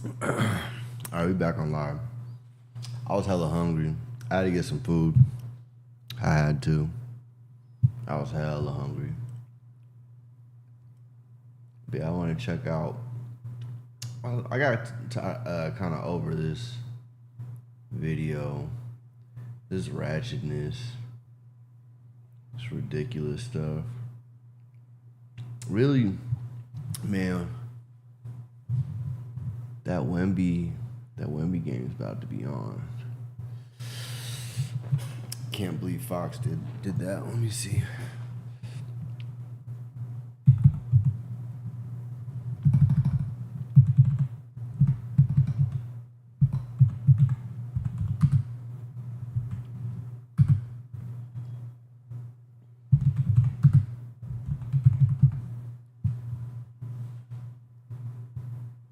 Alright, we back on live. I was hella hungry. I had to get some food. I had to. I was hella hungry. But yeah, I want to check out. I got kind of over this video. This ratchetness. This ridiculous stuff. Really, man, that Wemby game is about to be on. Can't believe Fox did that. Let me see.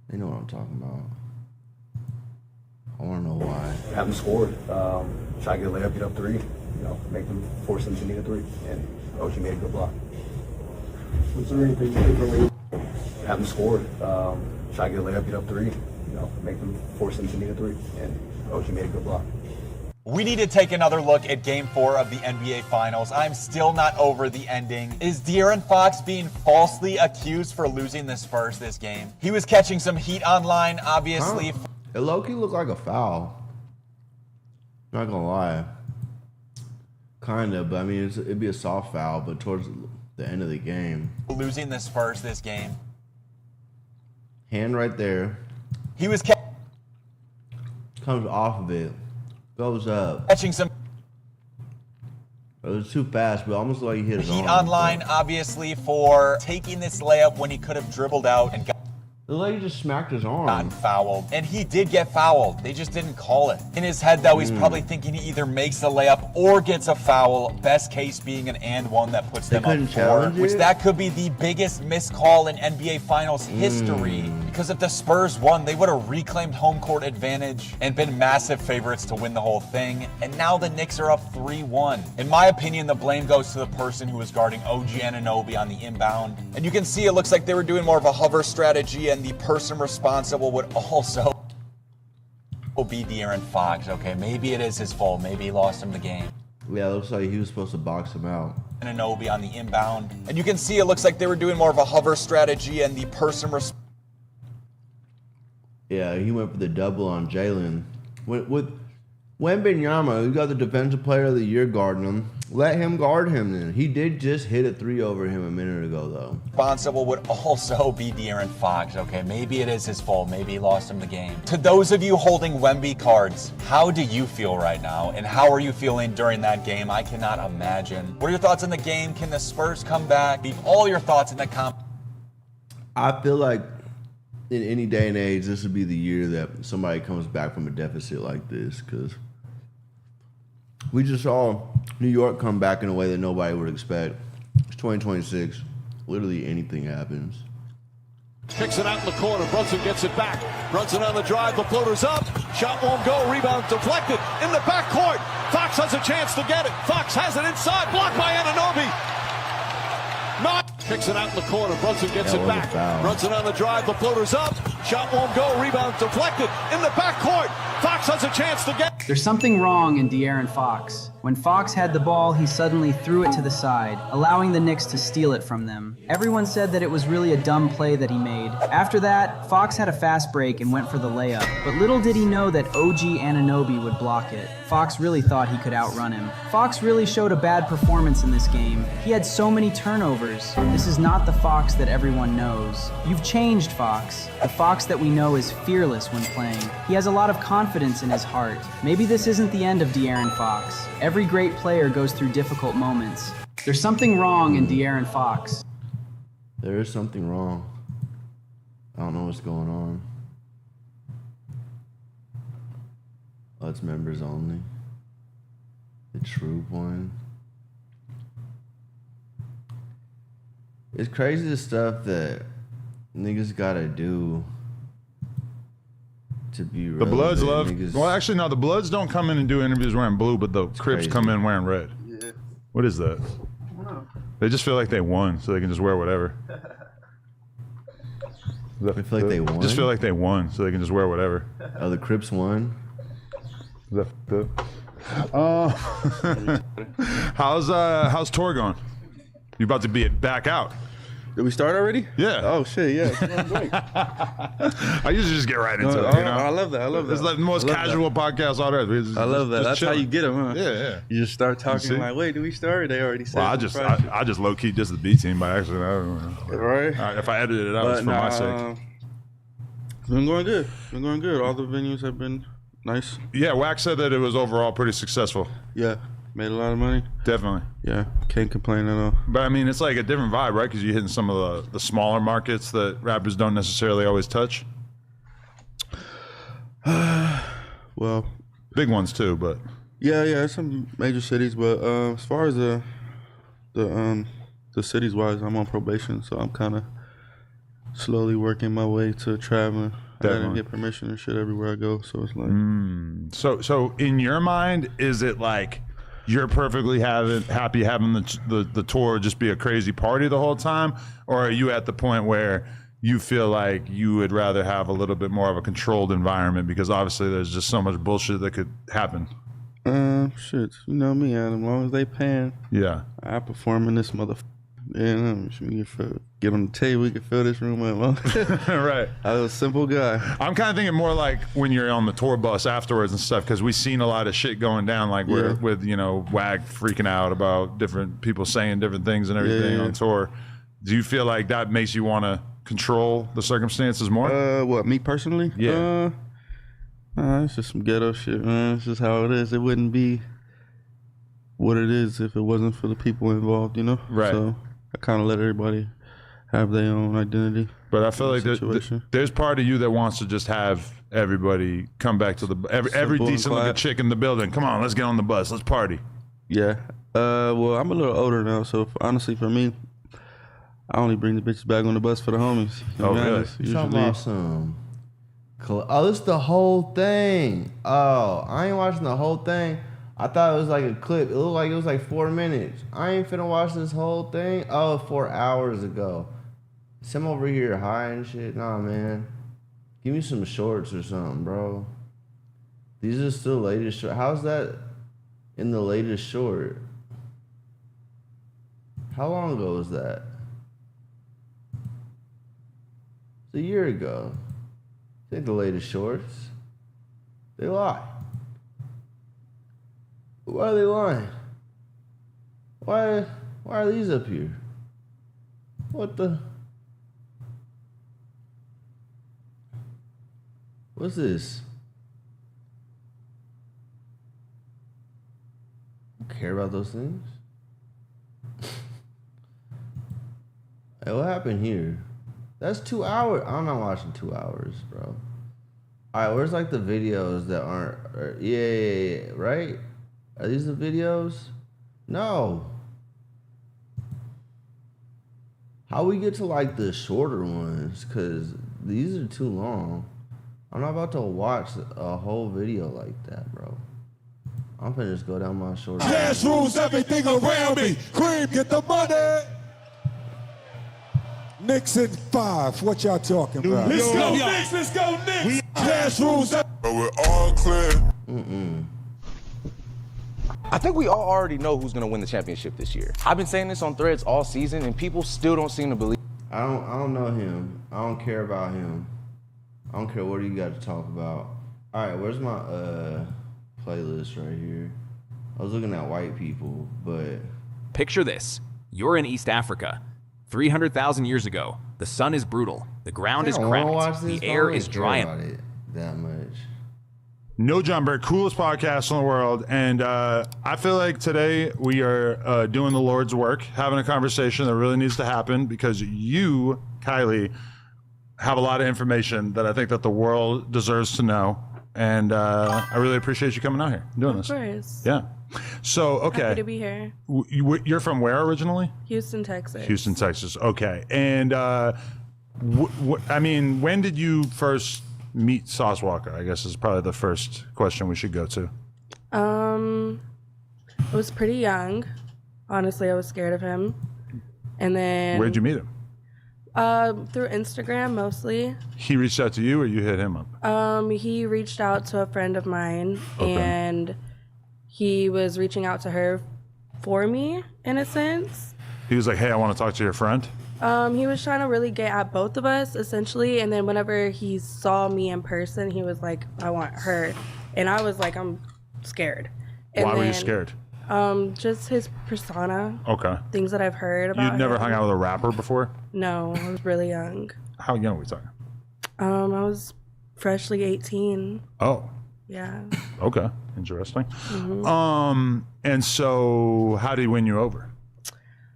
They know what I'm talking about. I want to know why. Haven't scored. Try to get a layup, get up three. You know, make them force them to need a three. And OG made a good block. Was there anything differently? Haven't scored. Try to get a layup, get up three. You know, make them force them to need a three. And OG made a good block. We need to take another look at Game 4 of the NBA Finals. I'm still not over the ending. Is De'Aaron Fox being falsely accused for losing the Spurs this game? He was catching some heat online, obviously. Huh? It low-key looked like a foul. Not gonna lie. Kinda, but I mean, it'd be a soft foul, but towards the end of the game. Losing the Spurs this game. Hand right there. He was comes off of it. Goes up. catching some It was too fast, but almost like he hit his heat arm, online, but obviously, for taking this layup when he could have dribbled out and the lady just smacked his arm. gotten fouled. And he did get fouled. They just didn't call it. In his head, though, he's probably thinking he either makes the layup or gets a foul. Best case being an and one that puts them up couldn't four. challenge Which it? that could be the biggest missed call in NBA Finals history. Because if the Spurs won, they would have reclaimed home court advantage and been massive favorites to win the whole thing. And now the Knicks are up 3-1. In my opinion, the blame goes to the person who was guarding OG Anunoby on the inbound. And you can see it looks like they were doing more of a hover strategy, and the person responsible would also be De'Aaron Fox. Okay, maybe it is his fault. Maybe he lost him the game. Yeah, it looks like he was supposed to box him out. Anunoby on the inbound. And you can see it looks like they were doing more of a hover strategy, and the person Yeah, he went for the double on Jalen. With Wembanyama, you got the defensive player of the year guarding him. Let him guard him then. He did just hit a three over him a minute ago, though. responsible would also be De'Aaron Fox. Okay, maybe it is his fault. Maybe he lost him the game. To those of you holding Wemby cards, how do you feel right now? And how are you feeling during that game? I cannot imagine. What are your thoughts on the game? Can the Spurs come back? Leave all your thoughts in the comments. I feel like in any day and age, this would be the year that somebody comes back from a deficit like this, because we just saw New York come back in a way that nobody would expect. It's 2026. Literally anything happens. Kicks it out in the corner. Brunson gets it back. Brunson on the drive. The floater's up. Shot won't go. Rebound deflected in the backcourt. Fox has a chance to get it. Fox has it inside. Blocked by Anunoby. Not. Kicks it out in the corner. Brunson gets it back. Brunson on the drive. The floater's up. Shot won't go. Rebound deflected in the backcourt. Fox has a chance to get it. There's something wrong in De'Aaron Fox. When Fox had the ball, he suddenly threw it to the side, allowing the Knicks to steal it from them. Everyone said that it was really a dumb play that he made. After that, Fox had a fast break and went for the layup, but little did he know that OG Anunoby would block it. Fox really thought he could outrun him. Fox really showed a bad performance in this game. He had so many turnovers. This is not the Fox that everyone knows. You've changed, Fox. The Fox that we know is fearless when playing. He has a lot of confidence in his heart. Maybe this isn't the end of De'Aaron Fox. Every great player goes through difficult moments. There's something wrong in De'Aaron Fox. There is something wrong. I don't know what's going on. Oh, it's members only. The true one. It's crazy the stuff that niggas gotta do to be The Bloods love. Niggas, Well, actually, no. The Bloods don't come in and do interviews wearing blue, but the Crips crazy. come in wearing red. Yeah. What is that? I don't know. They just feel like they won, so they can just wear whatever. I feel like they won. Just feel like they won, so they can just wear whatever. Oh, the Crips won. Is that how's tour going? You about to be back out? Did we start already? Yeah. Oh shit, yeah. It's going great. I usually just get right into it. You know? I love that. I love that. It's like the most casual podcast on earth. I love that. Just That's how chilling. you get them, huh? Yeah. You just start See? talking like, wait, do we start? They already said. Well, I just low key just the B team by accident. I don't know. Right. If I edited it out, it's for my sake. It's been going good. Been going good. All the venues have been nice. Yeah, Wax said that it was overall pretty successful. Yeah, made a lot of money. Definitely. Yeah, can't complain at all. But I mean, it's like a different vibe, right? Because you're hitting some of the smaller markets that rappers don't necessarily always touch. Well, big ones too, but yeah, some major cities. But as far as the cities wise, I'm on probation, so I'm kind of slowly working my way to traveling. I gotta get permission and shit everywhere I go, so it's like. So in your mind, is it like you're perfectly happy having the tour just be a crazy party the whole time, or are you at the point where you feel like you would rather have a little bit more of a controlled environment because obviously there's just so much bullshit that could happen? Shit, you know me, Adam. As long as they paying, yeah, I perform in this motherfucker. Yeah, we can get on the table. We can fill this room up. Right. I was a simple guy. I'm kind of thinking more like when you're on the tour bus afterwards and stuff, because we've seen a lot of shit going down, like with WAG freaking out about different people saying different things and everything on tour. Do you feel like that makes you want to control the circumstances more? What, me personally? Yeah. It's just some ghetto shit, man. It's just how it is. It wouldn't be what it is if it wasn't for the people involved, you know? Right. So I kind of let everybody have their own identity. But I feel like there's part of you that wants to just have everybody come back to every decent looking chick in the building. Come on, let's get on the bus. Let's party. Yeah. Well, I'm a little older now, so honestly, for me, I only bring the bitches back on the bus for the homies. Oh, really? You're talking about some. Oh, this is the whole thing. Oh, I ain't watching the whole thing. I thought it was like a clip. It looked like it was like 4 minutes. I ain't finna watch this whole thing. Oh, 4 hours ago. Some over here high and shit. Nah, man. Give me some shorts or something, bro. These are still latest short. How's that in the latest short? How long ago was that? It's a year ago. I think the latest shorts. They lie. Why are they lying? Why are these up here? What the? What's this? Don't care about those things. Hey, what happened here? That's 2 hours. I'm not watching 2 hours, bro. All right, where's like the videos that aren't? Yeah, right? Are these the videos? No. How we get to like the shorter ones? Cause these are too long. I'm not about to watch a whole video like that, bro. I'm finna just go down my shorter. Cash rules everything around me. Cream, get the money. Knicks in 5. What y'all talking about? Let's go, Knicks. Let's go, Knicks. Cash rules. We're all clear. I think we all already know who's gonna win the championship this year. I've been saying this on threads all season, and people still don't seem to believe. I don't know him. I don't care about him. I don't care what you got to talk about. All right, where's my playlist right here? I was looking at white people, but picture this: you're in East Africa. 300,000 years ago, the sun is brutal, the ground is cracked, the air is dry. About it that much. No John Bear, coolest podcast in the world. And I feel like today we are doing the Lord's work, having a conversation that really needs to happen because you, Kylie, have a lot of information that I think that the world deserves to know. And I really appreciate you coming out here and doing this. Of course. Yeah. So, okay. Happy to be here. You're from where originally? Houston, Texas. Houston, Texas. Okay. And I mean, when did you first meet Sauce Walka? I guess is probably the first question we should go to. I was pretty young. Honestly, I was scared of him. And then where'd you meet him? Through Instagram mostly. He reached out to you, or you hit him up? He reached out to a friend of mine, Okay. and he was reaching out to her for me, in a sense. He was like, "Hey, I want to talk to your friend." He was trying to really get at both of us, essentially, and then whenever he saw me in person, he was like, I want her. And I was like, I'm scared. And Why were you scared? Just his persona. Okay. Things that I've heard about You'd never him. hung out with a rapper before? No, I was really young. How young are we talking? I was freshly 18. Oh, Yeah. okay. Interesting. Mhm. And so how did he win you over?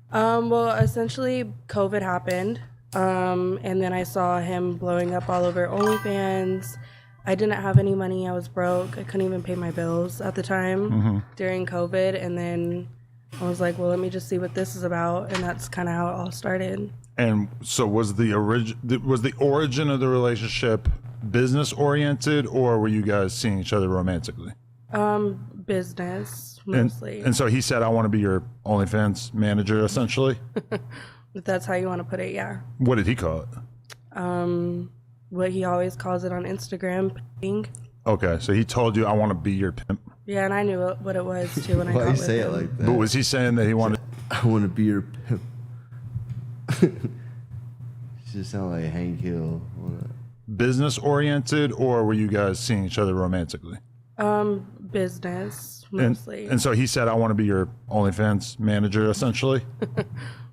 Well, essentially, COVID happened, and then I saw him blowing up all over OnlyFans. I didn't have any money. I was broke. I couldn't even pay my bills at the time during COVID, and then I was like, well, let me just see what this is about, and that's kind of how it all started. And so was the origin of the relationship business oriented, or were you guys seeing each other romantically? Business, mostly. And so he said, I want to be your OnlyFans manager, essentially? If that's how you want to put it, yeah. What did he call it? What he always calls it on Instagram, pimping. Okay, so he told you, I want to be your pimp. Yeah, and I knew what it was, too, when I got Why you with say him. it like that? But was he saying that he wanted... I want to be your pimp. Just sound like Hank Hill. Business oriented, or were you guys seeing each other romantically? Business, mostly. And so he said, I want to be your OnlyFans manager, essentially?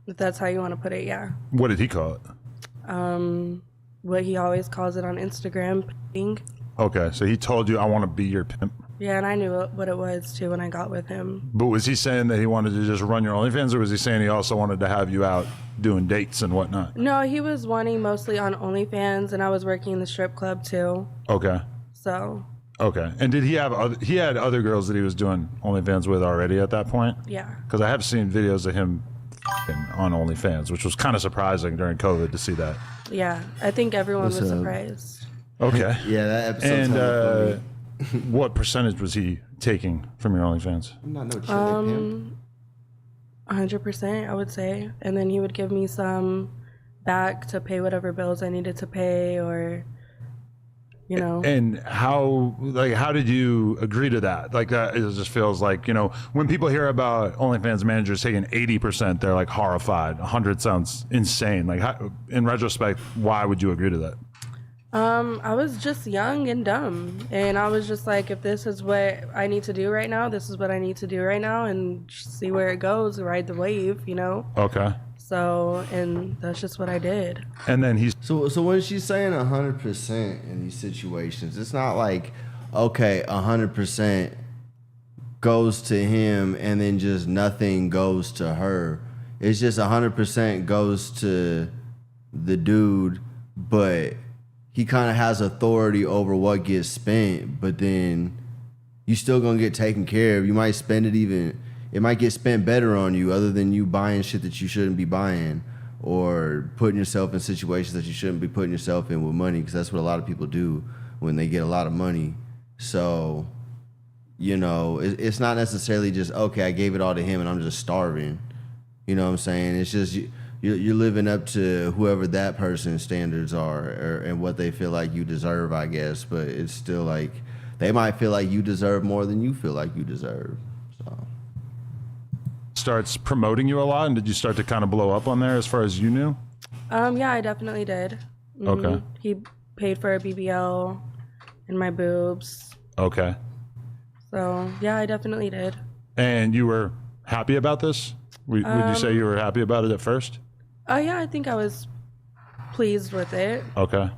If that's how you want to put it, yeah. What did he call it? What he always calls it on Instagram, pimping. Okay, so he told you, I want to be your pimp. Yeah, and I knew what it was, too, when I got with him. But was he saying that he wanted to just run your OnlyFans, or was he saying he also wanted to have you out doing dates and whatnot? No, he was wanting mostly on OnlyFans, and I was working in the strip club, too. Okay. So, Okay. And did he have he had other girls that he was doing OnlyFans with already at that point? yeah. Because I have seen videos of him on OnlyFans, which was kind of surprising during COVID to see that. Yeah, I think everyone What's was up? surprised. Okay. Yeah, that episode. And what percentage was he taking from your OnlyFans? I'm not no chili pimp. 100%, I would say. And then he would give me some back to pay whatever bills I needed to pay, or, you know. And how did you agree to that? Like, that, it just feels like, you know, when people hear about OnlyFans managers taking 80%, they're like horrified. 100 sounds insane. Like, how, in retrospect, why would you agree to that? I was just young and dumb, and I was just like, if this is what I need to do right now, this is what I need to do right now, and see where it goes, ride the wave, you know? Okay. So, and that's just what I did. And then he's... So when she's saying 100% in these situations, it's not like, okay, 100% goes to him and then just nothing goes to her. It's just 100% goes to the dude, but he kind of has authority over what gets spent, but then you still gonna get taken care of. You might spend it might get spent better on you, other than you buying shit that you shouldn't be buying, or putting yourself in situations that you shouldn't be putting yourself in with money, because that's what a lot of people do when they get a lot of money. So, you know, it's not necessarily just, okay, I gave it all to him and I'm just starving. You know what I'm saying? It's just you're living up to whoever that person's standards are, and what they feel like you deserve, I guess. But it's still like, they might feel like you deserve more than you feel like you deserve. So starts promoting you a lot, and did you start to kind of blow up on there as far as you knew? Yeah, I definitely did. Okay. He paid for a BBL and my boobs. Okay. So, yeah, I definitely did. And you were happy about this? Would you say you were happy about it at first? Oh, yeah, I think I was pleased with it. Okay.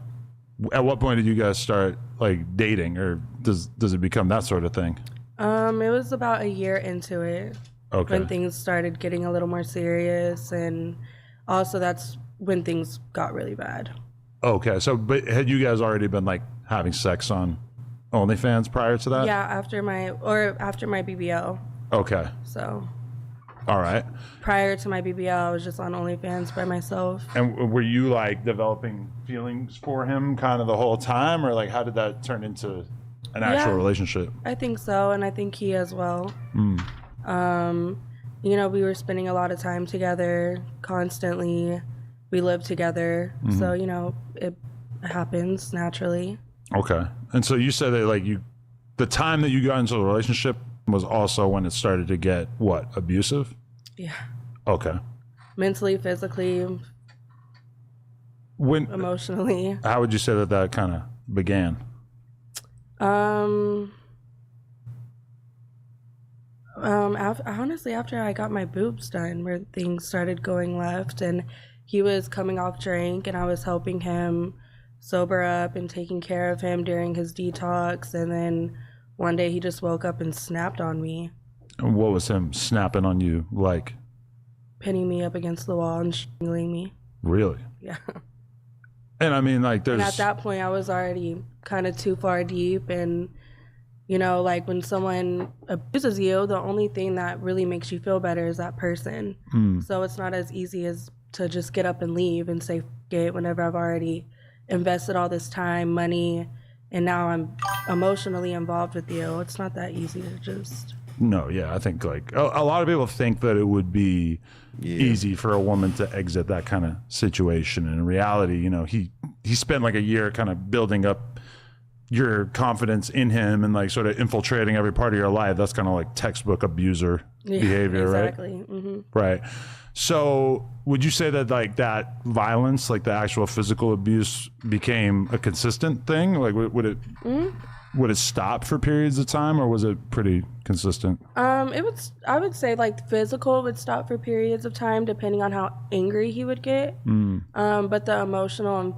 At what point did you guys start like dating, or does it become that sort of thing? It was about a year into it. Okay. When things started getting a little more serious, and also that's when things got really bad. Okay. So, but had you guys already been like having sex on OnlyFans prior to that? Yeah, after my BBL. Okay. So. All right. Prior to my BBL, I was just on OnlyFans by myself. And were you like developing feelings for him kind of the whole time, or like how did that turn into an actual relationship? I think so, and I think he as well. You know, we were spending a lot of time together constantly, we live together. So, you know, it happens naturally. Okay. And so you said that like the time that you got into the relationship was also when it started to get what, abusive? Yeah. Okay. Mentally, physically, emotionally. How would you say that kind of began? Honestly, after I got my boobs done, where things started going left, and he was coming off drink, and I was helping him sober up and taking care of him during his detox, and then one day he just woke up and snapped on me. And what was him snapping on you like? Pinning me up against the wall and strangling me. Really? Yeah. And I mean, like, there's... And at that point, I was already kind of too far deep, and you know, like when someone abuses you, the only thing that really makes you feel better is that person. So it's not as easy as to just get up and leave and say, "Forget," whenever I've already invested all this time, money, and now I'm emotionally involved with you. It's not that easy to just... No, yeah, I think like a lot of people think that it would be easy for a woman to exit that kind of situation. And in reality, you know, he spent like a year kind of building up your confidence in him and like sort of infiltrating every part of your life. That's kind of like textbook abuser behavior, exactly. right? Mm-hmm. Right. So would you say that like that violence, like the actual physical abuse, became a consistent thing? Like would it would it stop for periods of time, or was it pretty consistent? It was, I would say like physical would stop for periods of time depending on how angry he would get. But the emotional and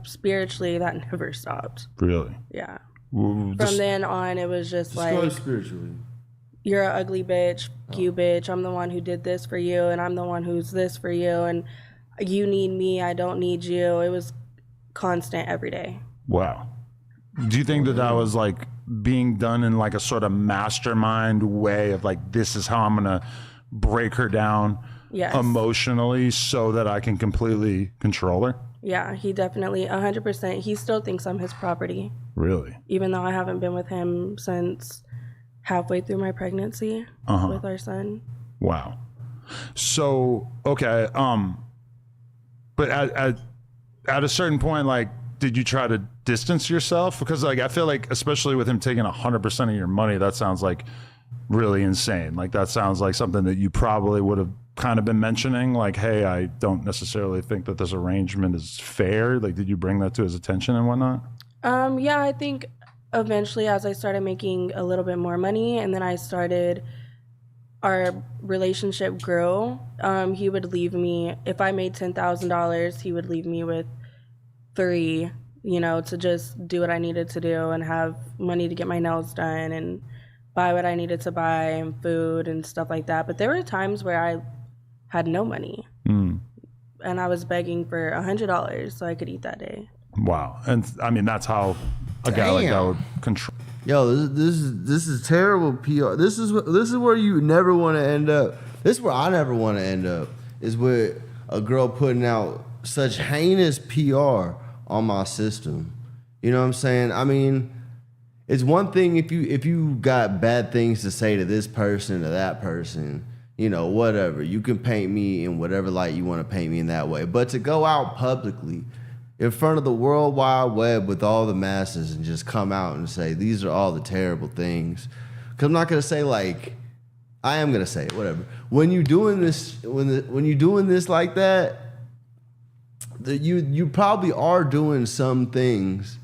spiritually, that never stopped. Really? Yeah. From then on, it was just like, go spiritually. You're an ugly bitch, you bitch. I'm the one who did this for you, and I'm the one who's this for you, and you need me, I don't need you. It was constant every day. Wow. Do you think that was like being done in like a sort of mastermind way of like, this is how I'm gonna break her down emotionally so that I can completely control her? Yeah, he definitely, 100%. He still thinks I'm his property. Really? Even though I haven't been with him since halfway through my pregnancy with our son. Wow. So, okay. But at a certain point, like, did you try to distance yourself? Because like, I feel like, especially with him taking 100% of your money, that sounds like really insane. Like that sounds like something that you probably would have kind of been mentioning, like, hey, I don't necessarily think that this arrangement is fair. Like, did you bring that to his attention and whatnot? Yeah, I think eventually as I started making a little bit more money and then our relationship grew, he would leave me, if I made $10,000, he would leave me with $3,000, you know, to just do what I needed to do and have money to get my nails done and buy what I needed to buy and food and stuff like that. But there were times where I had no money and I was begging for $100 so I could eat that day. Wow. And I mean, that's how a guy like that would control. Yo, this is terrible PR. This is where you never want to end up. This is where I never want to end up, is with a girl putting out such heinous PR on my system. You know what I'm saying? I mean, it's one thing if you got bad things to say to this person or that person, you know, whatever. You can paint me in whatever light you want to paint me in that way. But to go out publicly in front of the World Wide Web with all the masses and just come out and say, these are all the terrible things. Because I'm not going to say like, I am going to say it, whatever. When you're doing this, when you're doing this like that, you probably are doing some things.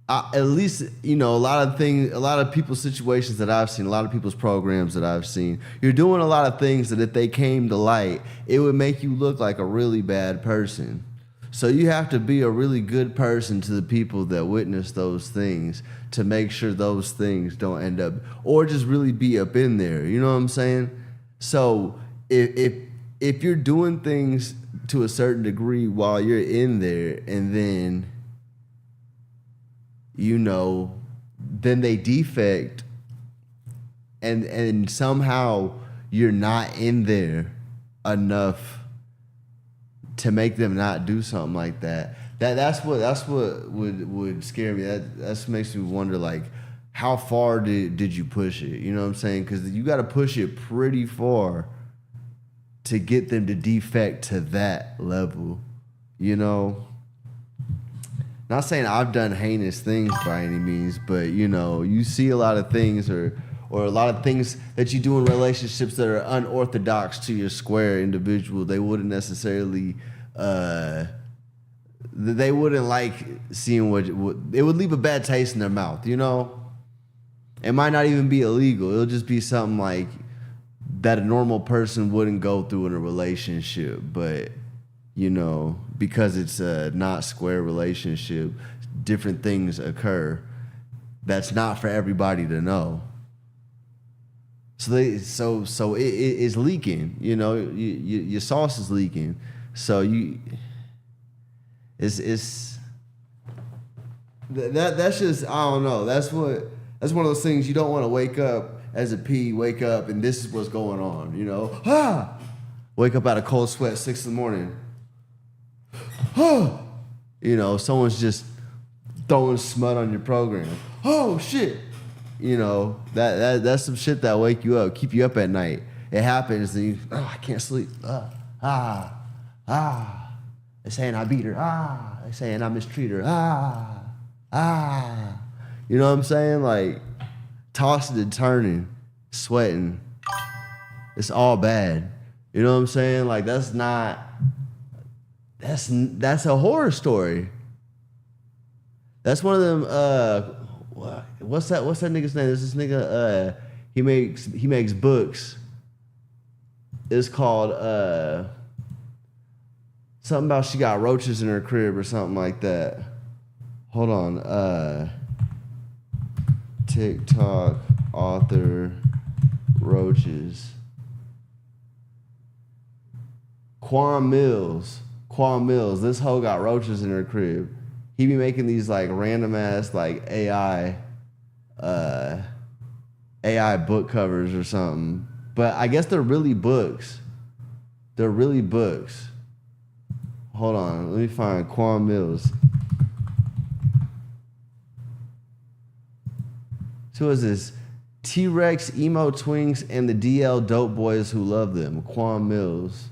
At least, you know, a lot of people's situations that I've seen, a lot of people's programs that I've seen, you're doing a lot of things that if they came to light, it would make you look like a really bad person. So you have to be a really good person to the people that witness those things to make sure those things don't end up, or just really be up in there. You know what I'm saying? So if you're doing things to a certain degree while you're in there, and then, you know, then they defect, and somehow you're not in there enough to make them not do something like that. That's what would scare me. That makes me wonder, like, how far did you push it? You know what I'm saying? Because you got to push it pretty far to get them to defect to that level, you know? Not saying I've done heinous things by any means, but you know, you see a lot of things or a lot of things that you do in relationships that are unorthodox to your square individual. They wouldn't necessarily, they wouldn't like seeing what it would leave a bad taste in their mouth, you know? It might not even be illegal. It'll just be something like that a normal person wouldn't go through in a relationship, but you know, because it's a not square relationship, different things occur that's not for everybody to know. So it's leaking, you know, your sauce is leaking. So that's just, I don't know. That's one of those things you don't want to wake up as a P, wake up and this is what's going on, you know? Wake up out of cold sweat, 6 a.m. You know, someone's just throwing smut on your program. Oh shit. You know, that's some shit that wake you up, keep you up at night. It happens and you, I can't sleep. They're saying I beat her. They're saying I mistreat her. You know what I'm saying? Like, tossing and turning, sweating. It's all bad. You know what I'm saying? Like, that's a horror story. That's one of them, what's that nigga's name? There's this nigga, he makes books. It's called, something about she got roaches in her crib or something like that. Hold on, TikTok author roaches. Quan Mills, this hoe got roaches in her crib. He be making these like random ass like AI book covers or something. But I guess they're really books. Hold on, let me find Quan Mills. So is this T-Rex, emo twinks, and the DL dope boys who love them? Quan Mills.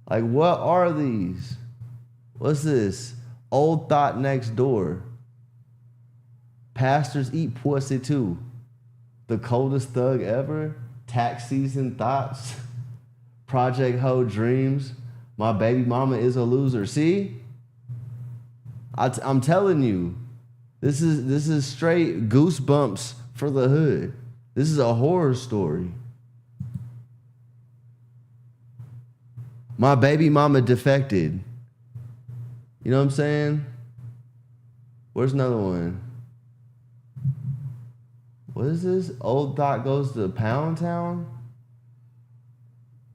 Like, what are these? What's this? Old thought next door. Pastors eat pussy too. The coldest thug ever. Tax season thoughts. Project Ho dreams. My baby mama is a loser. See? I'm telling you, this is straight goosebumps for the hood. This is a horror story. My baby mama defected. You know what I'm saying? Where's another one? What is this? Old Doc goes to Pound Town?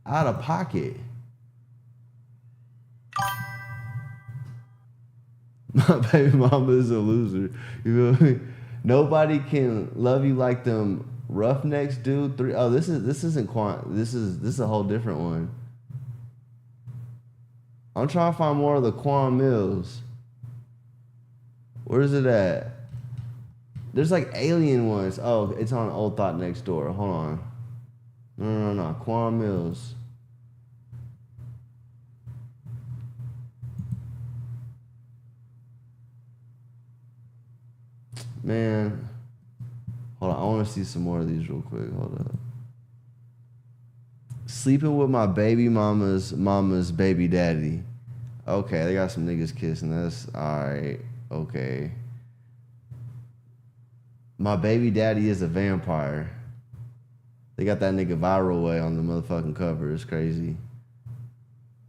Out of pocket. My baby mama is a loser. You feel me? Nobody can love you like them Roughnecks do. This isn't Quant. This is a whole different one. I'm trying to find more of the Quan Mills. Where is it at? There's like alien ones. Oh, it's on Old Thought Next Door. Hold on. No. Quan Mills. Man. Hold on. I want to see some more of these real quick. Hold up. Sleeping with my baby mama's baby daddy. Okay, they got some niggas kissing. That's alright. Okay. My baby daddy is a vampire. They got that nigga Viral Way on the motherfucking cover. It's crazy.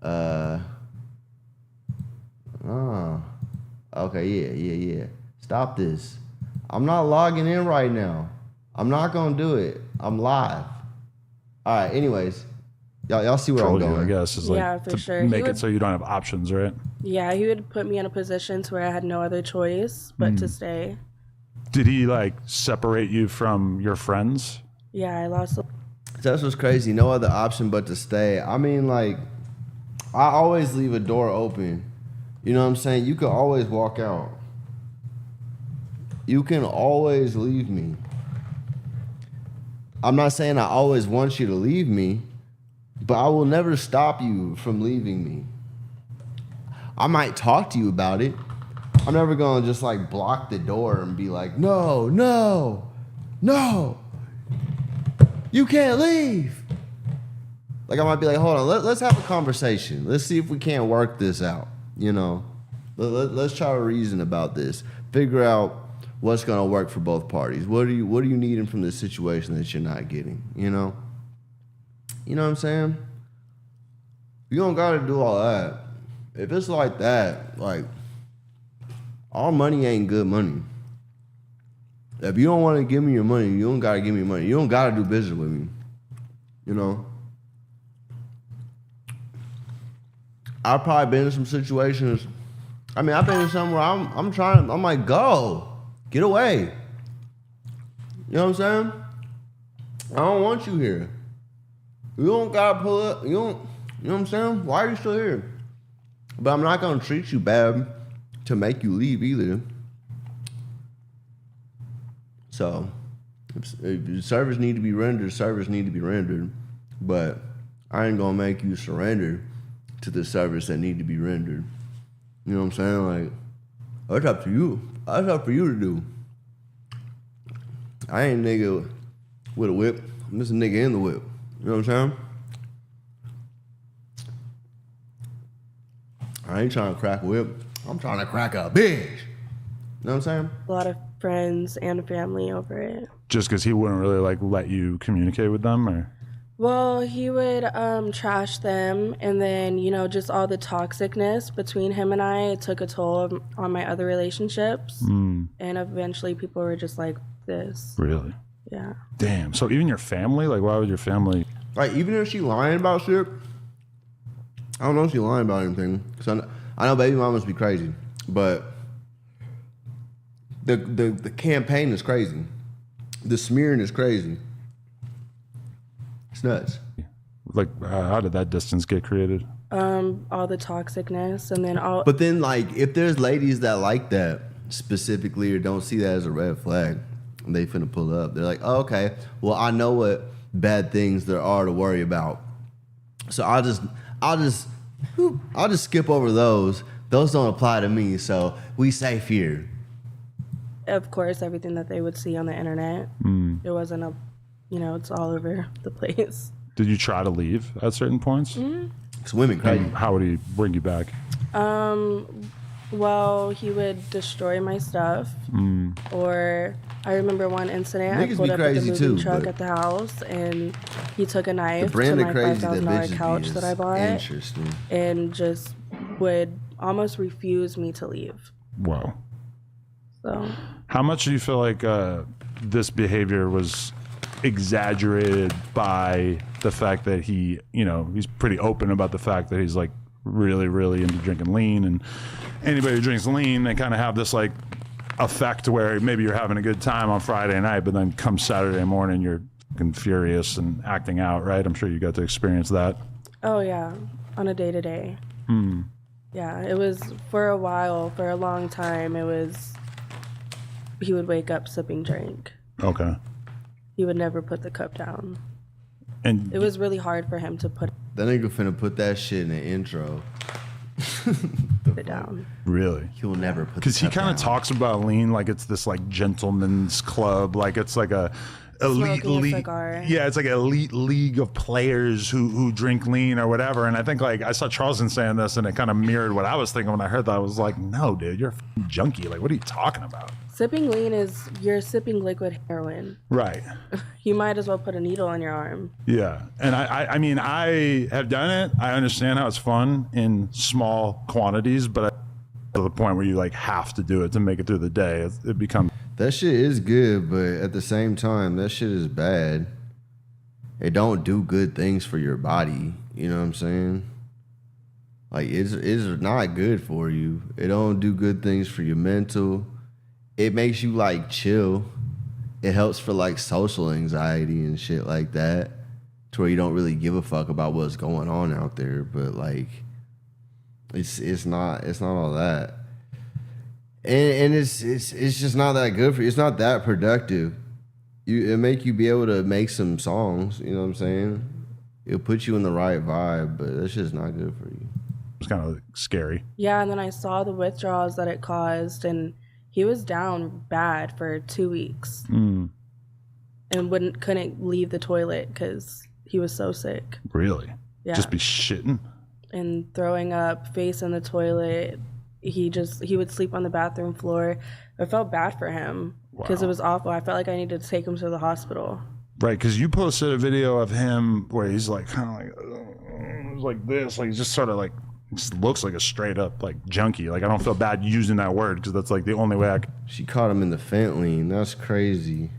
Okay, yeah. Stop this. I'm not logging in right now. I'm not gonna do it. I'm live. Alright, anyways. Y'all see where I'm going. I guess is like Yeah, for to sure. make it so you don't have options, right? Yeah, he would put me in a position to where I had no other choice but to stay. Did he like separate you from your friends? Yeah, I lost. That's what's crazy. No other option but to stay. I mean, like, I always leave a door open. You know what I'm saying? You can always walk out. You can always leave me. I'm not saying I always want you to leave me, But I will never stop you from leaving me. I might talk to you about it. I'm never gonna just like block the door and be like, no, no, no, you can't leave. Like I might be like, hold on, let's have a conversation. Let's see if we can't work this out. You know, let's try to reason about this. Figure out what's gonna work for both parties. What are you needing from this situation that you're not getting? You know what I'm saying? You don't gotta do all that. If it's like that, like all money ain't good money. If you don't want to give me your money, you don't gotta give me money. You don't gotta do business with me. You know. I've probably been in some situations. I mean, I've been in somewhere I'm like, go. Get away. You know what I'm saying? I don't want you here. You don't gotta pull up. You know what I'm saying? Why are you still here? But I'm not gonna treat you bad to make you leave either. So, if service need to be rendered, service need to be rendered. But I ain't gonna make you surrender to the service that need to be rendered. You know what I'm saying? Like, that's up to you. That's up for you to do. I ain't a nigga with a whip. I'm just a nigga in the whip. You know what I'm saying? I ain't trying to crack a whip. I'm trying to crack a bitch. You know what I'm saying? A lot of friends and family over it. Just because he wouldn't really like let you communicate with them, or? Well, he would trash them, and then, you know, just all the toxicness between him and I, it took a toll on my other relationships. And eventually people were just like, this. Really? Yeah. Damn. So even your family? Like, why would your family? Like, even if she lying about shit, I don't know if she lying about anything. Because I know baby mamas be crazy, but the campaign is crazy. The smearing is crazy. It's nuts. Like, how did that distance get created? All the toxicness, and then all. But then, like, if there's ladies that like that specifically or don't see that as a red flag, they finna pull up. They're like, oh, okay, well, I know what bad things there are to worry about, so I'll just skip over those. Those don't apply to me, so we safe here. Of course, everything that they would see on the internet. It wasn't a, you know, it's all over the place. Did you try to leave at certain points? Because women crazy. And how would he bring you back? Well, he would destroy my stuff. Or I remember one incident, Niggas I pulled be up with the crazy moving too, truck but- at the house, and he took a knife to brand of my crazy that $5,000 bitches be couch is that I bought, interesting. and just would almost refuse me to leave. Whoa. So, How much do you feel like this behavior was exaggerated by the fact that he, you know, he's pretty open about the fact that he's like really, really into drinking lean, and anybody who drinks lean, they kind of have this like effect where maybe you're having a good time on Friday night, but then come Saturday morning, you're fucking furious and acting out, right? I'm sure you got to experience that. oh yeah, on a day-to-day. Yeah, it was for a while, for a long time, it was, he would wake up sipping drink. Okay. He would never put the cup down. And It was really hard for him to put That nigga finna put that shit in the intro. it down. really? He'll never put. Because he kind of talks about lean like it's this like gentleman's club, like it's like a elite Smoking a league. cigar. Yeah, it's like an elite league of players who drink lean or whatever. And I think like I saw Charleston saying this, and it kind of mirrored what I was thinking when I heard that. I was like, no, dude, you're a f***ing junkie. Like, what are you talking about? Sipping lean is, you're sipping liquid heroin. Right. You might as well put a needle in your arm. Yeah, and I mean, I have done it. I understand how it's fun in small quantities, but to the point where you like have to do it to make it through the day, it becomes. That shit is good, but at the same time, that shit is bad. It don't do good things for your body. You know what I'm saying? Like, it's not good for you. It don't do good things for your mental. It makes you like chill. It helps for like social anxiety and shit like that, to where you don't really give a fuck about what's going on out there. But like, it's not all that. And it's just not that good for you. It's not that productive. It make you be able to make some songs, you know what I'm saying? it'll put you in the right vibe, but that's just not good for you. It's kind of scary. Yeah, and then I saw the withdrawals that it caused, and he was down bad for 2 weeks. And couldn't leave the toilet because he was so sick. Really? Yeah. Just be shitting? And throwing up, face in the toilet. He would sleep on the bathroom floor. I felt bad for him because it was awful. I felt like I needed to take him to the hospital. Right, because you posted a video of him where he's like kind of like this, like he's just sort of like, just looks like a straight up like junkie. Like I don't feel bad using that word because that's like the only way I could. She caught him in the fentanyl. That's crazy.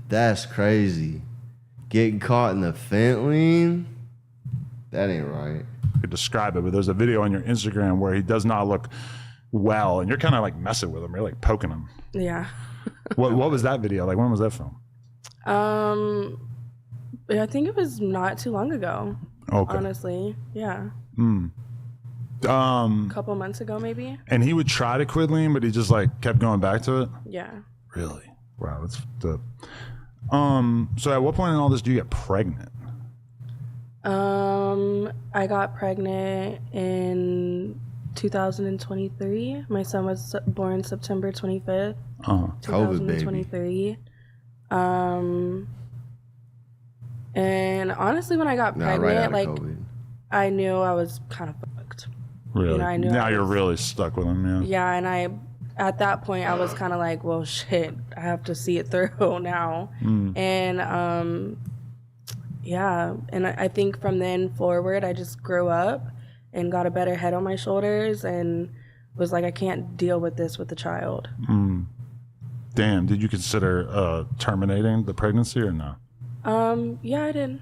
That's crazy. Getting caught in the fentanyl? That ain't right. I could describe it, but there's a video on your Instagram where he does not look well, and you're kind of like messing with him. You're like poking him. Yeah. What was that video? Like when was that film? I think it was not too long ago. Okay. Honestly, yeah. A couple months ago, maybe. And he would try to quit lean, but he just like kept going back to it. Yeah. Really? Wow, that's the. So at what point in all this do you get pregnant? I got pregnant in 2023. My son was born September 25th, 2023. And honestly, when I got pregnant, like I knew I was kind of fucked. Really? You know, I knew now you're really stuck with him, yeah. Yeah, and at that point I was kind of like, well, shit, I have to see it through now. And yeah, and I think from then forward, I just grew up and got a better head on my shoulders and was like, I can't deal with this with a child. Damn, did you consider terminating the pregnancy or no? Yeah, I did a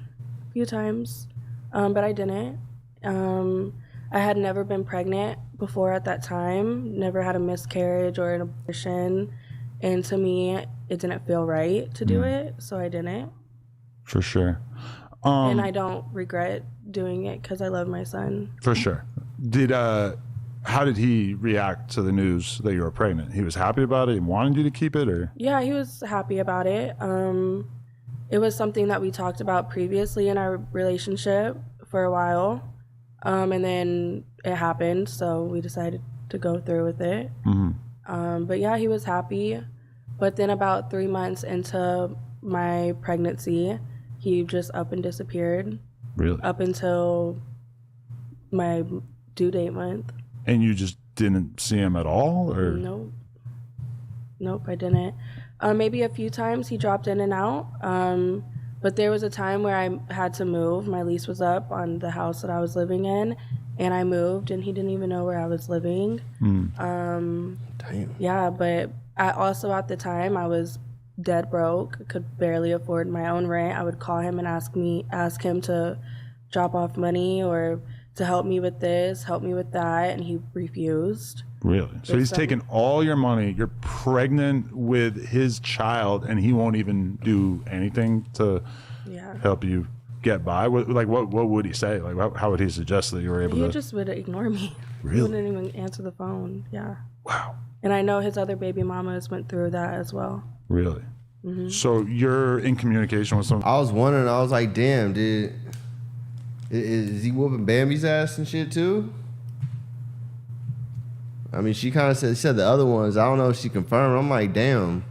few times, but I didn't. I had never been pregnant before at that time, never had a miscarriage or an abortion, and to me, it didn't feel right to do it, so I didn't. For sure. And I don't regret doing it because I love my son. For sure. How did he react to the news that you were pregnant? He was happy about it? He wanted you to keep it, or? Yeah, he was happy about it. It was something that we talked about previously in our relationship for a while. And then it happened, so we decided to go through with it. But yeah, he was happy. But then about 3 months into my pregnancy, he just up and disappeared. Really? Up until my due date month. And you just didn't see him at all, or? Nope, I didn't. Maybe a few times he dropped in and out. But there was a time where I had to move. My lease was up on the house that I was living in, and I moved, and he didn't even know where I was living. Damn. Yeah, but also at the time, I was dead broke, could barely afford my own rent. I would call him and ask him to drop off money or to help me with this, help me with that, and he refused. Really? So he's taking all your money. You're pregnant with his child, and he won't even do anything to help you get by. What would he say? Like, how would he suggest that you were able to? He just would ignore me. Really? He wouldn't even answer the phone. Yeah. Wow. And I know his other baby mamas went through that as well. Really? So you're in communication with someone? I was wondering. I was like, damn, dude. Is he whooping Bambi's ass and shit too? I mean, she kind of said the other ones. I don't know if she confirmed. I'm like, damn.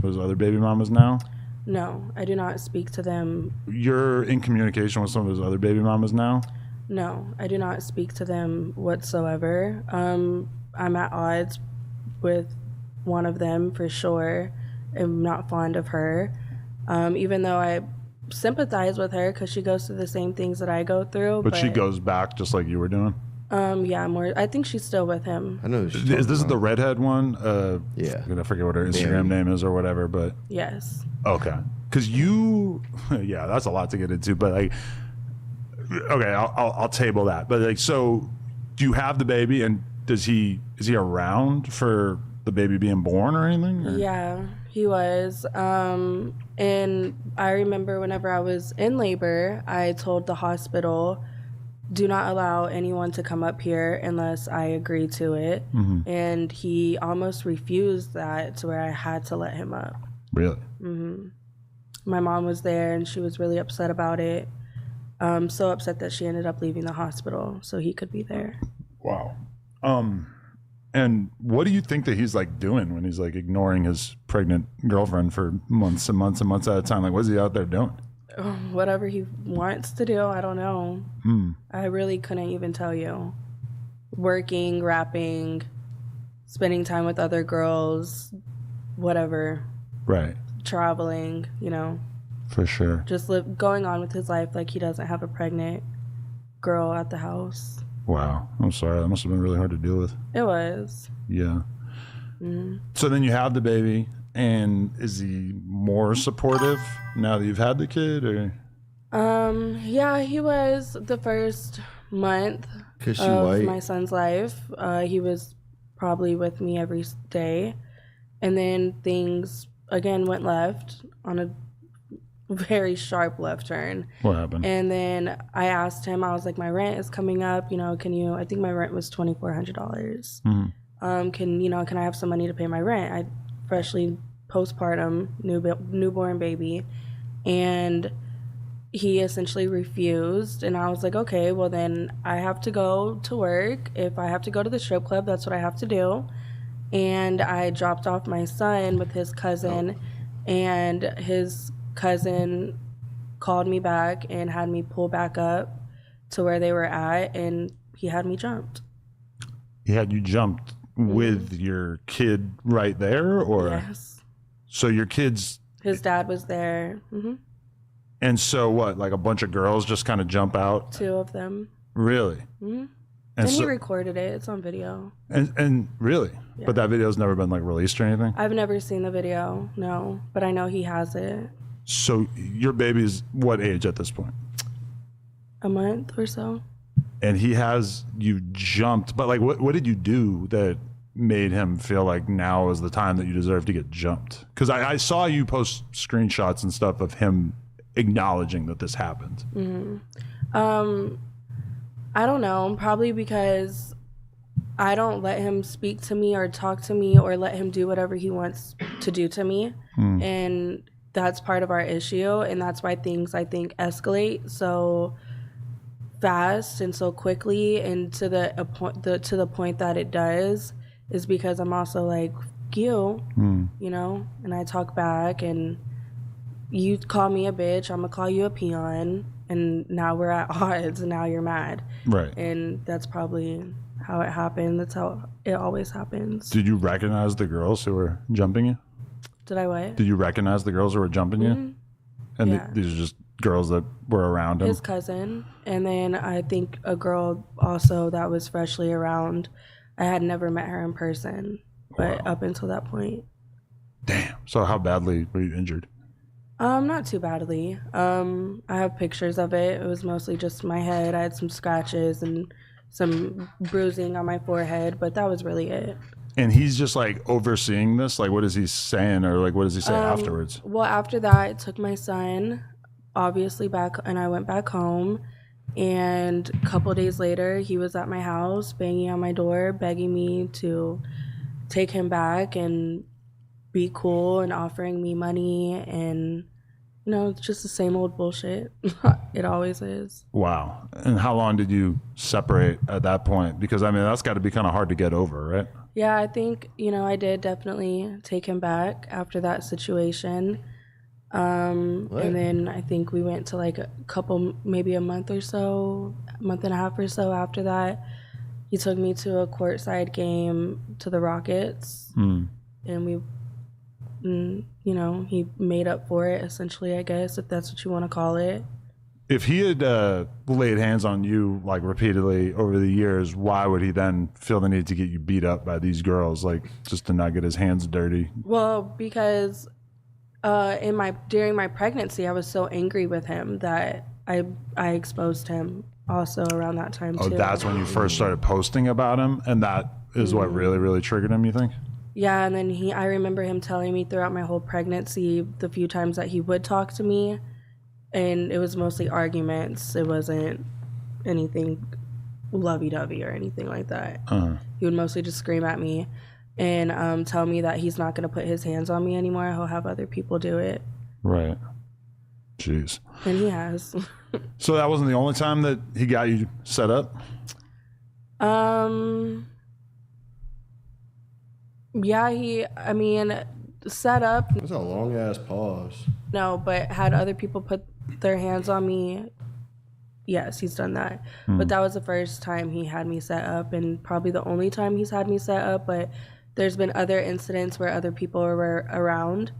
Those other baby mamas now? No, I do not speak to them. You're in communication with some of those other baby mamas now? No, I do not speak to them whatsoever. I'm at odds with one of them for sure. I'm not fond of her. Even though I sympathize with her because she goes through the same things that I go through. But she goes back just like you were doing? Yeah, more. I think she's still with him. I know. Is this the redhead one? Yeah. I'm gonna forget what her Instagram name is or whatever, but yes. Okay. Because yeah, that's a lot to get into, but like, okay, I'll table that. But like, so do you have the baby, and is he around for the baby being born or anything? Or? Yeah, he was. And I remember whenever I was in labor, I told the hospital, do not allow anyone to come up here unless I agree to it. And he almost refused that to where I had to let him up. Really? My mom was there, and she was really upset about it. So upset that she ended up leaving the hospital so he could be there. Wow. And what do you think that he's like doing when he's like ignoring his pregnant girlfriend for months and months and months at a time? Like, what's he out there doing? Whatever he wants to do, I don't know. I really couldn't even tell you. Working, rapping, spending time with other girls, whatever. Right. Traveling, you know. For sure. Just going on with his life like he doesn't have a pregnant girl at the house. Wow. I'm sorry. That must have been really hard to deal with. It was. Yeah. So then you have the baby, and is he more supportive now that you've had the kid, or? Yeah, he was the first month of my son's life. He was probably with me every day, and then things again went left on a very sharp left turn. What happened? And then I asked him, I was like, my rent is coming up, you know, I think my rent was $2,400. Can I have some money to pay my rent? I freshly postpartum newborn baby, and he essentially refused. And I was like, okay, well then I have to go to work. If I have to go to the strip club, that's what I have to do. And I dropped off my son with his cousin, and his cousin called me back and had me pull back up to where they were at, and he had me jumped. He had you jumped with your kid right there, or? Yes. So your kid's... His dad was there. And so what, like a bunch of girls just kind of jump out? 2 of them. Really? And he recorded it. It's on video. And really? Yeah. But that video's never been like released or anything? I've never seen the video, no. But I know he has it. So your baby's what age at this point? A month or so. And he has you jumped, but like what did you do that made him feel like now is the time that you deserve to get jumped? Because I saw you post screenshots and stuff of him acknowledging that this happened. I don't know, probably because I don't let him speak to me or talk to me or let him do whatever he wants to do to me. And that's part of our issue, and that's why things, I think, escalate so fast and so quickly, and to the point that it does, is because I'm also like, you know, and I talk back, and you call me a bitch, I'm gonna call you a peon, and now we're at odds, and now you're mad. Right. And that's probably how it happened. That's how it always happens. Did you recognize the girls who were jumping you? Did I what? Did you recognize the girls who were jumping you? And Yeah. these are just girls that were around him? His cousin, and then I think a girl also that was freshly around. I had never met her in person, but up until that point. Damn. So how badly were you injured? Not too badly. I have pictures of it. It was mostly just my head. I had some scratches and some bruising on my forehead, but that was really it. And he's just like overseeing this? Like, what is he saying, or like, what does he say afterwards? Well, after that, I took my son, obviously, back, and I went back home. And a couple days later, he was at my house, banging on my door, begging me to take him back and be cool, and offering me money, and you know, it's just the same old bullshit. It always is. Wow. And how long did you separate at that point? Because I mean, that's got to be kind of hard to get over, right? Yeah, I think, you know, I did definitely take him back after that situation. And then I think we went to like a couple, maybe a month or so, a month and a half or so after that. He took me to a courtside game to the Rockets. And we, you know, he made up for it, essentially, I guess, if that's what you want to call it. If he had laid hands on you like repeatedly over the years, why would he then feel the need to get you beat up by these girls, like just to not get his hands dirty? Well, because during my pregnancy, I was so angry with him that I exposed him also around that time too. Oh, that's when you first started posting about him, and that is what really, really triggered him, you think? Yeah, and then I remember him telling me throughout my whole pregnancy, the few times that he would talk to me, and it was mostly arguments. It wasn't anything lovey-dovey or anything like that. He would mostly just scream at me and tell me that he's not going to put his hands on me anymore. He'll have other people do it. Right. Jeez. And he has. So that wasn't the only time that he got you set up? Yeah, set up. That's a long ass pause. No, but had other people put their hands on me. Yes, he's done that. But that was the first time he had me set up, and probably the only time he's had me set up. But there's been other incidents where other people were around,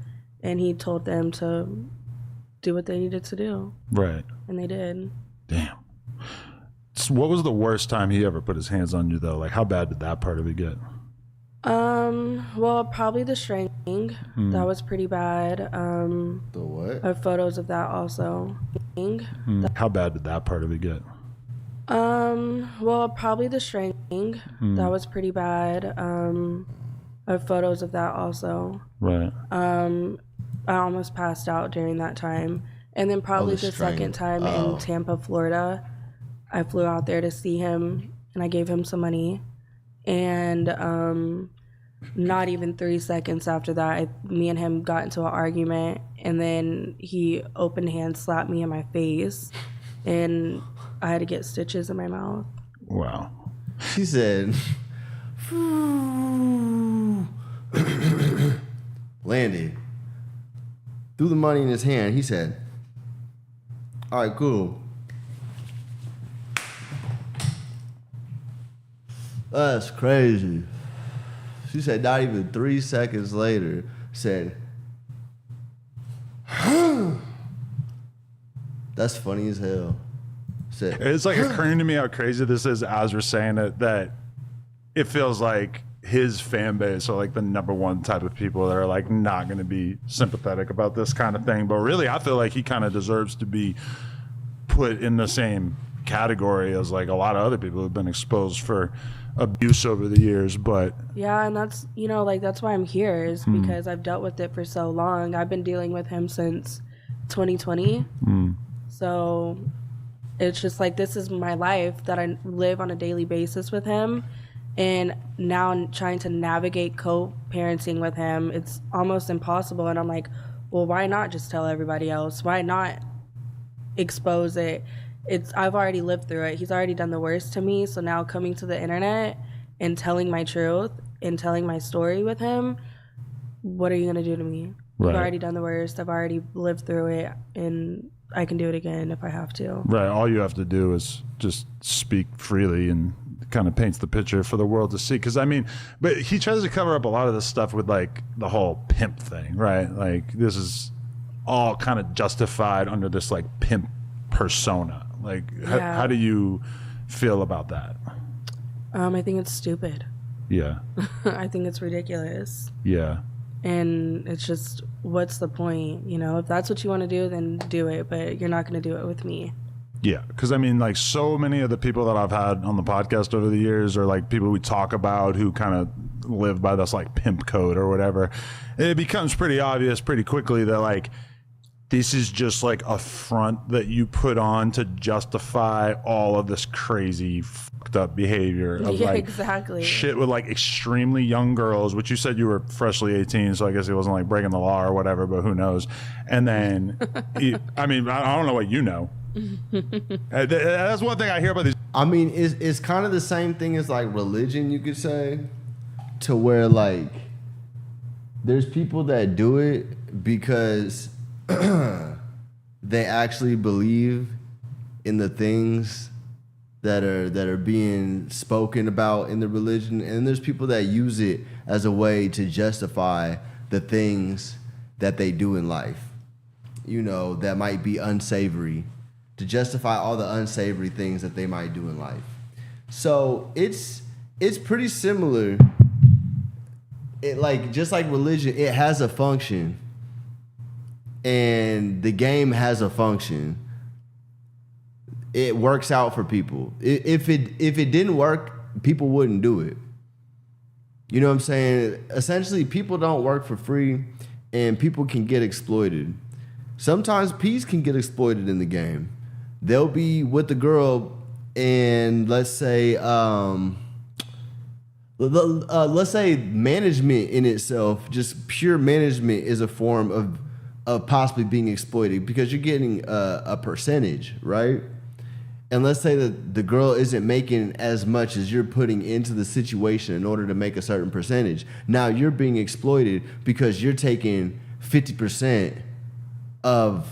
and he told them to do what they needed to do. Right. And they did. Damn. So what was the worst time he ever put his hands on you, though? Like, how bad did that part of it get? Well, probably the strangling. That was pretty bad. The what? I have photos of that also. How bad did that part of it get? Well, probably the strangling. That was pretty bad. I have photos of that also. Right. I almost passed out during that time. And then probably the second time in Tampa, Florida, I flew out there to see him, and I gave him some money. And not even 3 seconds after that, me and him got into an argument, and then he open hand slapped me in my face, and I had to get stitches in my mouth. Wow. She said, landed, threw the money in his hand. He said, all right, cool. That's crazy. She said not even 3 seconds later, said, that's funny as hell. Said, it's like occurring to me how crazy this is as we're saying it, that it feels like his fan base are like the number one type of people that are like not going to be sympathetic about this kind of thing. But really, I feel like he kind of deserves to be put in the same category as like a lot of other people who've been exposed for abuse over the years. But yeah, and that's, that's why I'm here, is because I've dealt with it for so long. I've been dealing with him since 2020. So it's just like, this is my life that I live on a daily basis with him. And now I'm trying to navigate co-parenting with him. It's almost impossible. And I'm like, well, why not just tell everybody else? Why not expose it? I've already lived through it. He's already done the worst to me. So now coming to the internet and telling my truth and telling my story with him, what are you going to do to me? Right. I've already done the worst. I've already lived through it, and I can do it again if I have to. right, all you have to do is just speak freely, and kind of paints the picture for the world to see. Because but he tries to cover up a lot of this stuff with like the whole pimp thing, right? Like this is all kind of justified under this like pimp persona. Like, Yeah. how do you feel about that? I think it's stupid. Yeah. I think it's ridiculous. Yeah. And it's just, what's the point? If that's what you want to do, then do it. But you're not going to do it with me. Yeah, because like so many of the people that I've had on the podcast over the years are like people we talk about who kind of live by this like pimp code or whatever. It becomes pretty obvious pretty quickly that like this is just like a front that you put on to justify all of this crazy fucked up behavior of Yeah, like exactly. shit with like extremely young girls, which you said you were freshly 18, so I guess it wasn't like breaking the law or whatever, but who knows. And then I don't know what you know. That's one thing I hear about these. It's kind of the same thing as like religion, you could say, to where like there's people that do it because they actually believe in the things that are being spoken about in the religion, and there's people that use it as a way to justify the things that they do in life, that might be unsavory, to justify all the unsavory things that they might do in life. So it's pretty similar. It like, just like religion, it has a function, and the game has a function. It works out for people. If it didn't work, people wouldn't do it. You know what I'm saying? Essentially, people don't work for free, and people can get exploited. Sometimes peace can get exploited in the game. They'll be with the girl, and let's say management in itself, just pure management, is a form of possibly being exploited because you're getting a percentage, right? And let's say that the girl isn't making as much as you're putting into the situation in order to make a certain percentage. Now you're being exploited because you're taking 50% of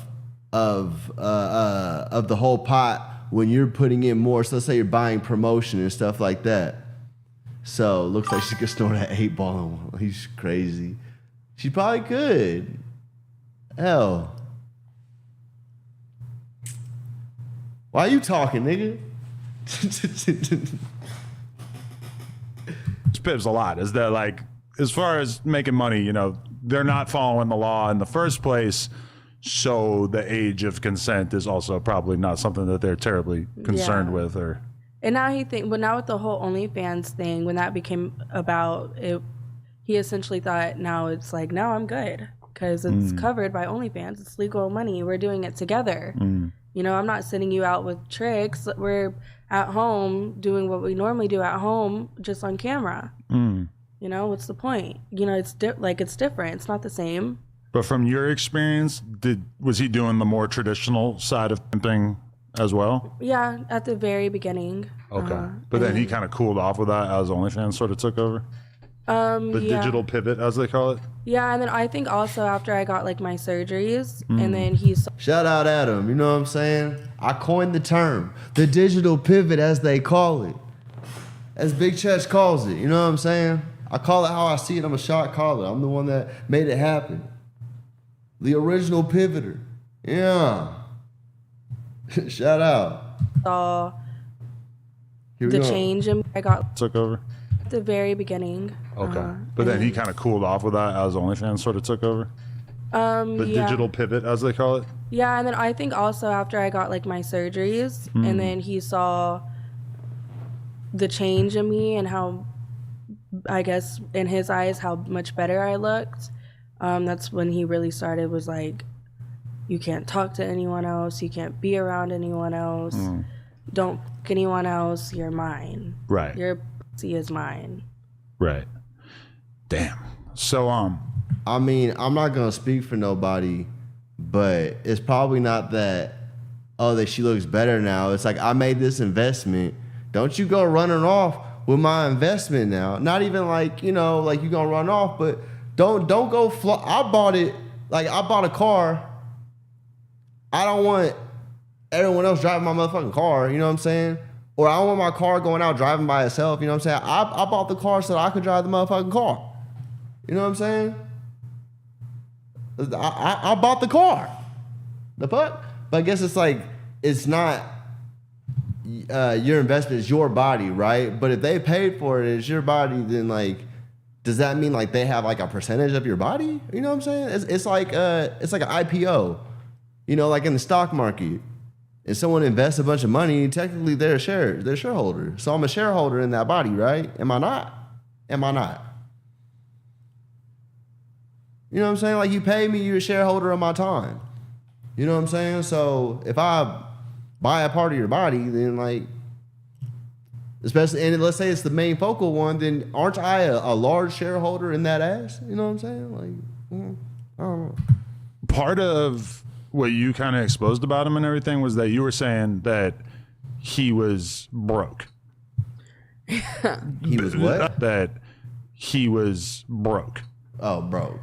the whole pot when you're putting in more. So let's say you're buying promotion and stuff like that. So looks like she could snort an 8-ball. He's crazy. She probably could. Hell. Why are you talking, nigga? Pivs a lot. Is that like, as far as making money, you know, they're not following the law in the first place, so the age of consent is also probably not something that they're terribly concerned with. Or and now now with the whole OnlyFans thing, when that became about it, he essentially thought now it's like, now I'm good because it's covered by OnlyFans. It's legal money. We're doing it together. You know, I'm not sending you out with tricks. We're at home doing what we normally do at home, just on camera. You know, what's the point? You know, it's it's different. It's not the same. But from your experience, was he doing the more traditional side of pimping as well? Yeah, at the very beginning. Okay. But then he kind of cooled off with that as OnlyFans sort of took over? The digital pivot, as they call it? Yeah, and then I think also after I got like my surgeries, and then he's... Shout out Adam, you know what I'm saying? I coined the term, the digital pivot as they call it. As Big Church calls it, you know what I'm saying? I call it how I see it, I'm a shot caller. I'm the one that made it happen. The original pivoter. Yeah. Shout out. Saw the change and I got... Took over? At the very beginning. Okay. But then he kind of cooled off with that as OnlyFans sort of took over? The digital pivot, as they call it? Yeah, and then I think also after I got like my surgeries, and then he saw the change in me and how, I guess, in his eyes, how much better I looked. That's when he really started, was like, you can't talk to anyone else. You can't be around anyone else. Don't fuck anyone else. You're mine. Right. Your pussy is mine. Right. Damn. So, I mean, I'm not gonna speak for nobody, but it's probably not that, that she looks better now. It's like, I made this investment. Don't you go running off with my investment now. Not even like, you know, like you gonna run off, but don't go I bought it, like I bought a car. I don't want everyone else driving my motherfucking car, you know what I'm saying? Or I don't want my car going out driving by itself, you know what I'm saying? I bought the car so that I could drive the motherfucking car. You know what I'm saying? I bought the car. The fuck? But I guess it's like, it's not your investment, is your body, right? But if they paid for it, it's your body, then like, does that mean like they have like a percentage of your body? You know what I'm saying? It's like an IPO, you know, like in the stock market. If someone invests a bunch of money, technically they're a shareholder. So I'm a shareholder in that body, right? Am I not? Am I not? You know what I'm saying? Like, you pay me, you're a shareholder of my time. You know what I'm saying? So if I buy a part of your body, then like, especially, and let's say it's the main focal one, then aren't I a large shareholder in that ass? You know what I'm saying? Like, I don't know. Part of what you kind of exposed about him and everything was that you were saying that he was broke. He was what? That he was broke. Oh, broke.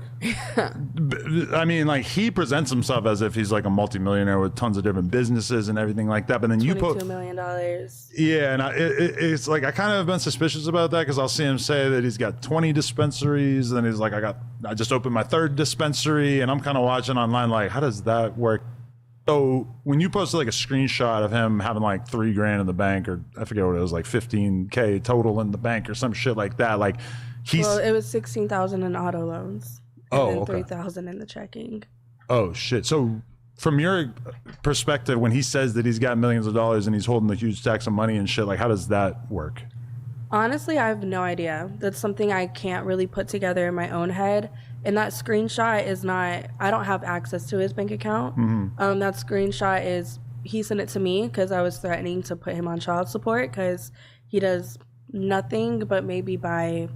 I mean, like, he presents himself as if he's like a multimillionaire with tons of different businesses and everything like that. But then you put $22 million. Yeah, and it's like I kind of have been suspicious about that because I'll see him say that he's got 20 dispensaries, and he's like, I just opened my 3rd dispensary, and I'm kind of watching online like, how does that work? So when you posted like a screenshot of him having like $3 grand in the bank, or I forget what it was, like 15K total in the bank or some shit like that, like. Well, it was 16,000 in auto loans. And then 3,000 in the checking. Oh shit! So from your perspective, when he says that he's got millions of dollars and he's holding a huge stacks of money and shit, like, how does that work? Honestly, I have no idea. That's something I can't really put together in my own head. And that screenshot is not, I don't have access to his bank account. That screenshot is, he sent it to me because I was threatening to put him on child support because he does nothing but maybe buy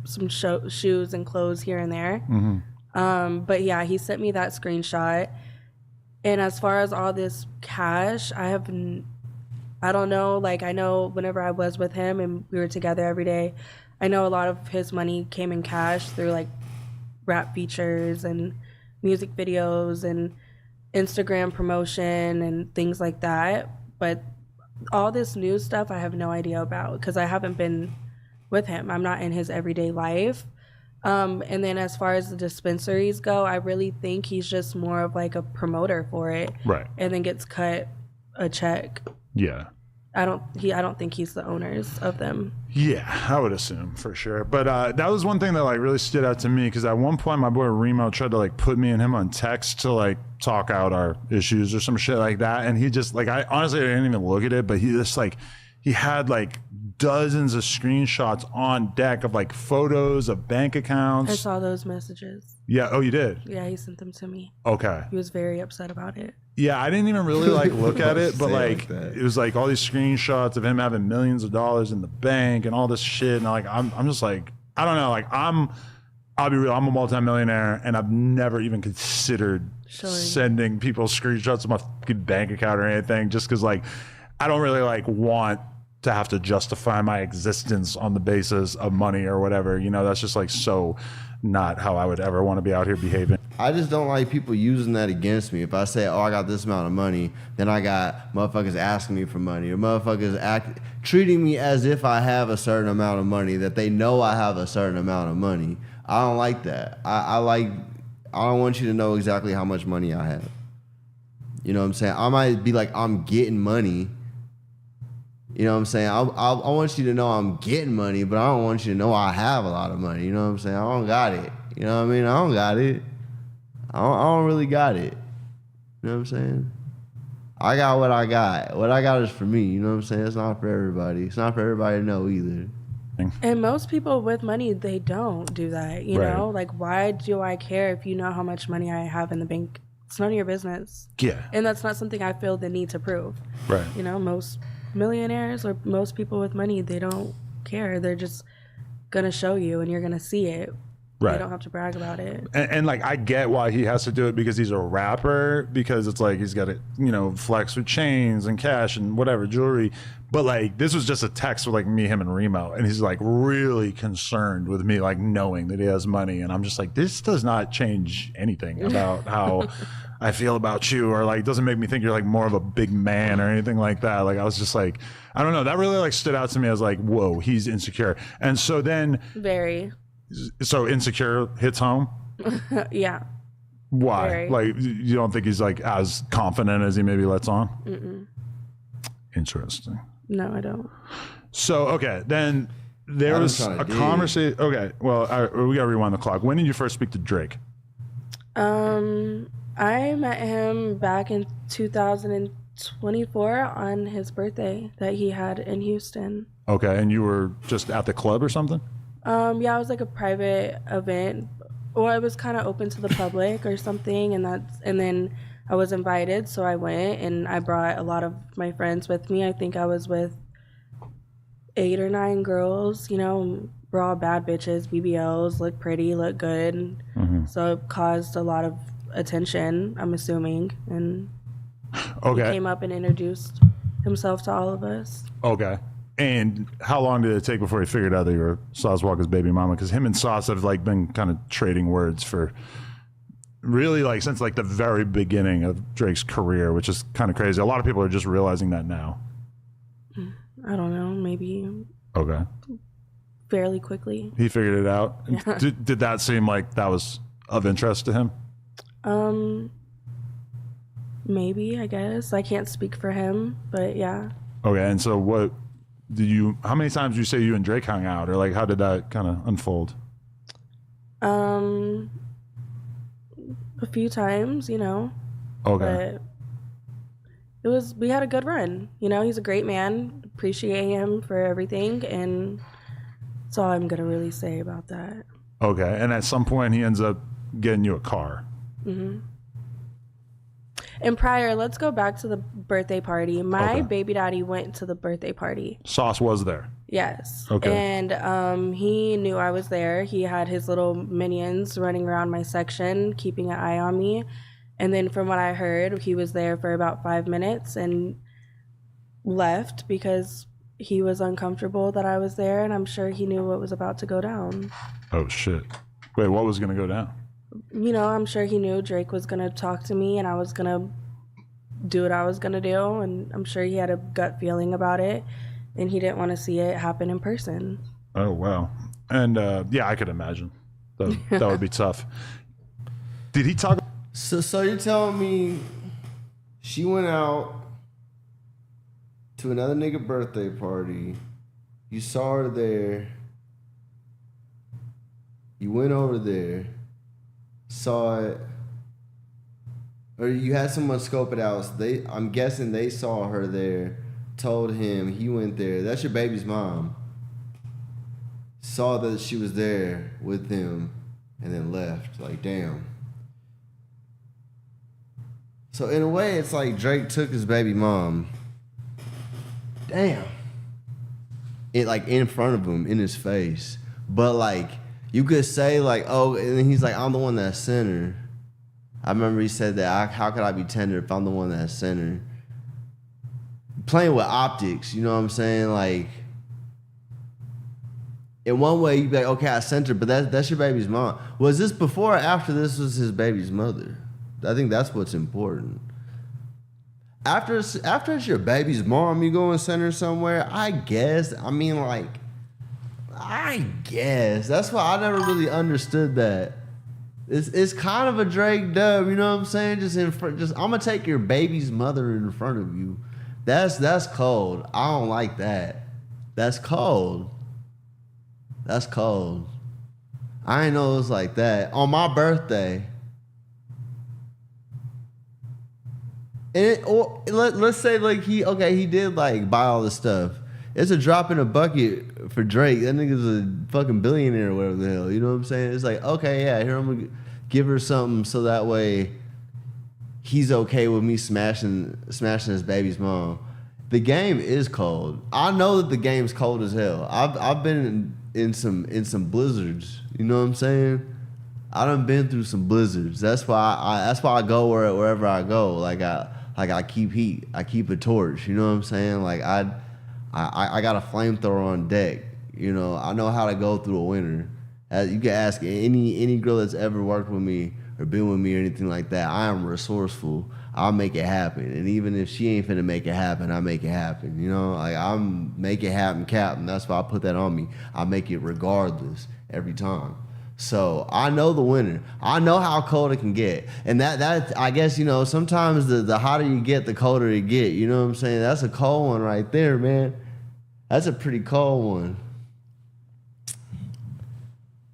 some shoes and clothes here and there. But yeah, he sent me that screenshot. And as far as all this cash, I don't know. Like, I know whenever I was with him and we were together every day, I know a lot of his money came in cash through like rap features and music videos and Instagram promotion and things like that. But all this new stuff I have no idea about because I haven't been with him. I'm not in his everyday life. And then as far as the dispensaries go, I really think he's just more of like a promoter for it. Right. And then gets cut a check. Yeah. I don't think he's the owners of them. Yeah, I would assume for sure. But that was one thing that like really stood out to me because at one point my boy Remo tried to like put me and him on text to like talk out our issues or some shit like that. And he just like, I honestly didn't even look at it, but he just like, he had like dozens of screenshots on deck of like photos of bank accounts. I saw those messages. Yeah. Oh, you did? Yeah, he sent them to me. Okay. He was very upset about it. Yeah, I didn't even really like look at it, but like it was like all these screenshots of him having millions of dollars in the bank and all this shit. And like I'm just like, I don't know, like I'll be real, I'm a multimillionaire and I've never even considered sending people screenshots of my fucking bank account or anything just because like I don't really like want to have to justify my existence on the basis of money or whatever. You know, that's just like so not how I would ever want to be out here behaving. I just don't like people using that against me. If I say, oh, I got this amount of money, then I got motherfuckers asking me for money or motherfuckers treating me as if I have a certain amount of money, that they know I have a certain amount of money. I don't like that. I don't want you to know exactly how much money I have. You know what I'm saying? I might be like, I'm getting money. You know what I'm saying? I want you to know I'm getting money, but I don't want you to know I have a lot of money. You know what I'm saying? I don't got it. You know what I mean? I don't got it. I don't really got it. You know what I'm saying? I got what I got. What I got is for me. You know what I'm saying? It's not for everybody. It's not for everybody to know either. And most people with money, they don't do that. You know? Like, why do I care if you know how much money I have in the bank? It's none of your business. Yeah. And that's not something I feel the need to prove. Right. You know, most millionaires or most people with money, they don't care. They're just going to show you and you're going to see it. Right. You don't have to brag about it. And like, I get why he has to do it because he's a rapper, because it's like he's got to, you know, flex with chains and cash and whatever, jewelry. But like, this was just a text with like me, him, and Remo. And he's like really concerned with me, like knowing that he has money. And I'm just like, this does not change anything about how I feel about you, or like, doesn't make me think you're like more of a big man or anything like that. Like, I was just like, I don't know. That really like stood out to me as like, whoa, he's insecure. And so then. Very. So insecure hits home? Yeah. Why? Very. Like, you don't think he's like as confident as he maybe lets on? Mm-mm. Interesting. No, I don't. So, okay, then there was a conversation. Okay, well, we got to rewind the clock. When did you first speak to Drake? I met him back in 2024 on his birthday that he had in Houston. Okay, and you were just at the club or something? Yeah, it was like a private event, or it was kind of open to the public or something, and then I was invited, so I went, and I brought a lot of my friends with me. I think I was with 8 or 9 girls. You know, we're all bad bitches, BBLs, look pretty, look good, so it caused a lot of attention, I'm assuming, and he came up and introduced himself to all of us. Okay. And how long did it take before he figured out that you were Sauce Walka's baby mama? Because him and Sauce have like been kind of trading words for really like since like the very beginning of Drake's career, which is kind of crazy. A lot of people are just realizing that now. I don't know, maybe. Okay. Fairly quickly. He figured it out. Yeah. Did that seem like that was of interest to him? Maybe, I guess. I can't speak for him, but yeah. Okay, and so what how many times did you say you and Drake hung out, or like how did that kind of unfold? A few times, you know. Okay. But we had a good run. You know, he's a great man. Appreciate him for everything, and that's all I'm gonna really say about that. Okay, and at some point he ends up getting you a car. Mm-hmm. And prior, let's go back to the birthday party. My baby daddy went to the birthday party. Sauce was there. Yes. Okay. And he knew I was there. He had his little minions running around my section, keeping an eye on me. And then from what I heard, he was there for about 5 minutes and left because he was uncomfortable that I was there, and I'm sure he knew what was about to go down. Oh, shit. Wait, what was going to go down? You know, I'm sure he knew Drake was going to talk to me and I was going to do what I was going to do, and I'm sure he had a gut feeling about it, and he didn't want to see it happen in person. Oh, wow. And, yeah, I could imagine. That would be tough. Did he talk? So you're telling me she went out to another nigga birthday party. You saw her there. You went over there, saw it, or you had someone scope it out. So I'm guessing they saw her there, told him, he went there. That's your baby's mom. Saw that she was there with him and then left. Like, damn. So in a way, it's like Drake took his baby mom. Damn. It like in front of him, in his face. But like, you could say like, oh, and then he's like, I'm the one that sent her. I remember he said that, how could I be tender if I'm the one that sent her? Playing with optics, you know what I'm saying? Like, in one way, you'd be like, okay, I sent her, but that's your baby's mom. Was this before or after this was his baby's mother? I think that's what's important. After it's your baby's mom, you go and send her somewhere, I guess. I mean, like, I guess. That's why I never really understood that. It's kind of a Drake dub, you know what I'm saying? Just I'm gonna take your baby's mother in front of you. That's cold. I don't like that. That's cold. That's cold. I ain't know it was like that. On my birthday. And let's say like he did like buy all this stuff. It's a drop in a bucket for Drake. That nigga's a fucking billionaire or whatever the hell. You know what I'm saying? It's like, okay, yeah, here I'm gonna give her something so that way he's okay with me smashing his baby's mom. The game is cold. I know that the game's cold as hell. I've been in some blizzards. You know what I'm saying? I done been through some blizzards. That's why I go wherever I go. Like I keep heat. I keep a torch. You know what I'm saying? Like I got a flamethrower on deck. You know, I know how to go through a winter. You can ask any girl that's ever worked with me or been with me or anything like that. I am resourceful. I'll make it happen. And even if she ain't finna make it happen, I make it happen. You know, like I'm make it happen, Captain. That's why I put that on me. I make it regardless every time. So I know the winter. I know how cold it can get. And that I guess, you know, sometimes the hotter you get, the colder it get. You know what I'm saying? That's a cold one right there, man. That's a pretty cold one.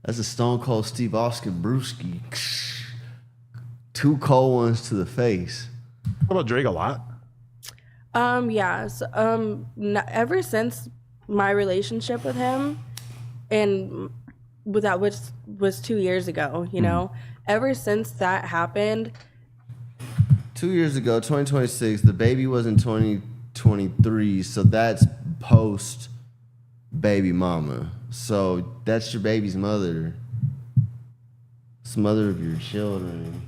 That's a Stone Cold Steve Austin Brewski. 2 cold ones to the face. What about Drake a lot? Yeah. So, ever since my relationship with him, and that was 2 years ago, you know, ever since that happened. 2 years ago, 2026, the baby was in 2023, so that's post baby mama. So that's your baby's mother. It's the mother of your children.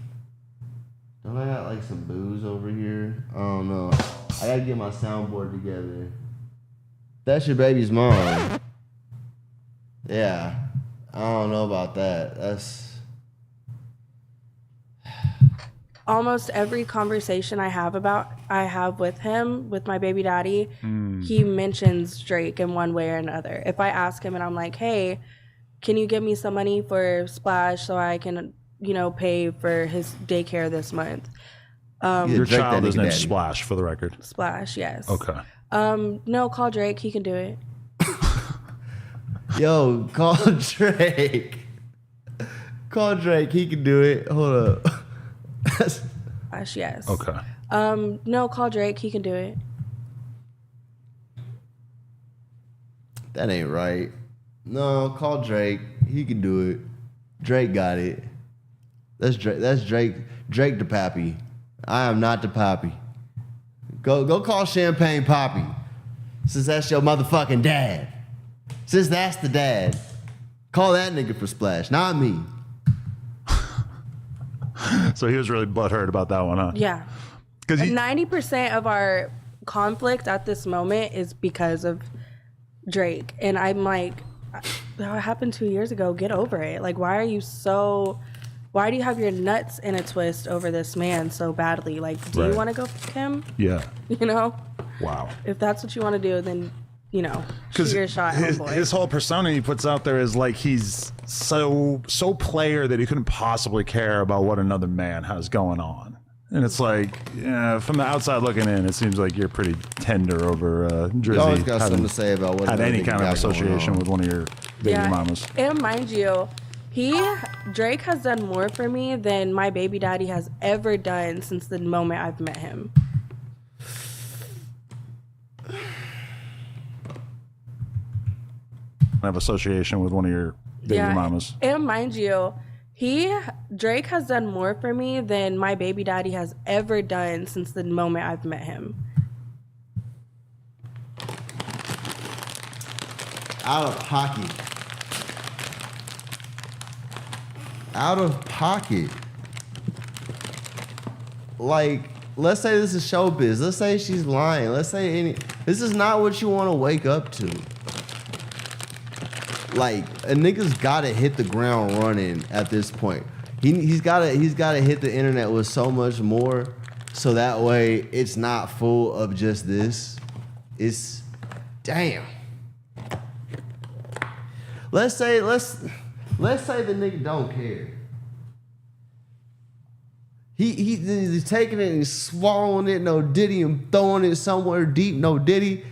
Don't I got like some booze over here? I don't know. I gotta get my soundboard together. That's your baby's mom. Yeah. I don't know about that. That's almost every conversation I have with him, with my baby daddy, he mentions Drake in one way or another. If I ask him and I'm like, hey, can you give me some money for Splash so I can, you know, pay for his daycare this month? Your child is named Splash, for the record. Splash, yes. Okay. No, call Drake. He can do it. Yo, call Drake. Call Drake. He can do it. Hold up. Splash, yes. Okay. No, call Drake. He can do it. That ain't right. No, call Drake. He can do it. Drake got it. That's Drake. That's Drake. Drake the Pappy. I am not the Pappy. Go call Champagne Poppy. Since that's your motherfucking dad. Since that's the dad, call that nigga for splash, not me. So he was really butthurt about that one, huh? Yeah. 90% of our conflict at this moment is because of Drake. And I'm like, that happened 2 years ago. Get over it. Like, why do you have your nuts in a twist over this man so badly? Like, do you want to go fuck him? Yeah. You know? Wow. If that's what you want to do, then, shoot your shot, homeboy. His whole persona he puts out there is like he's so player that he couldn't possibly care about what another man has going on. And it's like, yeah, from the outside looking in, it seems like you're pretty tender over Drizzy. You always got something to say about what had any kind of association with one of your baby mamas. And mind you, Drake has done more for me than my baby daddy has ever done since the moment I've met him. Have association with one of your baby mamas. And mind you, Drake has done more for me than my baby daddy has ever done since the moment I've met him. Out of pocket. Out of pocket. Like, let's say this is showbiz. Let's say she's lying. Let's say this is not what you want to wake up to. Like, a nigga's gotta hit the ground running at this point. He's gotta hit the internet with so much more, so that way it's not full of just this. It's damn. Let's say the nigga don't care. He's taking it and he's swallowing it, no diddy, and throwing it somewhere deep, no diddy.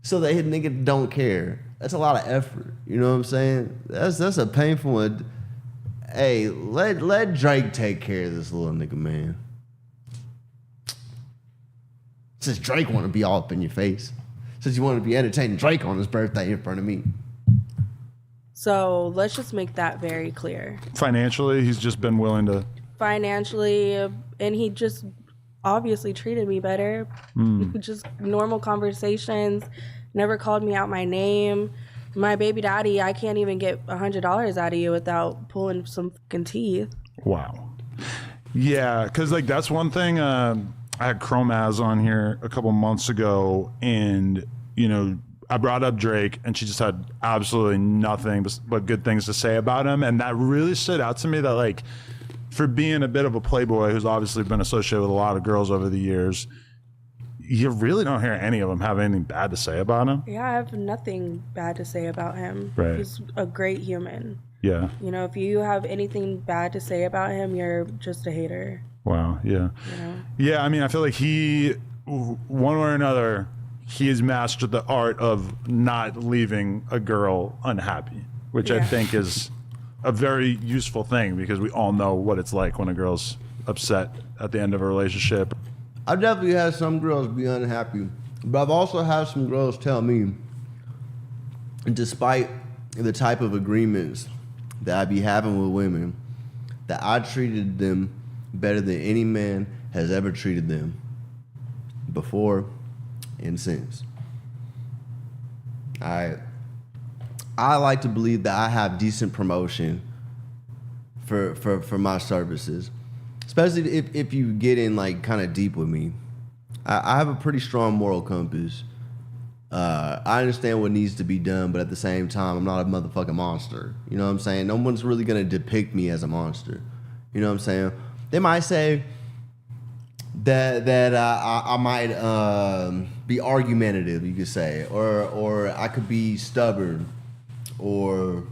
So that his nigga don't care. That's a lot of effort. You know what I'm saying? That's a painful one. Hey, let Drake take care of this little nigga, man. Since Drake want to be all up in your face. Since you want to be entertaining Drake on his birthday in front of me. So let's just make that very clear. Financially, he's just been willing to... Financially, and he just obviously treated me better. Just normal conversations. Never called me out my name. My baby daddy, I can't even get $100 out of you without pulling some fucking teeth. Wow. Yeah, because like that's one thing. I had Chromaz on here a couple months ago, and I brought up Drake, and she just had absolutely nothing but good things to say about him, and that really stood out to me. That like, for being a bit of a playboy who's obviously been associated with a lot of girls over the years, you really don't hear any of them have anything bad to say about him. Yeah, I have nothing bad to say about him. Right. He's a great human. Yeah. If you have anything bad to say about him, you're just a hater. Wow. Yeah. Yeah. I mean, I feel like he, one way or another, he has mastered the art of not leaving a girl unhappy, which I think is a very useful thing, because we all know what it's like when a girl's upset at the end of a relationship. I've definitely had some girls be unhappy, but I've also had some girls tell me, despite the type of agreements that I be having with women, that I treated them better than any man has ever treated them before and since. I like to believe that I have decent promotion for my services. Especially if you get in like kind of deep with me. I have a pretty strong moral compass. I understand what needs to be done, but at the same time, I'm not a motherfucking monster. You know what I'm saying? No one's really going to depict me as a monster. You know what I'm saying? They might say that I might be argumentative, you could say, or I could be stubborn, or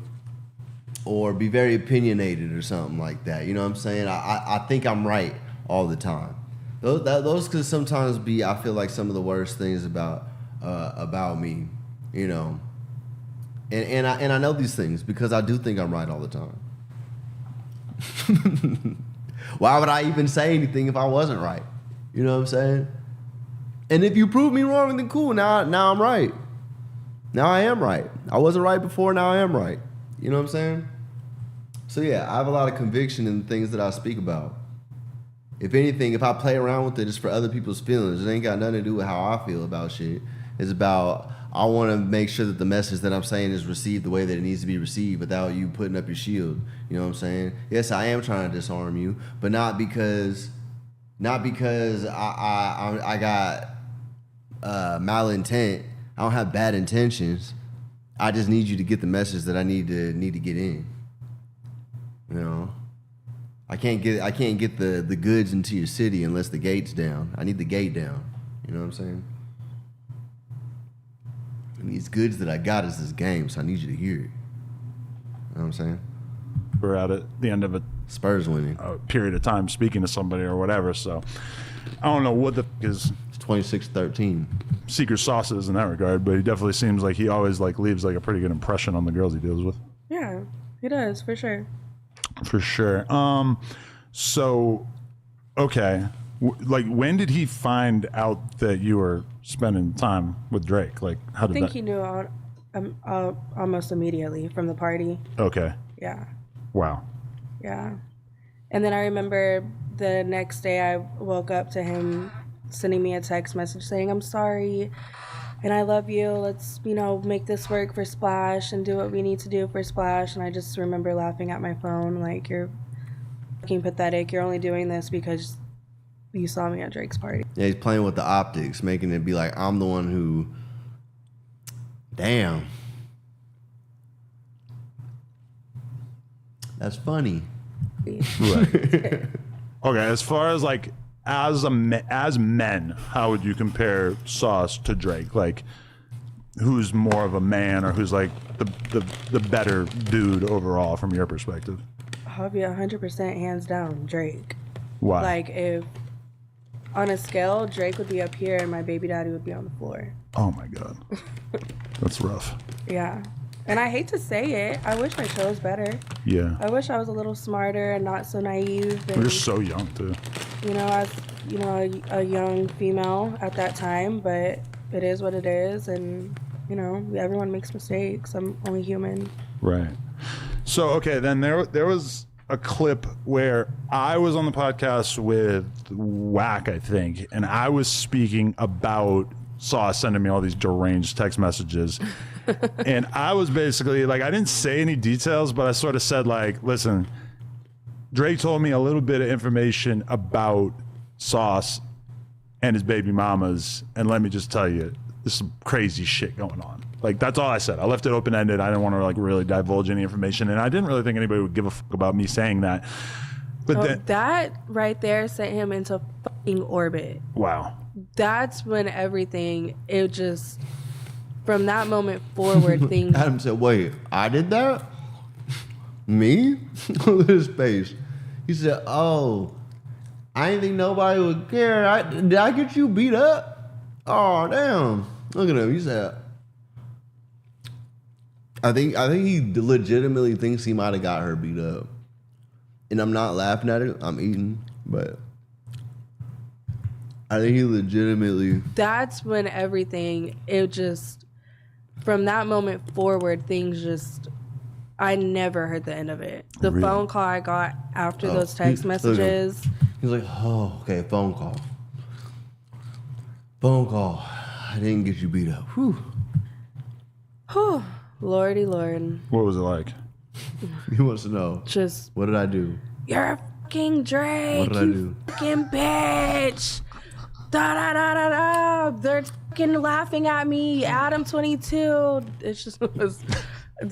be very opinionated or something like that. You know what I'm saying? I think I'm right all the time. Those could sometimes be, I feel like, some of the worst things about me, And I know these things because I do think I'm right all the time. Why would I even say anything if I wasn't right? You know what I'm saying? And if you prove me wrong, then cool. Now I'm right. Now I am right. I wasn't right before. Now I am right. You know what I'm saying? So yeah, I have a lot of conviction in the things that I speak about. If anything, if I play around with it, it's for other people's feelings. It ain't got nothing to do with how I feel about shit. It's about, I want to make sure that the message that I'm saying is received the way that it needs to be received without you putting up your shield. You know what I'm saying? Yes, I am trying to disarm you, but not because I got malintent. I don't have bad intentions. I just need you to get the message that I need to get in. You know, I can't get the goods into your city unless the gate's down. I need the gate down. You know what I'm saying? And these goods that I got is this game, so I need you to hear it. You know what I'm saying? We're at the end of a Spurs winning period of time speaking to somebody or whatever. So I don't know what the is. It's 26-13. Secret sauces in that regard, but he definitely seems like he always like leaves like a pretty good impression on the girls he deals with. Yeah, he does for sure. For sure. So, okay. Like, when did he find out that you were spending time with Drake? Like, how did I think that? he knew almost immediately from the party. Okay. Yeah. Wow. Yeah. And then I remember the next day I woke up to him sending me a text message saying, I'm sorry and I love you. Let's, make this work for Splash and do what we need to do for Splash. And I just remember laughing at my phone like, you're fucking pathetic. You're only doing this because you saw me at Drake's party. Yeah, he's playing with the optics, making it be like I'm the one who. Damn. That's funny. Right. Okay, as far as like as men, how would you compare Sauce to Drake? Like, who's more of a man, or who's like the better dude overall from your perspective? I'll be 100% hands down Drake. Why? Like, if on a scale, Drake would be up here and my baby daddy would be on the floor. Oh my God. That's rough. Yeah. And I hate to say it, I wish I chose better. Yeah. I wish I was a little smarter and not so naive. And, You're so young too. As a young female at that time, but it is what it is, and everyone makes mistakes. I'm only human. Right. So okay, then there was a clip where I was on the podcast with Whack, I think, and I was speaking about Sauce sending me all these deranged text messages. And I was basically like, I didn't say any details, but I sort of said like, listen, Drake told me a little bit of information about Sauce and his baby mamas, and let me just tell you, there's some crazy shit going on. Like, that's all I said. I left it open-ended. I didn't want to like really divulge any information, and I didn't really think anybody would give a fuck about me saying that. But that right there sent him into fucking orbit. Wow. That's when from that moment forward, things. Adam said, wait, I did that? Me? Look at his face. He said, oh, I didn't think nobody would care. Did I get you beat up? Oh, damn. Look at him. He said, I think he legitimately thinks he might have got her beat up. And I'm not laughing at it. I'm eating, but I think he legitimately. That's when from that moment forward, I never heard the end of it. The Really? phone call I got after those text messages. He's like, oh, okay, phone call. Phone call. I didn't get you beat up. Whew. Whew. Lordy Lord. What was it like? He wants to know. Just. What did I do? You're a fucking Drake. What did I do? Fucking bitch. Da da da da da. They're fucking laughing at me. Adam 22. It just was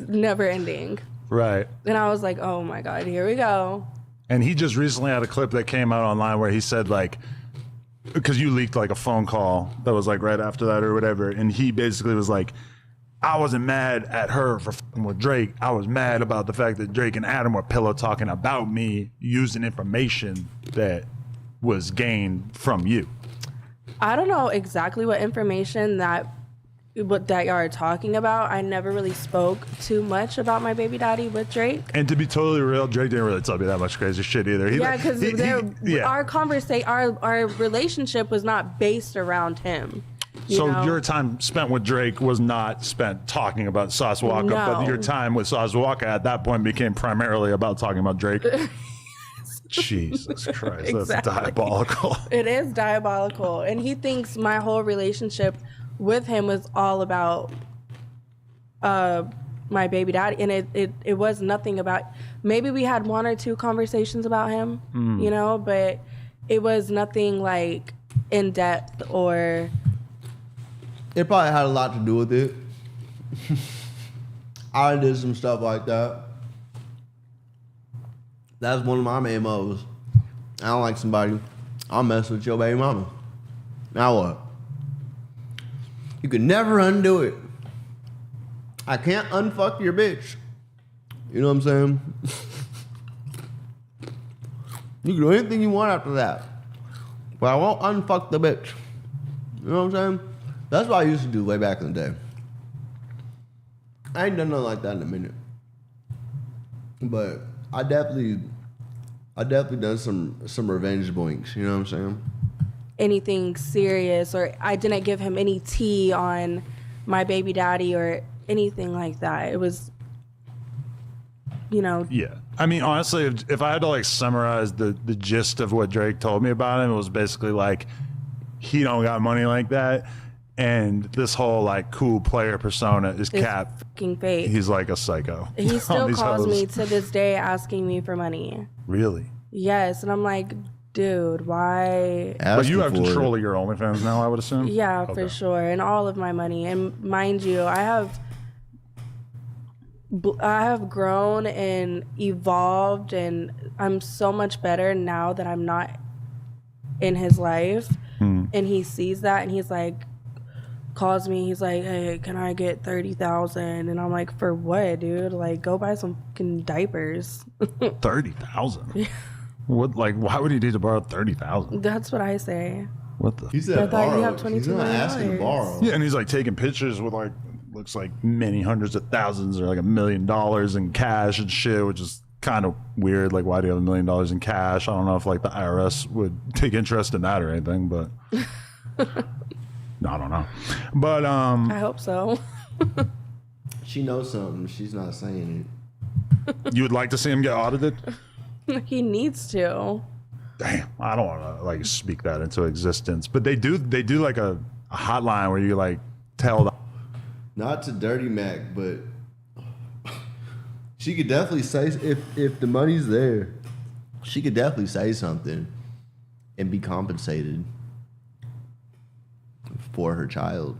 never ending. Right. And I was like, oh my God, here we go. And he just recently had a clip that came out online where he said like, because you leaked like a phone call that was like right after that or whatever, and he basically was like, I wasn't mad at her for f***ing with Drake. I was mad about the fact that Drake and Adam were pillow talking about me using information that was gained from you. I don't know exactly what information that y'all are talking about. I never really spoke too much about my baby daddy with Drake. And to be totally real, Drake didn't really tell me that much crazy shit either. Because our relationship was not based around him. Your time spent with Drake was not spent talking about Sauce Walka, but your time with Sauce Walka at that point became primarily about talking about Drake. Jesus Christ, Exactly. That's diabolical. It is diabolical. And he thinks my whole relationship with him was all about my baby daddy, and it was nothing about. Maybe we had 1 or 2 conversations about him, you know, but it was nothing like in depth or. It probably had a lot to do with it. I did some stuff like that. That's one of my main motives. I don't like somebody. I'll mess with your baby mama. Now what? You could never undo it. I can't unfuck your bitch. You know what I'm saying? You can do anything you want after that. But I won't unfuck the bitch. You know what I'm saying? That's what I used to do way back in the day. I ain't done nothing like that in a minute. But I definitely done some revenge boinks, you know what I'm saying? Anything serious, or I didn't give him any tea on my baby daddy or anything like that. It was, you know. Yeah. I mean, honestly, if I had to like summarize the gist of what Drake told me about him, it was basically like he don't got money like that, and this whole like cool player persona is cap. Fucking fake. He's like a psycho. He still calls me to this day asking me for money. Really? Yes, and I'm like, dude, why? But you have control of your OnlyFans now, I would assume? Yeah, Okay. for sure. And all of my money. And mind you, I have grown and evolved, and I'm so much better now that I'm not in his life. And he sees that, and he's like, calls me, he's like, hey, can I get 30,000? And I'm like, for what, dude? Like, go buy some fucking diapers. 30,000? Yeah. What, like, why would he need to borrow 30,000? That's what I say. What the? He said I thought you borrow. have $22 He's not million. asking to borrow. Yeah, and he's like taking pictures with like, looks like many hundreds of thousands or like $1 million in cash and shit, which is kind of weird. Like, why do you have $1 million in cash? I don't know if like the IRS would take interest in that or anything, but no, I don't know. But I hope so. She knows something. She's not saying it. You would like to see him get audited? He needs to. Damn, I don't want to like speak that into existence, but they do like a hotline where you like tell the. Not to Dirty Mac, but she could definitely say, if the money's there, she could definitely say something and be compensated for her child.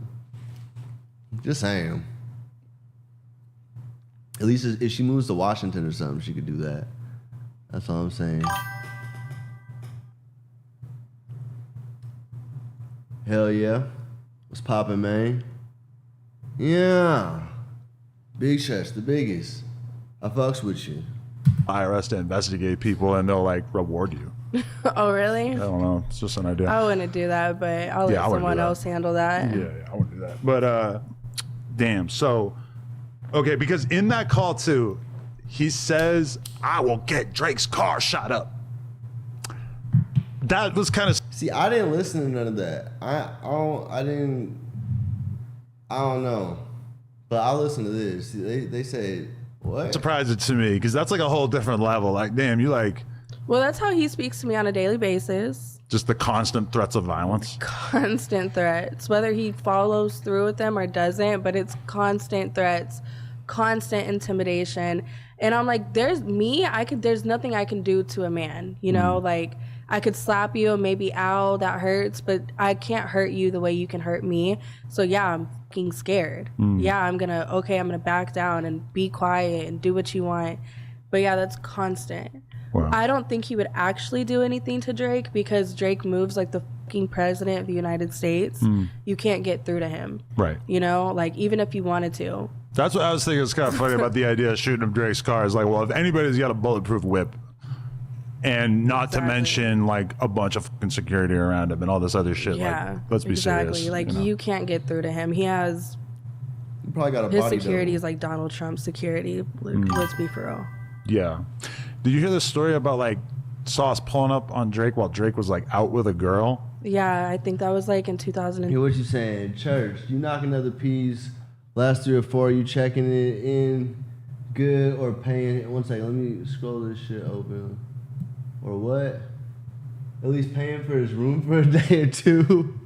Just saying. At least if she moves to Washington or something, she could do that. That's all I'm saying. Hell yeah. What's poppin', man? Yeah. Big Chest, the biggest. I fucks with you. IRS to investigate people and they'll like reward you. Oh, really? I don't know. It's just an idea. I wouldn't do that, but I'll let someone else handle that. Yeah, I wouldn't do that. But damn. So, okay, because in that call too, he says, "I will get Drake's car shot up." That was kind of. See, I didn't listen to none of that. I don't know. But I listened to this. They said, what? Surprised it to me because that's like a whole different level. Like, damn, you like. Well, that's how he speaks to me on a daily basis. Just the constant threats of violence. Constant threats, whether he follows through with them or doesn't, but it's constant threats, constant intimidation. And I'm like, there's nothing I can do to a man, you know, like I could slap you and maybe, ow, that hurts, but I can't hurt you the way you can hurt me. So yeah, I'm fucking scared. Yeah, I'm gonna back down and be quiet and do what you want. But yeah, that's constant. Wow. I don't think he would actually do anything to Drake because Drake moves like the fucking president of the United States. You can't get through to him. Right. You know, like even if you wanted to. That's what I was thinking. It's kind of funny about the idea of shooting up Drake's car. Is like, well, if anybody's got a bulletproof whip, and not to mention like a bunch of fucking security around him and all this other shit. Yeah, like, let's be serious. Like you can't get through to him. He has. You probably got a his body security double. is like Donald Trump's security. Let's be for real. Yeah. Did you hear the story about like Sauce pulling up on Drake while Drake was like out with a girl? Yeah, I think that was like in 2000. Hey, what you saying? Church, you knocking other P's last 3 or 4, you checking it in good or paying? One second, let me scroll this shit open. Or what? At least paying for his room for a day or two.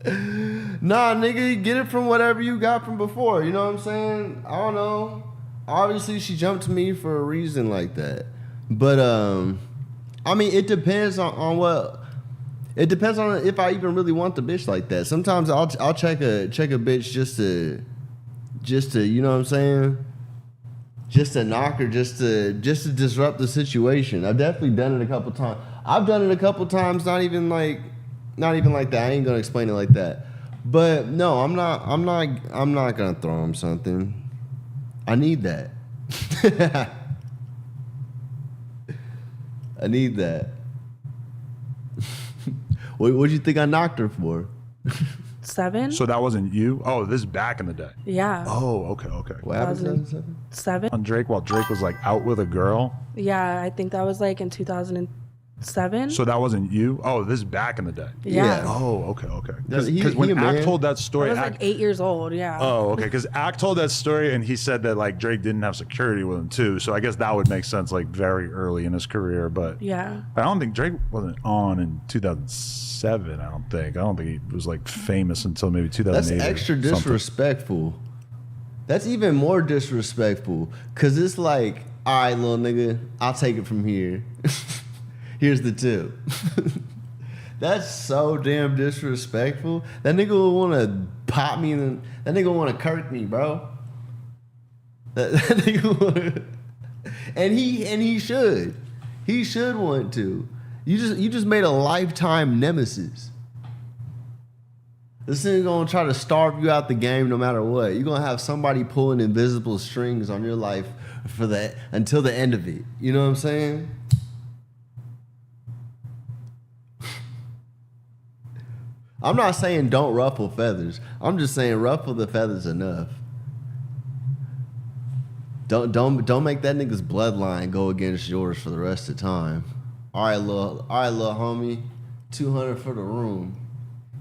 Nah, nigga, get it from whatever you got from before. You know what I'm saying? I don't know. Obviously, she jumped to me for a reason like that. But I mean, it depends on what. It depends on if I even really want the bitch like that. Sometimes I'll check a bitch just to you know what I'm saying, just to knock her, just to disrupt the situation. I've definitely done it a couple times. I've done it a couple times. Not even like that. I ain't gonna explain it like that. But no, I'm not gonna throw him something. I need that. I need that. What'd you think I knocked her for? 7. So that wasn't you? Oh, this is back in the day. Yeah. Oh, okay. What happened? 2007? 7. On Drake, while Drake was like out with a girl. Yeah, I think that was like in 2007. So that wasn't you? Oh, this is back in the day. Yeah. Oh, okay. He Because when a man. Ack told that I story, was like 8 years old. Yeah. oh, okay. Because Ack told that story and he said that like Drake didn't have security with him too. So I guess that would make sense like very early in his career. But Yeah. I don't think Drake wasn't on in 2007. I don't think he was like famous until maybe 2008. That's extra or something. disrespectful. That's even more disrespectful. Cause it's like, all right, little nigga, I'll take it from here. Here's the tip. That's so damn disrespectful. That nigga will want to pop me. That nigga will want to kirk me, bro. That nigga wanna, and he should. He should want to. You just made a lifetime nemesis. This nigga gonna try to starve you out the game no matter what. You're gonna have somebody pulling invisible strings on your life for that until the end of it. You know what I'm saying? I'm not saying don't ruffle feathers. I'm just saying ruffle the feathers enough. Don't make that nigga's bloodline go against yours for the rest of the time. All right, little homie, 200 for the room.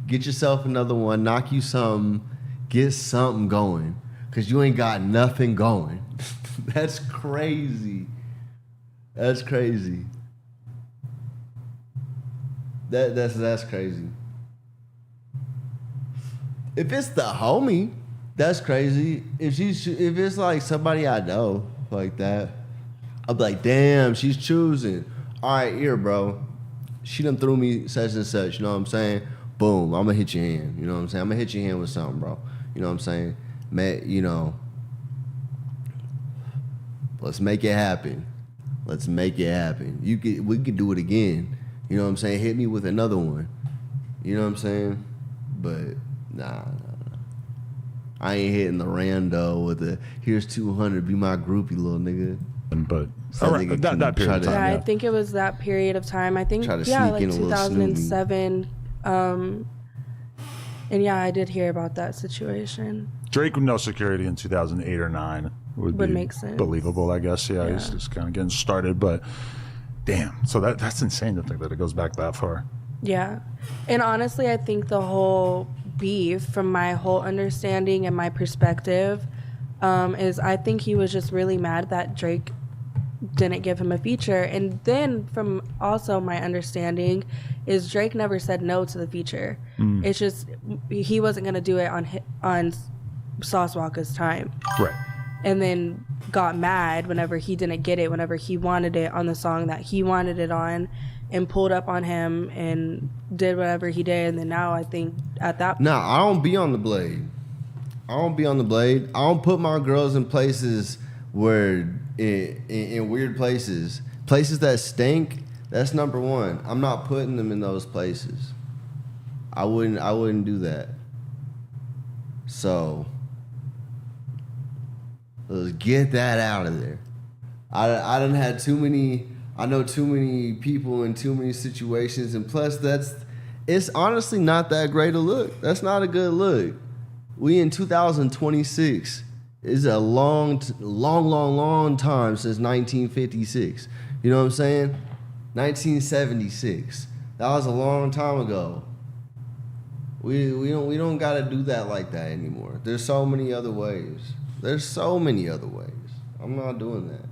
Get yourself another one, knock you something, get something going, cause you ain't got nothing going. That's crazy. That's crazy. That's crazy. If it's the homie, that's crazy. If it's like somebody I know like that, I'll be like, damn, she's choosing. All right, here, bro. She done threw me such and such. You know what I'm saying? Boom, I'm gonna hit your hand. You know what I'm saying? I'm gonna hit your hand with something, bro. You know what I'm saying? You know, let's make it happen. Let's make it happen. We could do it again. You know what I'm saying? Hit me with another one. You know what I'm saying? But nah. I ain't hitting the rando with the here's 200, be my groupie, little nigga. But that period of time. Yeah, I think it was that period of time. I think like 2007. And yeah, I did hear about that situation. Drake with no security in 2008 or 9 would be make sense. Believable, I guess. Yeah, he's just kind of getting started, but damn. So that's insane to think that it goes back that far. Yeah. And honestly, I think the whole beef, from my whole understanding and my perspective, is I think he was just really mad that Drake didn't give him a feature. And then from also my understanding is Drake never said no to the feature. It's just he wasn't going to do it on Sauce Walka's time. Right. And then got mad whenever he didn't get it, whenever he wanted it on the song that he wanted it on, and pulled up on him and did whatever he did. And then now I think at that point... Nah, I don't be on the blade. I don't put my girls in places where... In weird places. Places that stink, that's number one. I'm not putting them in those places. I wouldn't do that. So... let's get that out of there. I done had too many... I know too many people in too many situations, and plus it's honestly not that great a look. That's not a good look. We in 2026. It's a long time since 1956. You know what I'm saying? 1976. That was a long time ago. We don't gotta do that like that anymore. There's so many other ways. I'm not doing that.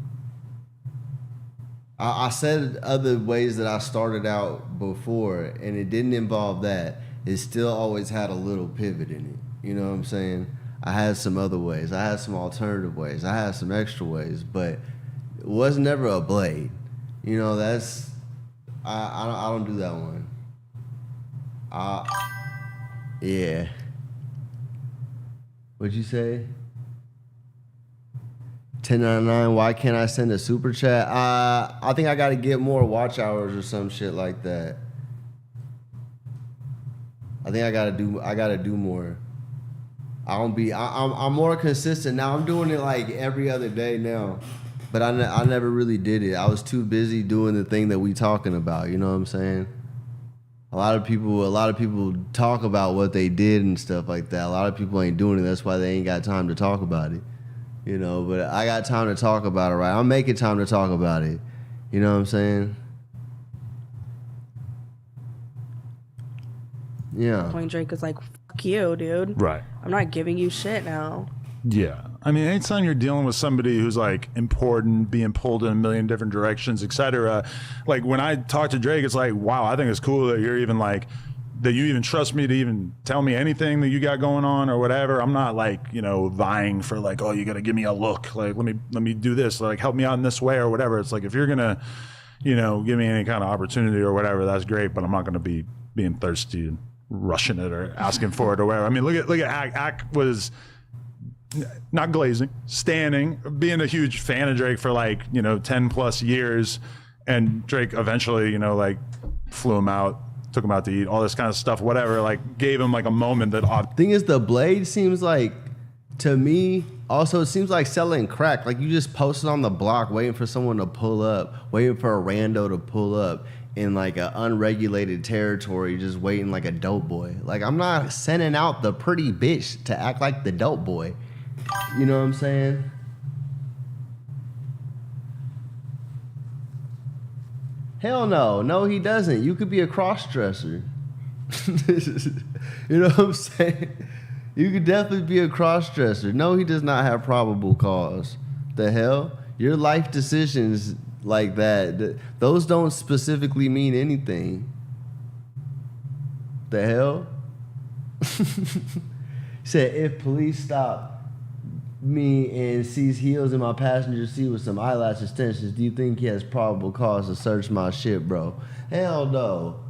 I said other ways that I started out before, and it didn't involve that. it still always had a little pivot in it. You know what I'm saying? I had some other ways. I had some alternative ways. I had some extra ways, but it was never a blade. You know, that's I don't do that one. Yeah. What'd you say? 1099, why can't I send a super chat? I think I gotta get more watch hours or some shit like that. I think I gotta do more. I'm more consistent now. I'm doing it like every other day now, but I never really did it. I was too busy doing the thing that we talking about. You know what I'm saying? A lot of people talk about what they did and stuff like that. A lot of people ain't doing it. That's why they ain't got time to talk about it. You know, but I got time to talk about it, right? I'm making time to talk about it. You know what I'm saying? Yeah. Point Drake is like, fuck you, dude. Right. I'm not giving you shit now. Yeah. I mean, anytime you're dealing with somebody who's like important, being pulled in a million different directions, etc. Like when I talk to Drake, it's like, wow, I think it's cool that you're even like, that you even trust me to even tell me anything that you got going on or whatever. I'm not like, you know, vying for like, oh, you got to give me a look. Like, let me do this. Like, help me out in this way or whatever. It's like, if you're going to, you know, give me any kind of opportunity or whatever, that's great. But I'm not going to be being thirsty and rushing it or asking for it or whatever. I mean, look at Ak was not glazing, standing, being a huge fan of Drake for like, you know, 10 plus years. And Drake eventually, you know, like flew him out, took him out to eat, all this kind of stuff, whatever, like gave him like a moment that Thing is, the blade seems like, to me, also it seems like selling crack. Like you just posted on the block waiting for someone to pull up, waiting for a rando to pull up in like an unregulated territory, just waiting like a dope boy. Like I'm not sending out the pretty bitch to act like the dope boy. You know what I'm saying? Hell no. No, he doesn't. You could be a cross-dresser. You know what I'm saying? You could definitely be a cross-dresser. No, he does not have probable cause. The hell? Your life decisions like that, those don't specifically mean anything. The hell? Said, if police stop me and sees heels in my passenger seat with some eyelash extensions, do you think he has probable cause to search my shit, bro? Hell no.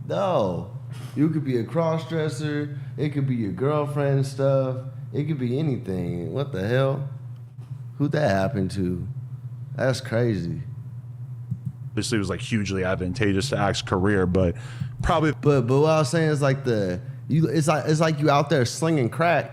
No. You could be a cross-dresser. It could be your girlfriend and stuff. It could be anything. What the hell? Who'd that happen to? That's crazy. obviously was like hugely advantageous to Ak's career, but probably. But what I was saying is like it's like you out there slinging crack.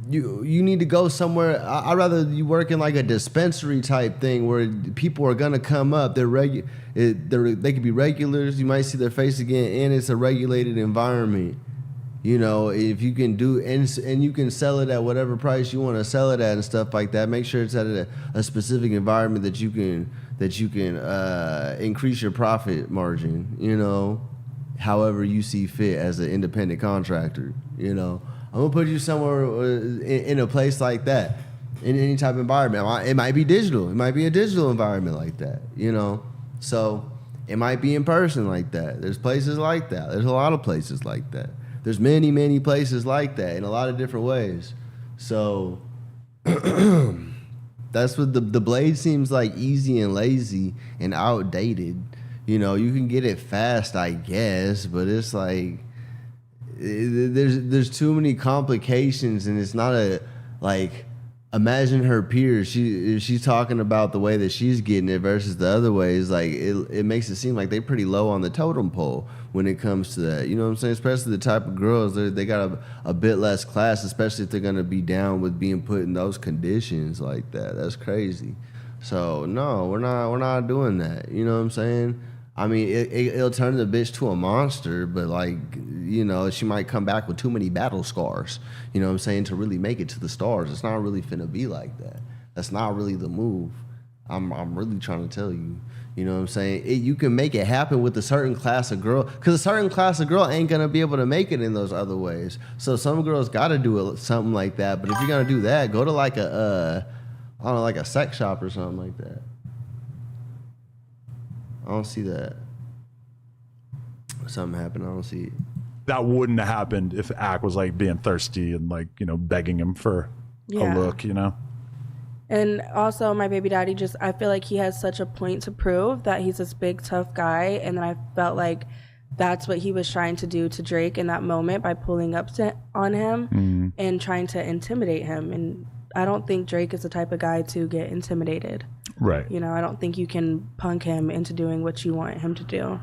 You need to go somewhere. I'd rather you work in like a dispensary type thing where people are gonna come up. They could be regulars. You might see their face again, and it's a regulated environment. You know, if you can do and you can sell it at whatever price you want to sell it at and stuff like that. Make sure it's at a specific environment that you can increase your profit margin. You know, however you see fit as an independent contractor. You know. I'm gonna put you somewhere in a place like that, in any type of environment. It might be digital. It might be a digital environment like that, you know? So it might be in person like that. There's places like that. There's a lot of places like that. There's many, many places like that in a lot of different ways. So that's what the blade seems like, easy and lazy and outdated. You know, you can get it fast, I guess, but it's like, there's too many complications, and it's not imagine her peers. She's talking about the way that she's getting it versus the other ways. Like it makes it seem like they're pretty low on the totem pole when it comes to that. You know what I'm saying? Especially the type of girls they got a bit less class, especially if they're gonna be down with being put in those conditions like that. That's crazy. So no, we're not doing that. You know what I'm saying? I mean, it'll turn the bitch to a monster, but like, you know, she might come back with too many battle scars, you know what I'm saying, to really make it to the stars. It's not really finna be like that. That's not really the move. I'm really trying to tell you, you know what I'm saying? You can make it happen with a certain class of girl, because a certain class of girl ain't gonna be able to make it in those other ways. So some girls gotta do something like that, but if you're gonna do that, go to like I don't know, like a sex shop or something like that. I don't see that. Something happened. I don't see it. that wouldn't have happened if Ack was like being thirsty and like, you know, begging him for a look, you know? And also my baby daddy I feel like he has such a point to prove that he's this big, tough guy. And then I felt like that's what he was trying to do to Drake in that moment by pulling up on him and trying to intimidate him. And I don't think Drake is the type of guy to get intimidated. Right. You know, I don't think you can punk him into doing what you want him to do.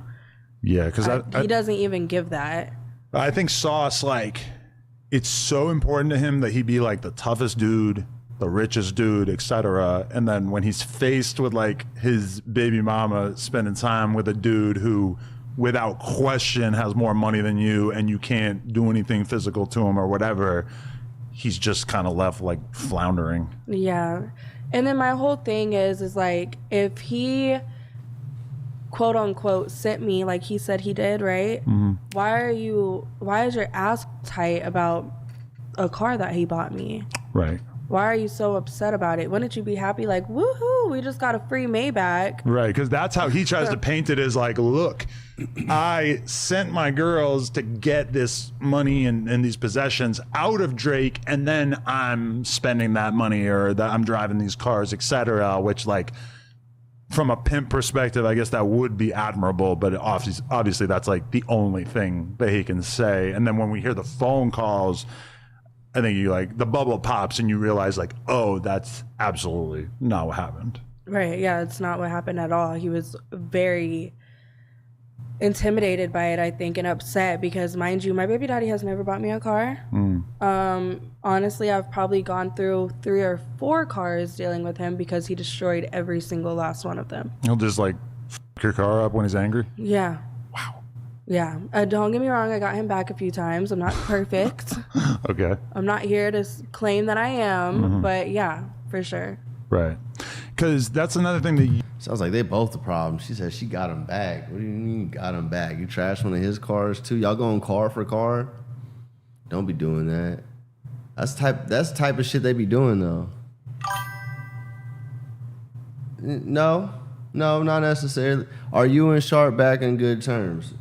Yeah, because he doesn't even give that. I think Sauce, like, it's so important to him that he be like the toughest dude, the richest dude, etc. And then when he's faced with like his baby mama spending time with a dude who, without question, has more money than you, and you can't do anything physical to him or whatever, he's just kind of left like floundering. Yeah. And then my whole thing is like, if he quote unquote sent me like he said he did, right? Why is your ass tight about a car that he bought me? Right. Why are you so upset about it? Wouldn't you be happy like, woohoo, we just got a free Maybach? Right, because that's how he tries to paint it, as like, look, I sent my girls to get this money and these possessions out of Drake, and then I'm spending that money, or that I'm driving these cars, etc. Which, like, from a pimp perspective, I guess that would be admirable, but obviously that's like the only thing that he can say. And then when we hear the phone calls, I think you like the bubble pops and you realize like, oh, that's absolutely not what happened. Right. Yeah, it's not what happened at all. He was very intimidated by it, I think, and upset because, mind you, my baby daddy has never bought me a car. Honestly, I've probably gone through 3 or 4 cars dealing with him because he destroyed every single last one of them. He'll just like f your car up when he's angry? Yeah. Wow. Yeah. Don't get me wrong, I got him back a few times. I'm not perfect. Okay. I'm not here to claim that I am, but yeah, for sure. Right. Because that's another thing that sounds like they both the problem. She said she got him back. What do you mean got him back? You trashed one of his cars too? Y'all going car for car? Don't be doing that. That's the type of shit they be doing though. No, not necessarily. Are you and Sharp back in good terms?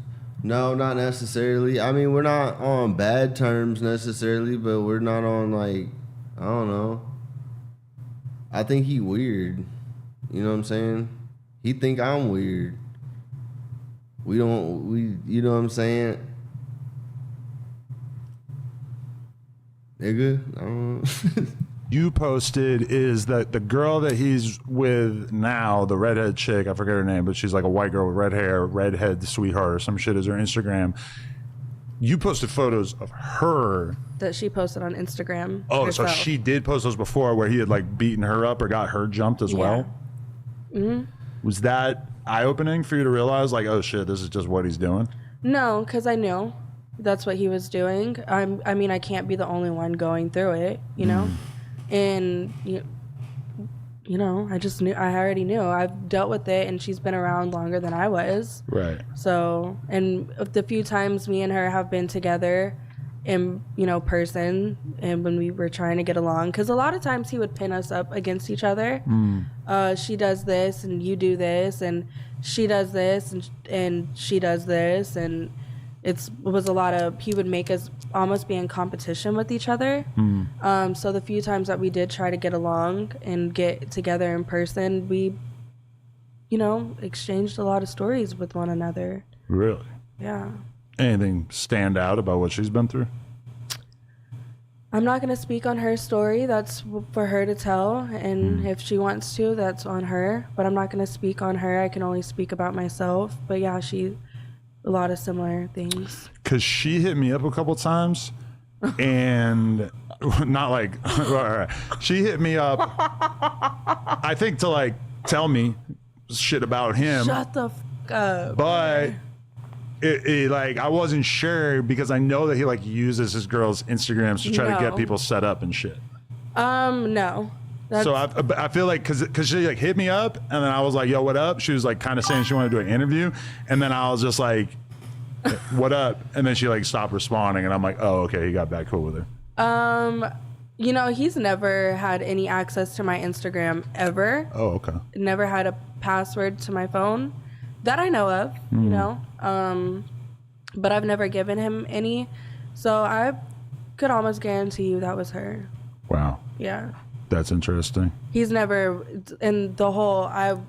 No, not necessarily. I mean, we're not on bad terms necessarily, but we're not on like, I don't know. I think he weird. You know what I'm saying? He think I'm weird. You know what I'm saying? Nigga, I don't know. you posted is that the girl that he's with now, the redhead chick, I forget her name, but she's like a white girl with red hair, redhead sweetheart or some shit is her Instagram. You posted photos of her. That she posted on Instagram. Oh, herself. so she did post those before where he had like beaten her up or got her jumped as well? Was that eye-opening for you to realize like, oh shit, this is just what he's doing? No, because I knew that's what he was doing. I mean, I can't be the only one going through it, you know? And, you know, I just knew, I already knew. I've dealt with it, and she's been around longer than I was. Right. So, and the few times me and her have been together in, person, and when we were trying to get along, because a lot of times he would pin us up against each other. She does this, and you do this, and she does this, and she does this, and it was a lot of, he would make us almost be in competition with each other. So the few times that we did try to get along and get together in person, we, exchanged a lot of stories with one another. Really? Yeah. Anything stand out about what she's been through? I'm not going to speak on her story. That's for her to tell. And if she wants to, that's on her. But I'm not going to speak on her. I can only speak about myself. But yeah, a lot of similar things. Because she hit me up a couple times and not like, she hit me up, I think to like tell me shit about him. Shut the f up. But it like, I wasn't sure because I know that he like uses his girls' Instagrams to try to get people set up and shit. No. So I feel like because she like hit me up and then I was like, yo, what up? She was like kind of saying she wanted to do an interview, and then I was just like, what up? And then she like stopped responding, and I'm like, oh, okay, he got back cool with her. He's never had any access to my Instagram ever. Oh, okay. Never had a password to my phone that I know of, but I've never given him any. So I could almost guarantee you that was her. Wow. Yeah. That's interesting. He's never, in the whole, I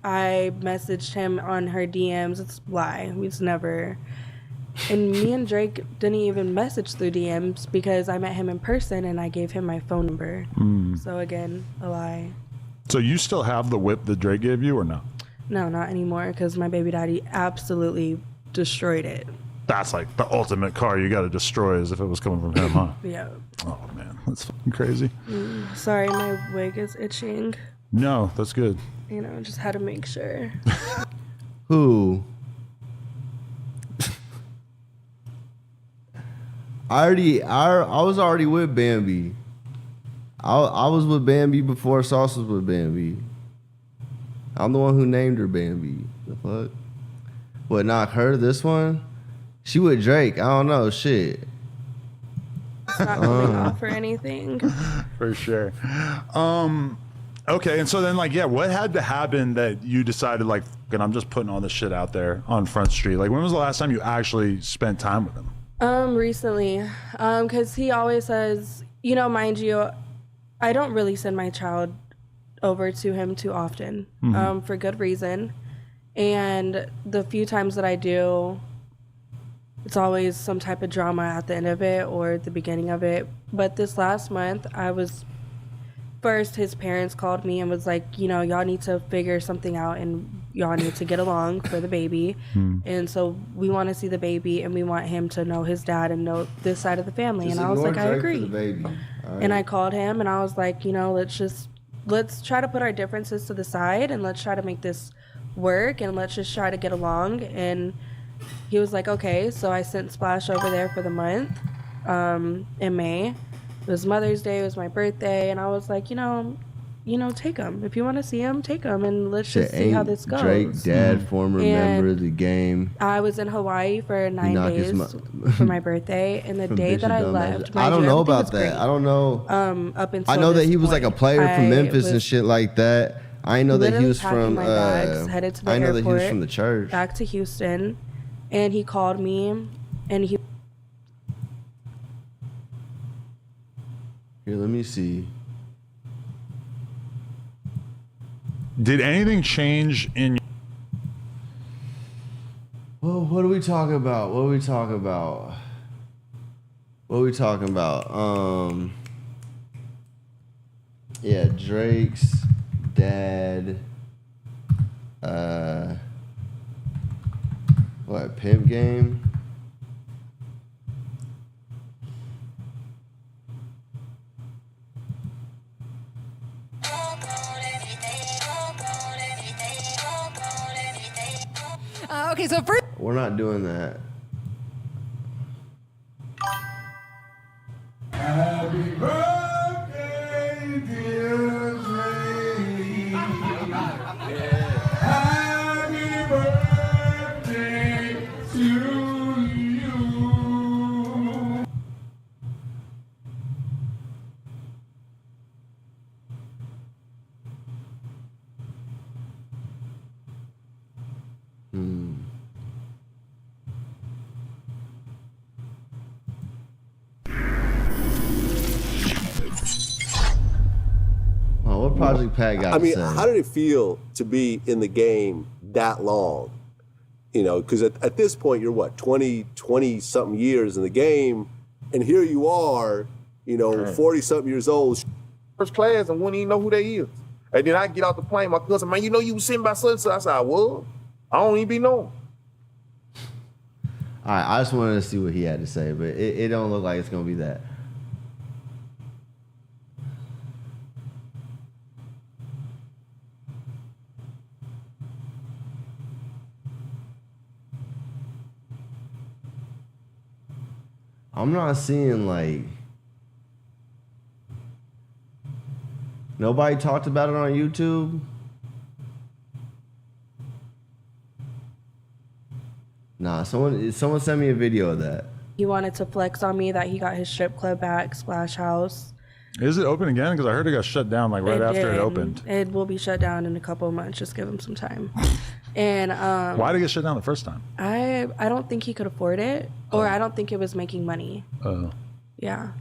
messaged him on her DMs. It's a lie. He's never. And me and Drake didn't even message through DMs because I met him in person and I gave him my phone number. So again, a lie. So you still have the whip that Drake gave you or no? No, not anymore because my baby daddy absolutely destroyed it. That's like the ultimate car you got to destroy as if it was coming from him, huh? Yeah. Oh, man. That's fucking crazy. Sorry, my wig is itching. No, that's good. You know, just had to make sure. Who? I was already with Bambi. I was with Bambi before Sauce was with Bambi. I'm the one who named her Bambi. The fuck? What, not her, this one? She with Drake. I don't know. Shit. It's not coming off or anything. For sure. Okay, and so then, like, yeah, what had to happen that you decided, like, and I'm just putting all this shit out there on Front Street? Like, when was the last time you actually spent time with him? Recently. Because he always says, you know, mind you, I don't really send my child over to him too often, for good reason. And the few times that I do, it's always some type of drama at the end of it or the beginning of it. But this last month, first his parents called me and was like, you know, y'all need to figure something out and y'all need to get along for the baby. And so we want to see the baby and we want him to know his dad and know this side of the family. Just and I was like, I Drake agree. for the baby. All right. And I called him and I was like, you know, let's try to put our differences to the side and let's try to make this work and let's just try to get along. And he was like, okay. So I sent Splash over there for the month in May. It was Mother's Day. It was my birthday. And I was like, you know, take him. If you want to see him, take him. And let's just see how this goes. Drake, dad, former member of the game. I was in Hawaii for 9 days for my birthday. And the day that I left, I don't know about that. I don't know. Up until I know that he was like a player from Memphis and was shit like that. I know that he was from. my bags, headed to the I know airport, that he was from the church. back to Houston, and he called me, and he. Here, let me see. Did anything change in? Well, what are we talking about? Yeah, Drake's dad. What, Pimp Game? Okay, so first. We're not doing that. Happy birthday, dear Drake. Happy birthday to you. Oh, what Project Pat got I mean, to say? how did it feel to be in the game that long? You know, because at this point, you're what, 20-something years in the game, and here you are, you know, 40-something years old. First class and wouldn't even know who they is. And then I get off the plane, my cousin, man, you know you was sitting by such and such. I said, I was. I don't even be known. All right, I just wanted to see what he had to say, but it don't look like it's gonna be that. I'm not seeing like nobody talked about it on YouTube. Nah, someone sent me a video of that. He wanted to flex on me that he got his strip club back, Splash House. Is it open again? Because I heard it got shut down like right after it opened. It will be shut down in a couple of months. Just give him some time. And why did he get shut down the first time? I don't think he could afford it, or I don't think it was making money. Yeah.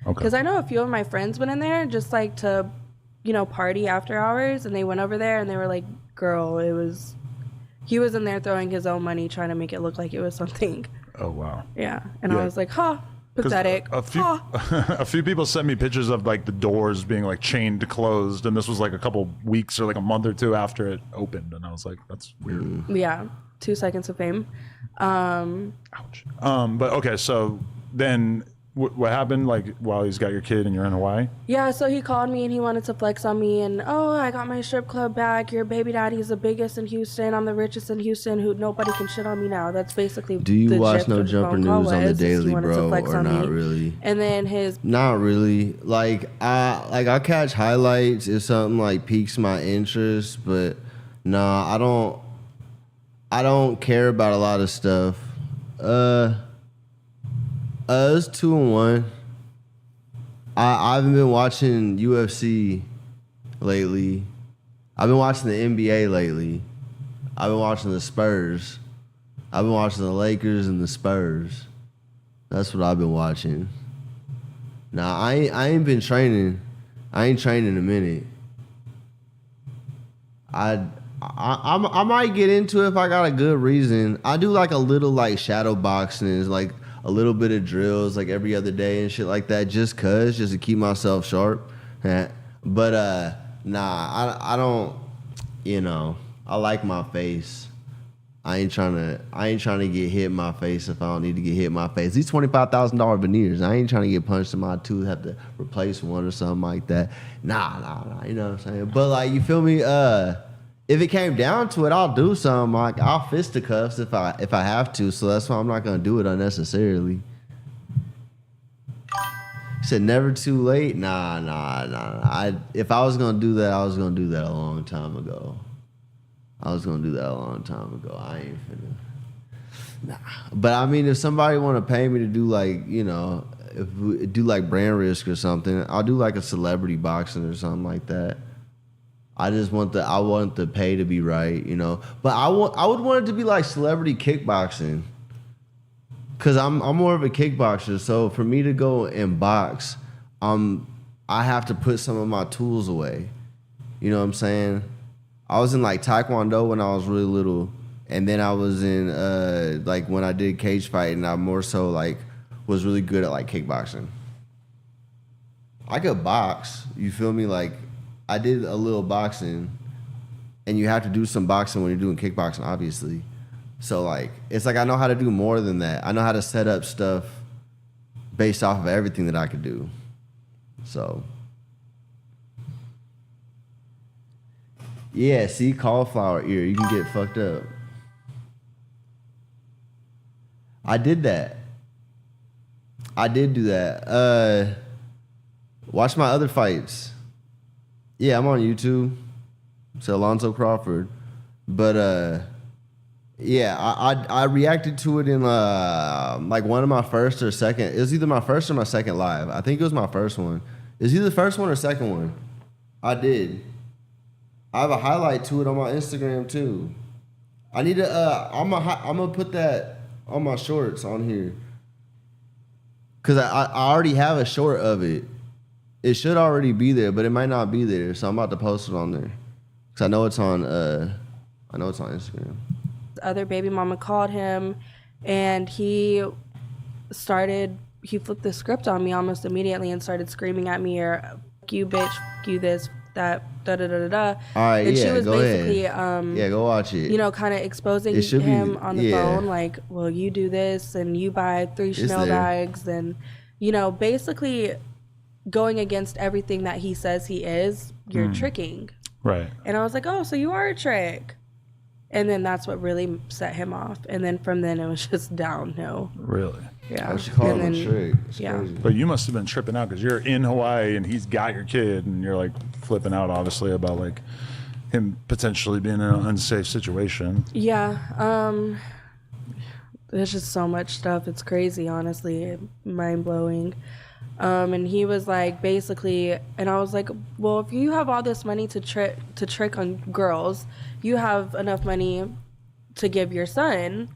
Okay. Because I know a few of my friends went in there just like to, party after hours, and they went over there and they were like, "Girl, he was in there throwing his own money trying to make it look like it was something." Oh wow. Yeah, and I was like, "Huh, pathetic." A few people sent me pictures of like the doors being like chained closed, and this was like a couple weeks or like a month or two after it opened, and I was like, that's weird. Yeah, 2 seconds of fame. Ouch. But okay, so then what happened like while he's got your kid and you're in Hawaii? Yeah, so he called me and he wanted to flex on me, and I got my strip club back. Your baby daddy's the biggest in Houston. I'm the richest in Houston. Who nobody can shit on me now. That's basically. Do you the watch gist No of the Jumper phone call News on the was, is he daily, wanted to bro, flex or on not me. really? And then his. Not really. Like I catch highlights if something like piques my interest, but nah, I don't care about a lot of stuff. It's 2-1. I haven't been watching UFC lately. I've been watching the NBA lately. I've been watching the Spurs. I've been watching the Lakers and the Spurs. That's what I've been watching. Nah, I ain't been training. I ain't trained in a minute. I might get into it if I got a good reason. I do like a little like shadow boxing, like a little bit of drills like every other day and shit like that, just to keep myself sharp. But nah, I don't. I like my face. I ain't trying to get hit in my face if I don't need to get hit in my face. These $25,000 veneers, I ain't trying to get punched in my tooth, have to replace one or something like that. Nah, you know what I'm saying? But like, you feel me? If it came down to it, I'll do something. Like I'll fisticuffs if I have to. So that's why I'm not gonna do it unnecessarily. He said never too late. Nah. If I was gonna do that, I was gonna do that a long time ago. I ain't finna. Nah. But I mean, if somebody want to pay me to do like, if we do like brand risk or something, I'll do like a celebrity boxing or something like that. I want the pay to be right, But I would want it to be like celebrity kickboxing, cause I'm more of a kickboxer. So for me to go and box, I have to put some of my tools away. You know what I'm saying? I was in like Taekwondo when I was really little, and then I was in like when I did cage fighting, I more so like was really good at like kickboxing. I could box, you feel me? Like I did a little boxing, and you have to do some boxing when you're doing kickboxing, obviously. So like it's like I know how to do more than that. I know how to set up stuff based off of everything that I could do. So yeah, see, cauliflower ear, you can get fucked up. I did that. I did do that. Watch my other fights. Yeah, I'm on YouTube. It's Alonzo Crawford. But yeah, I reacted to it in like one of my first or second. It was either my first or my second live. I think it was my first one. It was either the first one or second one. I did. I have a highlight to it on my Instagram too. I need to. I'm gonna put that on my shorts on here, cause I already have a short of it. It should already be there, but it might not be there. So I'm about to post it on there, cause I know it's on Instagram. The other baby mama called him, and he flipped the script on me almost immediately and started screaming at me, or "Fuck you, bitch, fuck you, this, that, da da da da da." All right, and yeah, she was go basically, ahead. Yeah, go watch it. Kind of exposing him on the phone, like, "Well, you do this, and you buy 3 Chanel bags, and basically going against everything that he says he is. You're tricking." Right. And I was like, "Oh, so you are a trick." And then that's what really set him off. And then from then it was just downhill. Really? Yeah. She called him a trick. It's crazy. But you must have been tripping out because you're in Hawaii and he's got your kid and you're like flipping out obviously about like him potentially being in an unsafe situation. Yeah. There's just so much stuff. It's crazy, honestly. Mind blowing. And he was like, basically, and I was like, well, if you have all this money to trick on girls, you have enough money to give your son.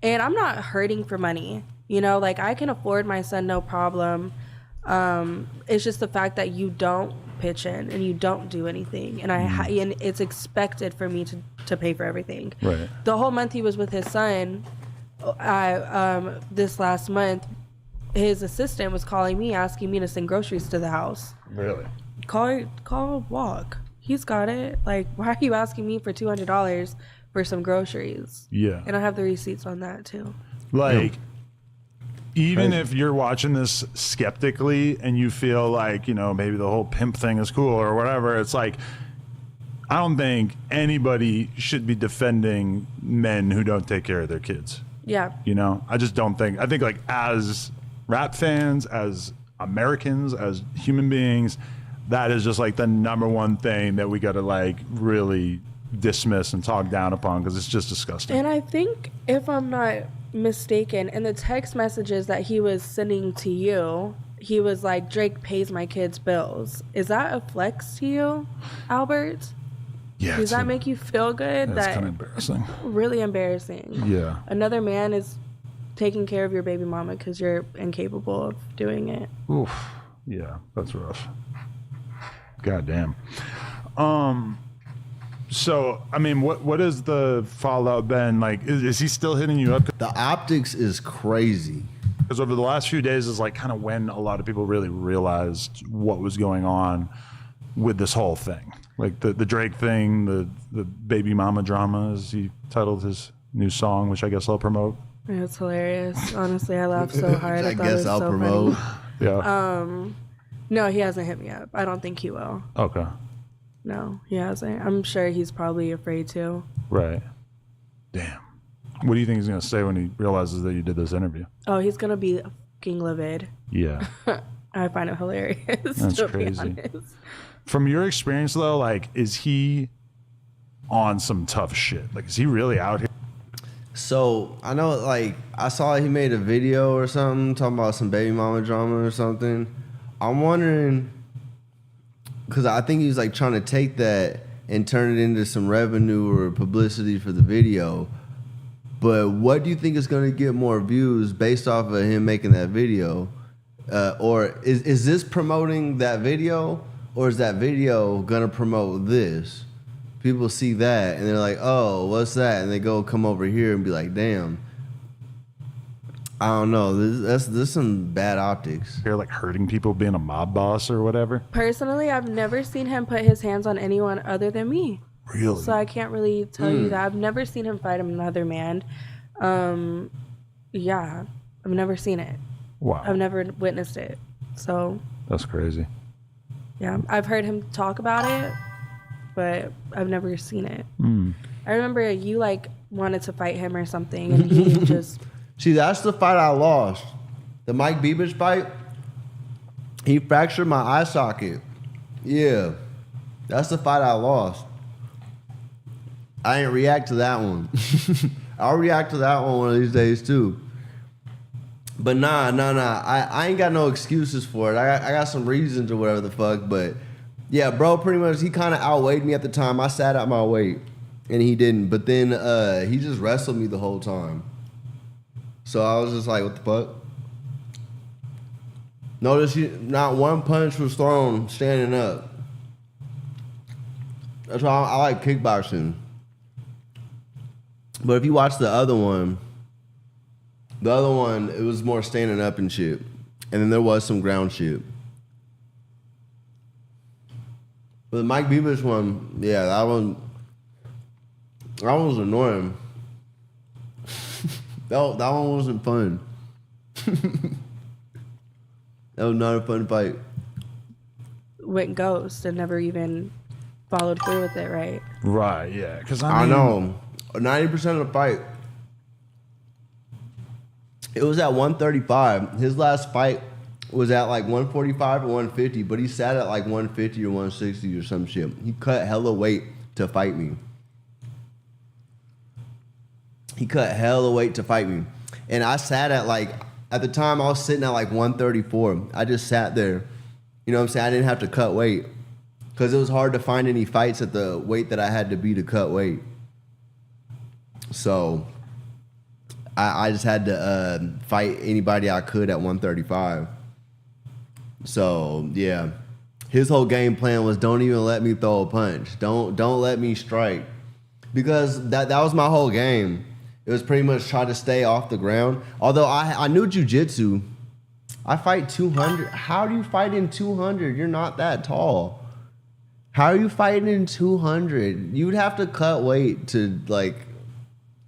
And I'm not hurting for money. You know, like, I can afford my son, no problem. It's just the fact that you don't pitch in and you don't do anything. And and it's expected for me to pay for everything. Right. The whole month he was with his son, this last month, his assistant was calling me, asking me to send groceries to the house. Really? Call Walk. He's got it. Like, why are you asking me for $200 for some groceries? Yeah. And I have the receipts on that too. Like, even if you're watching this skeptically and you feel like, you know, maybe the whole pimp thing is cool or whatever, it's like, I don't think anybody should be defending men who don't take care of their kids. Yeah. You know, I just don't think, I think like as rap fans, as Americans, as human beings, that is just like the number one thing that we got to like really dismiss and talk down upon, because it's just disgusting. And I think, if I'm not mistaken, in the text messages that he was sending to you, he was like, Drake pays my kids' bills. Is that a flex to you, Albert? Yeah. Does that make you feel good? That's That kind of embarrassing. Really embarrassing. Yeah. Another man is taking care of your baby mama because you're incapable of doing it. Oof. Yeah, that's rough. God damn. So, I mean, what is the fallout been? Like, is he still hitting you up? The optics is crazy. Because over the last few days is like kind of when a lot of people really realized what was going on with this whole thing. Like the Drake thing, the baby mama drama, as he titled his new song, which I guess I'll promote. It's hilarious. Honestly, I laughed so hard. I guess I'll promote. Funny. Yeah. No, he hasn't hit me up. I don't think he will. Okay. No, he hasn't. I'm sure he's probably afraid to. Right. Damn. What do you think he's going to say when he realizes that you did this interview? Oh, he's going to be fucking livid. Yeah. I find it hilarious. That's to crazy. Be honest. From your experience, though, like, is he on some tough shit? Like, is he really out here? So, I know, like, I saw he made a video or something talking about some baby mama drama or something. I'm wondering, because I think he was, like, trying to take that and turn it into some revenue or publicity for the video. But what do you think is going to get more views based off of him making that video? Or is this promoting that video? Or is that video going to promote this? People see that and they're like, oh, what's that? And they come over here and be like, damn. I don't know. This some bad optics. You're like hurting people, being a mob boss or whatever. Personally, I've never seen him put his hands on anyone other than me. Really? So I can't really tell you that. I've never seen him fight another man. Yeah, I've never seen it. Wow. I've never witnessed it. So That's crazy. yeah, I've heard him talk about it, but I've never seen it. Mm. I remember you like wanted to fight him or something, and he just. See, that's the fight I lost. The Mike Bieber fight. He fractured my eye socket. Yeah, that's the fight I lost. I ain't react to that one. I'll react to that one of these days too. But nah. I ain't got no excuses for it. I got some reasons or whatever the fuck. But yeah, bro, pretty much he kind of outweighed me at the time. I sat at my weight, and he didn't. But then he just wrestled me the whole time. So I was just like, what the fuck? Notice not one punch was thrown standing up. That's why I like kickboxing. But if you watch the other one, it was more standing up and shit. And then there was some ground shit. But the Mike Bieber's one, yeah, that one was annoying. That one wasn't fun. That was not a fun fight. Went ghost and never even followed through with it, right? Right, yeah. Because I know. 90% of the fight. It was at 135. His last fight was at like 145 or 150, but he sat at like 150 or 160 or some shit. He cut hella weight to fight me. And I sat at like at the time I was sitting at like 134. I just sat there. You know what I'm saying? I didn't have to cut weight because it was hard to find any fights at the weight that I had to be to cut weight. So I just had to fight anybody I could at 135. So yeah, his whole game plan was don't even let me throw a punch. Don't let me strike, because that was my whole game. It was pretty much try to stay off the ground. Although I knew jiu-jitsu. I fight 200. How do you fight in 200? You're not that tall. How are you fighting in 200? You'd have to cut weight to like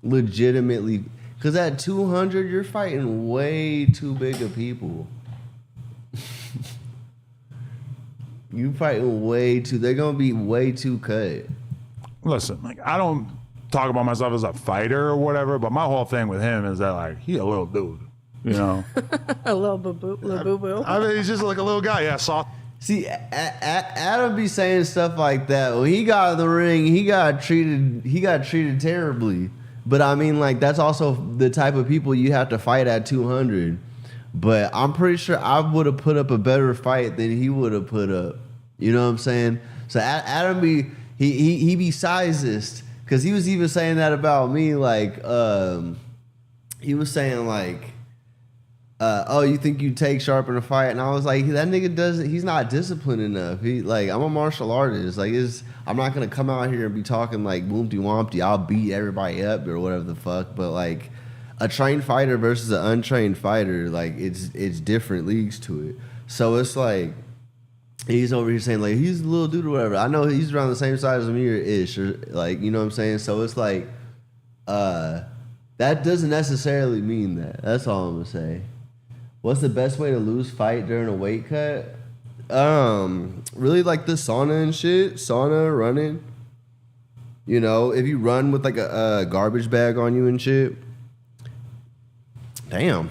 legitimately, because at 200 you're fighting way too big of people. You fighting way too. They're gonna be way too cut. Listen, like I don't talk about myself as a fighter or whatever, but my whole thing with him is that like he a little dude. You know, a little boo-boo. I mean, he's just like a little guy. Yeah, soft. See, Adam be saying stuff like that. When he got in the ring, he got treated terribly. But I mean, like that's also the type of people you have to fight at 200. But I'm pretty sure I would have put up a better fight than he would have put up. You know what I'm saying? So Adam be be sizist, because he was even saying that about me. Like he was saying like. Oh, you think you take Sharp in a fight? And I was like, that nigga doesn't. He's not disciplined enough. I'm a martial artist. Like, I'm not gonna come out here and be talking like wompty wompty. I'll beat everybody up or whatever the fuck. But like, a trained fighter versus an untrained fighter, like it's different leagues to it. So it's like he's over here saying like he's a little dude or whatever. I know he's around the same size as me or ish, or like, you know what I'm saying. So it's like, that doesn't necessarily mean that. That's all I'm gonna say. What's the best way to lose fight during a weight cut? Really like the sauna and shit. Sauna, running. You know, if you run with like a garbage bag on you and shit. Damn.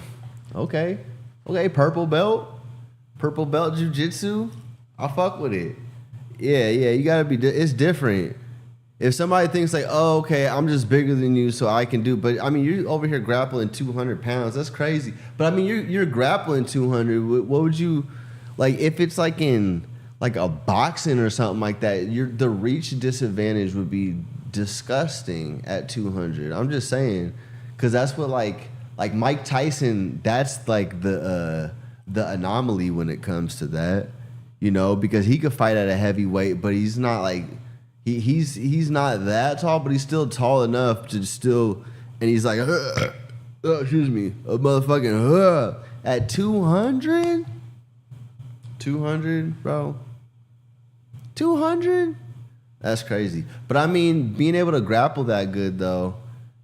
Okay. Purple belt jiu-jitsu. I fuck with it. Yeah. You gotta be. It's different. If somebody thinks like, oh, okay, I'm just bigger than you, so I can do. But I mean, you're over here grappling 200 pounds. That's crazy. But I mean, you're grappling 200. What would you, like, if it's like in like a boxing or something like that? The reach disadvantage would be disgusting at 200. I'm just saying, because that's what like Mike Tyson. That's like the anomaly when it comes to that, you know, because he could fight at a heavyweight, but he's not like. He's not that tall, but he's still tall enough to still, and he's like, excuse me, a motherfucking at 200? 200, bro. 200? That's crazy. But I mean, being able to grapple that good though,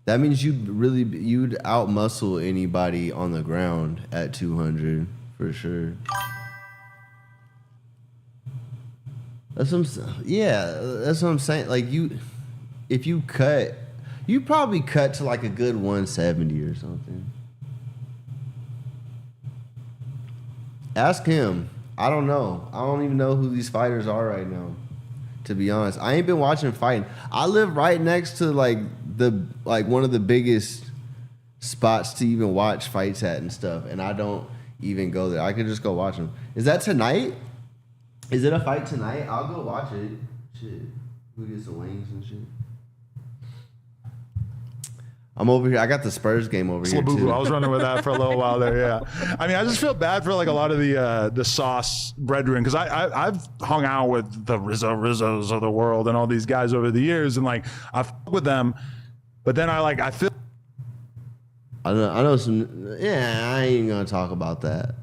that means you'd outmuscle anybody on the ground at 200 for sure. That's what I'm saying. Like if you cut, you probably cut to like a good 170 or something. Ask him. I don't know. I don't even know who these fighters are right now. To be honest, I ain't been watching fighting. I live right next to like one of the biggest spots to even watch fights at and stuff, and I don't even go there. I could just go watch them. Is that tonight? Is it a fight tonight? I'll go watch it. Shit. We get some wings and shit. I'm over here. I got the Spurs game over here too. I was running with that for a little while there. Yeah. I mean, I just feel bad for like a lot of the sauce brethren, because I've hung out with the Rizzos of the world and all these guys over the years, and like I fuck with them, but then I feel. I know some. Yeah, I ain't gonna talk about that.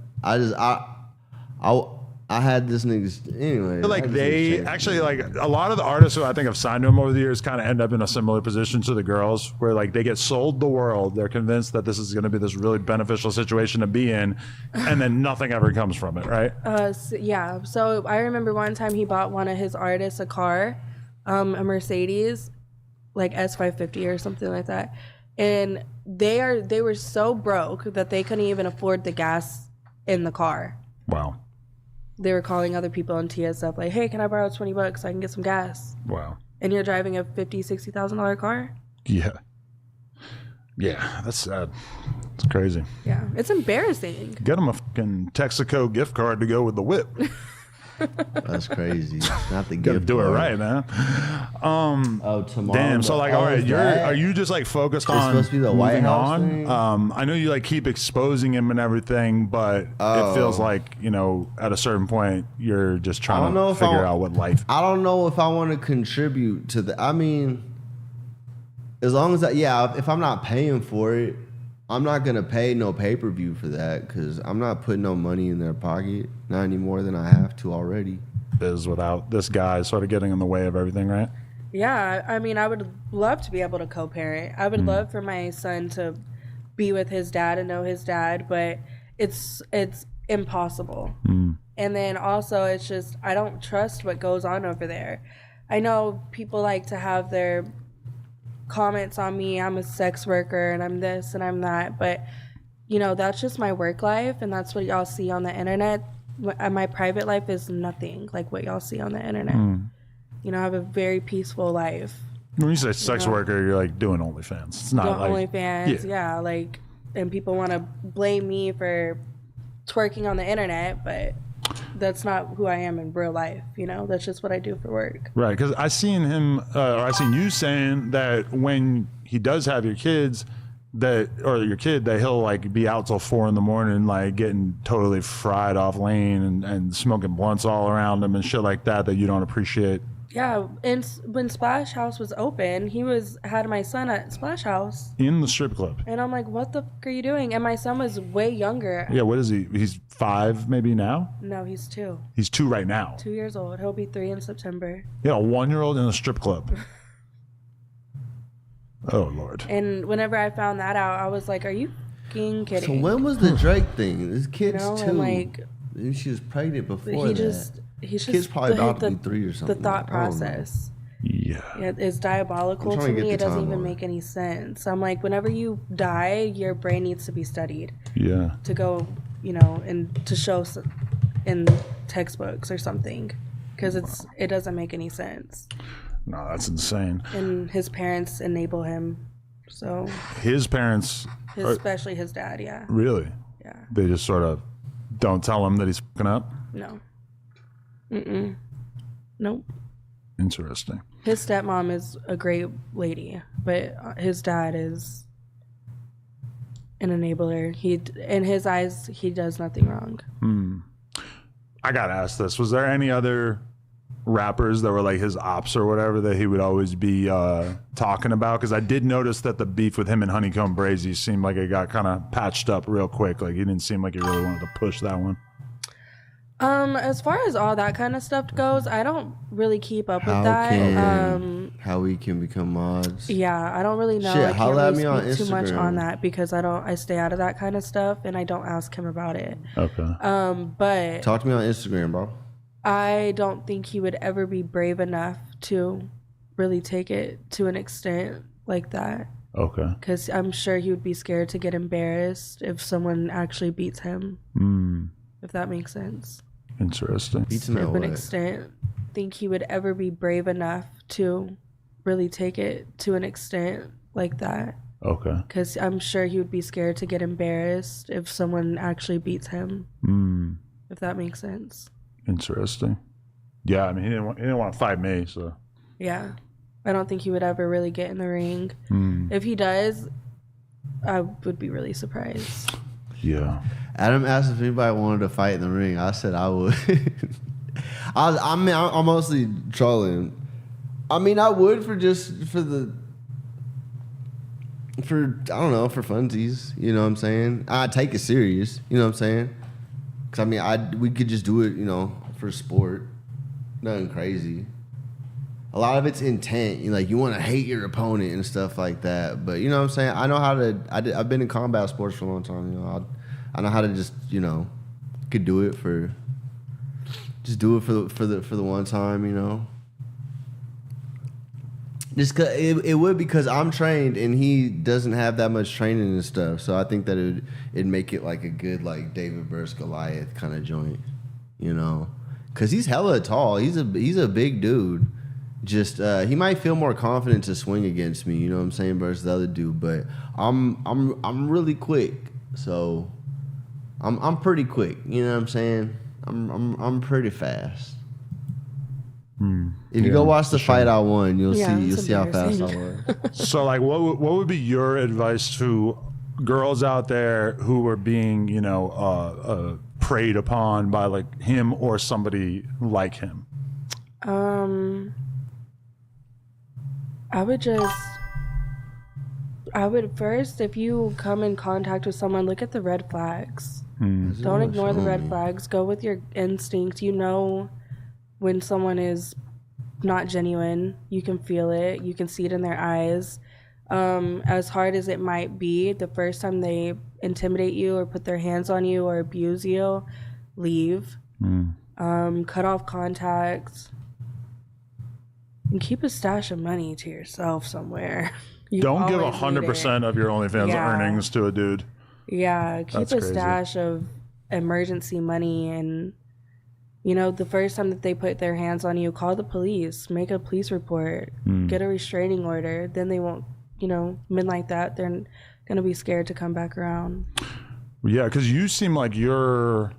I had this niggas anyway. Like they actually, like a lot of the artists who I think have signed to him over the years kind of end up in a similar position to the girls, where like they get sold the world. They're convinced that this is going to be this really beneficial situation to be in, and then nothing ever comes from it, right? Yeah. So I remember one time he bought one of his artists a car, a Mercedes, like S550 or something like that, and they were so broke that they couldn't even afford the gas in the car. Wow. They were calling other people on TSF like, hey, can I borrow $20 so I can get some gas? Wow. And you're driving a $50,000, $60,000 car? Yeah. Yeah, that's sad. It's crazy. Yeah, it's embarrassing. Get him a fucking Texaco gift card to go with the whip. That's crazy. Not the Gotta gift do it card. right, man. Tomorrow. Damn. So like, all right, are you just like focused on supposed to be the White moving House on? thing? I know you like keep exposing him and everything, but it feels like at a certain point you're just trying to figure out what life. I don't know if I want to contribute to the. I mean, as long as if I'm not paying for it, I'm not gonna pay no pay-per-view for that because I'm not putting no money in their pocket, not any more than I have to already. Is without this guy sort of getting in the way of everything, right? Yeah, I mean, I would love to be able to co-parent. I would love for my son to be with his dad and know his dad, but it's impossible. And then also, it's just I don't trust what goes on over there. I know people like to have their comments on me. I'm a sex worker and I'm this and I'm that, but that's just my work life, and that's what y'all see on the internet. My private life is nothing like what y'all see on the internet. I have a very peaceful life. When you say sex worker, you're like doing OnlyFans. It's not like OnlyFans, yeah, like, and people want to blame me for twerking on the internet, but that's not who I am in real life. That's just what I do for work. Right, because I seen you saying that when he does have your kids, that he'll like be out till 4 a.m, like getting totally fried off lane and smoking blunts all around him and shit like that you don't appreciate. Yeah, and when Splash House was open, he had my son at Splash House In the strip club. and I'm like, what the fuck are you doing? And my son was way younger. Yeah, what is he? He's 5 maybe now? No, he's 2. He's 2 right now. 2 years old. He'll be 3 in September. Yeah, a 1-year-old in a strip club. Oh, Lord. And whenever I found that out, I was like, are you fucking kidding? So when was the Drake thing? This kid's 2. And like, she was pregnant before he's that. He's just Kid's probably about to be 3 or something. The thought I don't know. process. Yeah. It's diabolical I'm to trying to me. get It the doesn't even timeline. make any sense. I'm like, whenever you die, your brain needs to be studied. Yeah. To go, and to show in textbooks or something, because it doesn't make any sense. No, that's insane. And his parents enable him, so. His parents, Especially his dad, yeah. really? Yeah. They just sort of don't tell him that he's fucking up? No. Nope. Interesting. His stepmom is a great lady, but his dad is an enabler. In his eyes, he does nothing wrong. I gotta ask this. Was there any other rappers that were like his ops or whatever that he would always be talking about? Because I did notice that the beef with him and Honeycomb Brazy seemed like it got kind of patched up real quick. Like he didn't seem like he really wanted to push that one. As far as all that kind of stuff goes, I don't really keep up with that. How we can become mods? Yeah, I don't really know. Shit, I can't holla at really me on speak too much Instagram. on that because I stay out of that kind of stuff and I don't ask him about it. Okay. But Talk to me on Instagram, bro. I don't think he would ever be brave enough to really take it to an extent like that. Okay. Because I'm sure he would be scared to get embarrassed if someone actually beats him. If that makes sense. Interesting. Beats him To at an what? extent, think he would ever be brave enough to really take it to an extent like that. Okay. Because I'm sure he would be scared to get embarrassed if someone actually beats him. If that makes sense. Interesting. Yeah, I mean, he didn't want to fight me, so. Yeah. I don't think he would ever really get in the ring. If he does, I would be really surprised. Yeah. Adam asked if anybody wanted to fight in the ring. I said I would. I'm mostly trolling. I mean, I would for I don't know, for funsies. You know what I'm saying? I'd take it serious. You know what I'm saying? Because, I mean, we could just do it, for sport. Nothing crazy. A lot of it's intent. You want to hate your opponent and stuff like that. But, you know what I'm saying? I know how to... I've been in combat sports for a long time. I know how to just, could do it for... Just do it for the one time, Just cause it would, because I'm trained and he doesn't have that much training and stuff. So I think that it'd make it like a good like David versus Goliath kind of joint, Because he's hella tall. He's a big dude, just he might feel more confident to swing against me, you know what I'm saying, versus the other dude. But I'm really quick, so I'm pretty quick, you know what I'm saying. I'm pretty fast. If you go watch the fight I won, you'll see how fast I was. So like, what would be your advice to girls out there who are being, you know, preyed upon by like him or somebody like him? I would first, if you come in contact with someone, look at the red flags. Don't ignore the red flags. Go with your instinct. You know when someone is not genuine. You can feel it. You can see it in their eyes. As hard as it might be, the first time they intimidate you or put their hands on you or abuse you, leave. Cut off contact. And keep a stash of money to yourself somewhere. Don't give 100% of your OnlyFans earnings to a dude. Yeah, keep That's a crazy. stash of emergency money, and you know, the first time that they put their hands on you, call the police, make a police report, get a restraining order. Then they won't, you know, men like that, they're gonna be scared to come back around. Yeah, because you seem like you're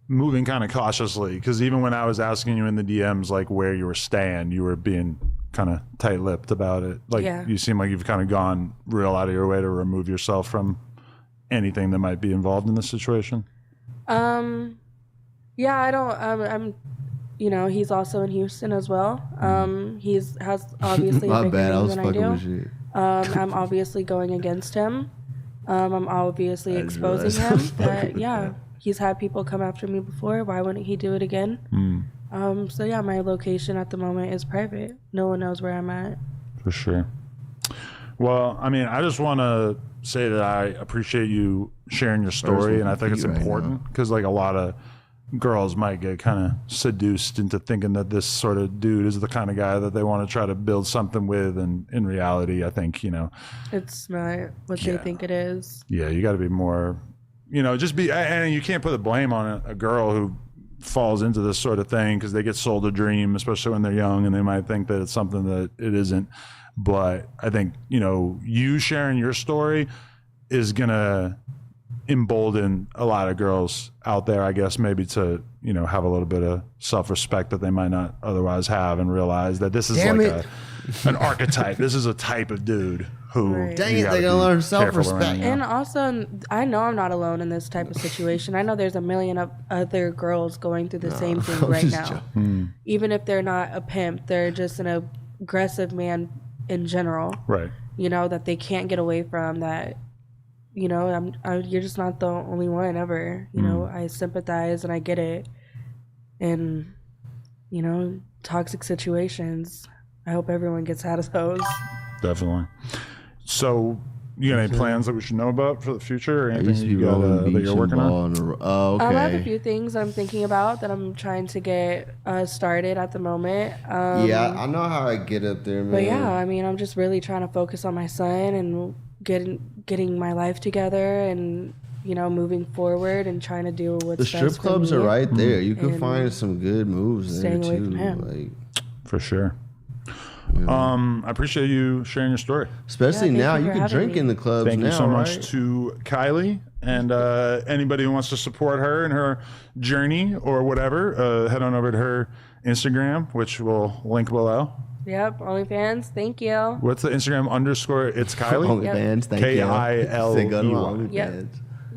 moving kind of cautiously. Because even when I was asking you in the DMs like where you were staying, you were being kind of tight-lipped about it. Like you seem like you've kind of gone real out of your way to remove yourself from anything that might be involved in this situation. Yeah, I don't. I'm. You know, he's also in Houston as well. Has obviously a bigger name than I do. I'm obviously going against him. I'm obviously exposing him. But yeah, he's had people come after me before. Why wouldn't he do it again? So yeah, my location at the moment is private. No one knows where I'm at. For sure. Well, I mean, I just want to say that I appreciate you sharing your story, and I think it's important because like a lot of girls might get kind of seduced into thinking that this sort of dude is the kind of guy that they want to try to build something with, and in reality, I think, you know, it's not what they think it is. Yeah, you got to be more, you know, just be, and you can't put the blame on a girl who falls into this sort of thing because they get sold a dream, especially when they're young, and they might think that it's something that it isn't. But I think, you know, you sharing your story is gonna embolden a lot of girls out there, I guess, maybe to, you know, have a little bit of self-respect that they might not otherwise have, and realize that this is an archetype. This is a type of dude who Dang it, they're gonna learn self-respect. And also, I know I'm not alone in this type of situation. I know there's a million of other girls going through the same thing right now. Even if they're not a pimp, they're just an aggressive man in general. Right. You know, that they can't get away from, that, you know, you're just not the only one ever. You know, I sympathize and I get it. And, you know, toxic situations, I hope everyone gets out of those. Definitely. So, you got any plans that we should know about for the future, or anything you got that you're working on? Okay. I have a few things I'm thinking about that I'm trying to get started at the moment. Yeah, I know how I get up there, man. But yeah, I mean, I'm just really trying to focus on my son and getting my life together, and, you know, moving forward and trying to do what's best for me. The strip clubs are right there. You can find some good moves there staying away too. from him. Like, for sure. I appreciate you sharing your story. Especially now, you can drink in the clubs now. Thank you so much right? to Kylie, and anybody who wants to support her in her journey or whatever, head on over to her Instagram, which we'll link below. Yep, OnlyFans. Thank you. What's the Instagram underscore? It's Kylie. OnlyFans. Thank you. Kylie. Yep.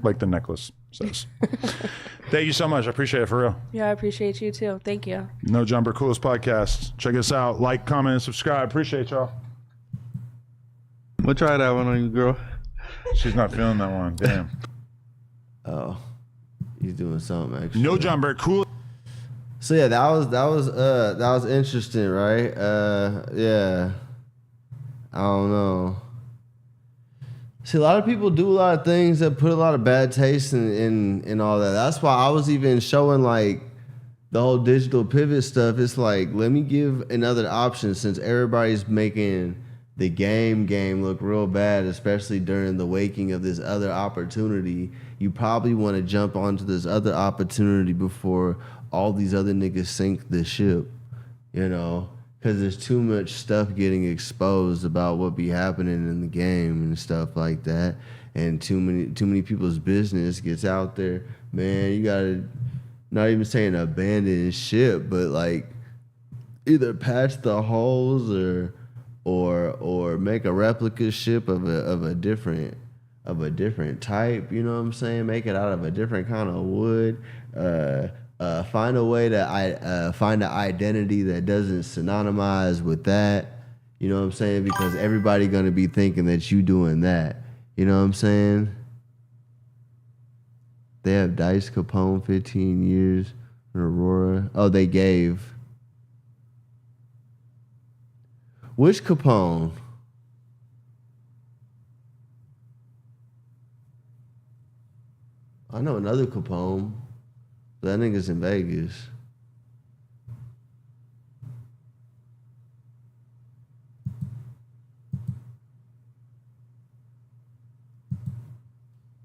Like the necklace says. Thank you so much. I appreciate it, for real. Yeah, I appreciate you too. Thank you. No Jumper, coolest podcast. Check us out. Like, comment, and subscribe. Appreciate y'all. We'll try that one on you, girl. She's not feeling that one. Damn. Oh, he's doing something actually. No Jumper, cool. So yeah, that was interesting, right? Yeah. I don't know. See, a lot of people do a lot of things that put a lot of bad taste in all that. That's why I was even showing like the whole digital pivot stuff. It's like, let me give another option, since everybody's making the game look real bad, especially during the waking of this other opportunity. You probably want to jump onto this other opportunity before all these other niggas sink the ship, you know? because there's too much stuff getting exposed about what be happening in the game and stuff like that, and too many people's business gets out there. Man, you gotta, not even saying abandon ship, but like either patch the holes or make a replica ship of a different type. You know what I'm saying? Make it out of a different kind of wood. Find a way to find an identity that doesn't synonymize with that. You know what I'm saying? Because everybody gonna be thinking that you doing that. You know what I'm saying? They have Dice Capone 15 years in Aurora. Oh, they gave. Which Capone? I know another Capone. That nigga's in Vegas.